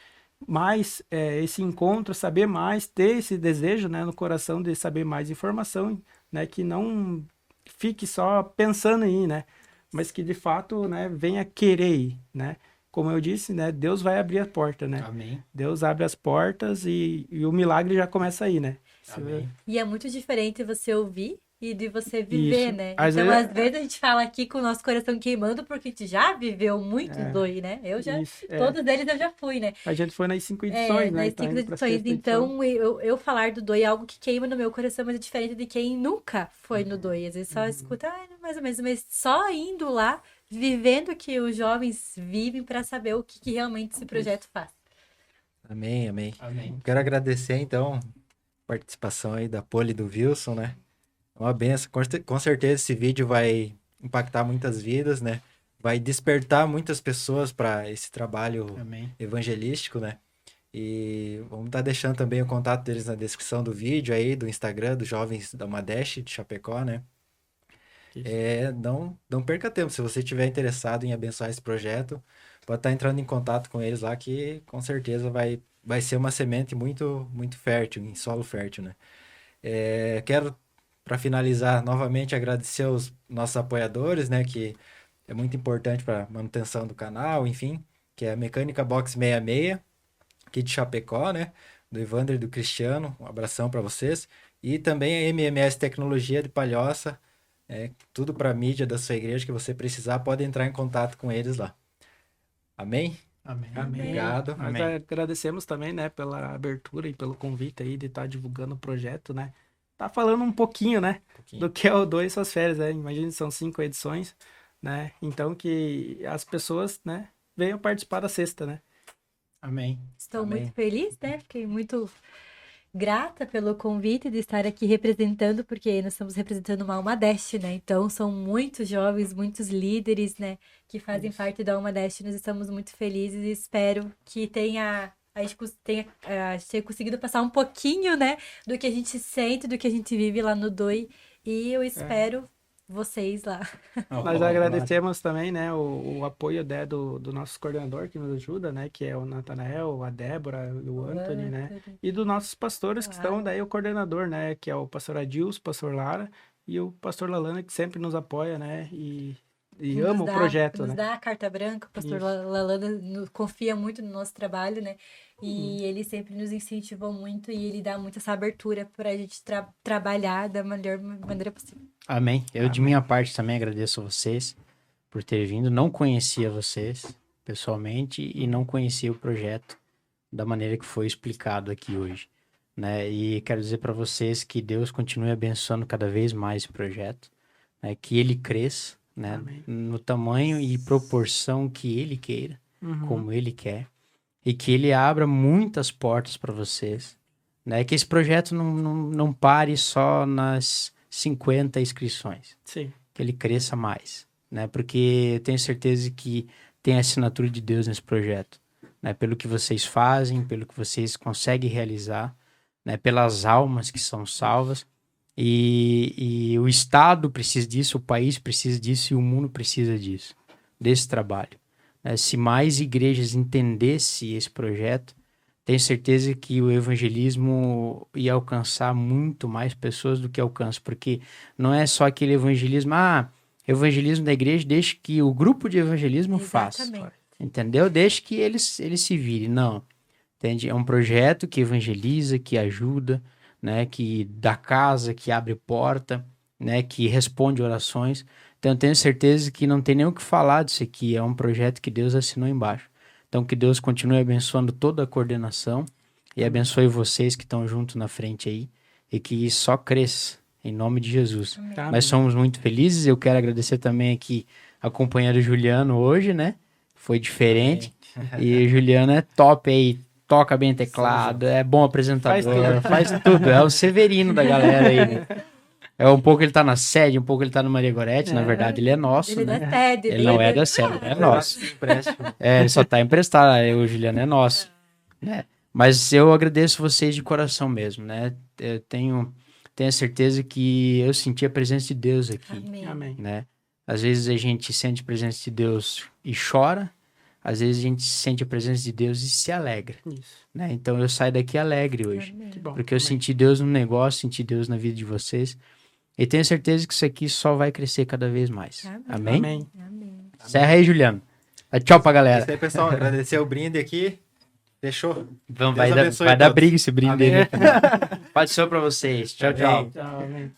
mais esse encontro, saber mais, ter esse desejo, né, no coração de saber mais informação, né, que não fique só pensando em ir, né, mas que de fato, né, venha querer ir, né. Como eu disse, né, Deus vai abrir a porta, né. Amém. Deus abre as portas e o milagre já começa aí, né. Amém. E é muito diferente você ouvir e de você viver, Isso. né? Às Então, vezes- às vezes a gente fala aqui com o nosso coração queimando porque a gente já viveu muito Zoe, né? Eu já, Isso, todos eles eu já fui, né? A gente foi nas 5 edições, né, Nas tá 5 indo pra edições. sexta edição. Então, eu falar do Doi é algo que queima no meu coração, mas é diferente de quem nunca foi no Doi. Às vezes só escuta, mais ou menos, mas só indo lá, vivendo o que os jovens vivem para saber o que realmente esse projeto faz. Amém, amém. Amém. Quero agradecer, então, a participação aí da Poli e do Wilson, né? É uma benção. Com certeza esse vídeo vai impactar muitas vidas, né? Vai despertar muitas pessoas para esse trabalho Amém. evangelístico, né? E vamos estar deixando também o contato deles na descrição do vídeo aí, do Instagram, dos Jovens da Madeste de Chapecó, né? Isso. Não perca tempo. Se você estiver interessado em abençoar esse projeto, pode estar entrando em contato com eles lá, que com certeza vai ser uma semente muito, muito fértil, em solo fértil, né? Quero, para finalizar, novamente agradecer aos nossos apoiadores, né? Que é muito importante para a manutenção do canal, enfim, que é a Mecânica Box 66, aqui de Chapecó, né? Do Evandro e do Cristiano. Um abração para vocês. E também a MMS Tecnologia de Palhoça. Tudo para mídia da sua igreja que você precisar, pode entrar em contato com eles lá. Amém? Amém. Amém. Obrigado. Nós Amém. agradecemos também, né, pela abertura e pelo convite aí de estar divulgando o projeto, né? Tá falando um pouquinho, né, do que é o Doe Suas Férias, né? Imagina, são 5 edições, né? Então que as pessoas, né, venham participar da sexta, né? Amém. Estou Amém. muito feliz, né? Fiquei muito grata pelo convite de estar aqui representando, porque nós estamos representando uma Alma Deste, né? Então, são muitos jovens, muitos líderes, né? Que fazem parte da Alma Deste. Nós estamos muito felizes e espero que a gente tenha conseguido passar um pouquinho, né? Do que a gente sente, do que a gente vive lá no DOI. E eu espero vocês lá. Nós agradecemos também, né, o apoio, né, do nosso coordenador que nos ajuda, né, que é o Natanael, a Débora, o Anthony, né, e dos nossos pastores que estão daí, o coordenador, né, que é o pastor Adilson, o pastor Lara e o pastor Lalana, que sempre nos apoia, né, e ama o projeto, nos né. dá a carta branca, o pastor Isso. Lalana confia muito no nosso trabalho, né? E ele sempre nos incentivou muito e ele dá muito essa abertura para a gente trabalhar da melhor maneira possível. Amém. Eu, de minha parte, também agradeço a vocês por ter vindo. Não conhecia vocês pessoalmente e não conhecia o projeto da maneira que foi explicado aqui hoje, né? E quero dizer para vocês que Deus continue abençoando cada vez mais esse projeto, né? Que ele cresça, né? Amém. No tamanho e proporção que ele queira, Uhum. como ele quer, e que ele abra muitas portas para vocês, né? Que esse projeto não pare só nas 50 inscrições, Sim. que ele cresça mais, né? Porque eu tenho certeza que tem a assinatura de Deus nesse projeto, né? Pelo que vocês fazem, pelo que vocês conseguem realizar, né? Pelas almas que são salvas. E o Estado precisa disso, o país precisa disso e o mundo precisa disso, desse trabalho, né? Se mais igrejas entendessem esse projeto, tenho certeza que o evangelismo ia alcançar muito mais pessoas do que alcança, porque não é só aquele evangelismo, evangelismo da igreja, deixa que o grupo de evangelismo faça, Exatamente. entendeu? Deixa que eles se virem, não, entende? É um projeto que evangeliza, que ajuda, né, que dá casa, que abre porta, né, que responde orações. Então eu tenho certeza que não tem nem o que falar disso aqui, é um projeto que Deus assinou embaixo. Então que Deus continue abençoando toda a coordenação e abençoe vocês que estão junto na frente aí e que só cresça, em nome de Jesus. Amém. Tá, Nós somos muito felizes, eu quero agradecer também aqui a companheira Juliano hoje, né, foi diferente, e o Juliano é top aí, toca bem teclado, é bom apresentador, faz tudo, é o Severino da galera aí, né? É um pouco ele tá na sede, um pouco ele tá no Maria Gorete, na verdade ele é nosso, Ele né? da sede. Ele não é da sede, é nosso. É, ele só tá emprestado, aí o Juliano é nosso, né? Mas eu agradeço vocês de coração mesmo, né? Eu tenho a certeza que eu senti a presença de Deus aqui, Amém. Amém. né? Às vezes a gente sente a presença de Deus e chora, às vezes a gente sente a presença de Deus e se alegra, Isso. né? Então eu saio daqui alegre hoje, Amém. Que bom. porque eu Amém. senti Deus no negócio, senti Deus na vida de vocês, e tenho certeza que isso aqui só vai crescer cada vez mais. Amém? Amém. Amém. Encerra aí, Juliano. Tchau pra É galera. isso aí, pessoal. Agradecer o brinde aqui. Fechou? Vamos, Deus vai abençoe dar todos. briga esse brinde Amém. aí. Pode ser pra vocês. Tchau, tchau. Amém. Tchau, amém.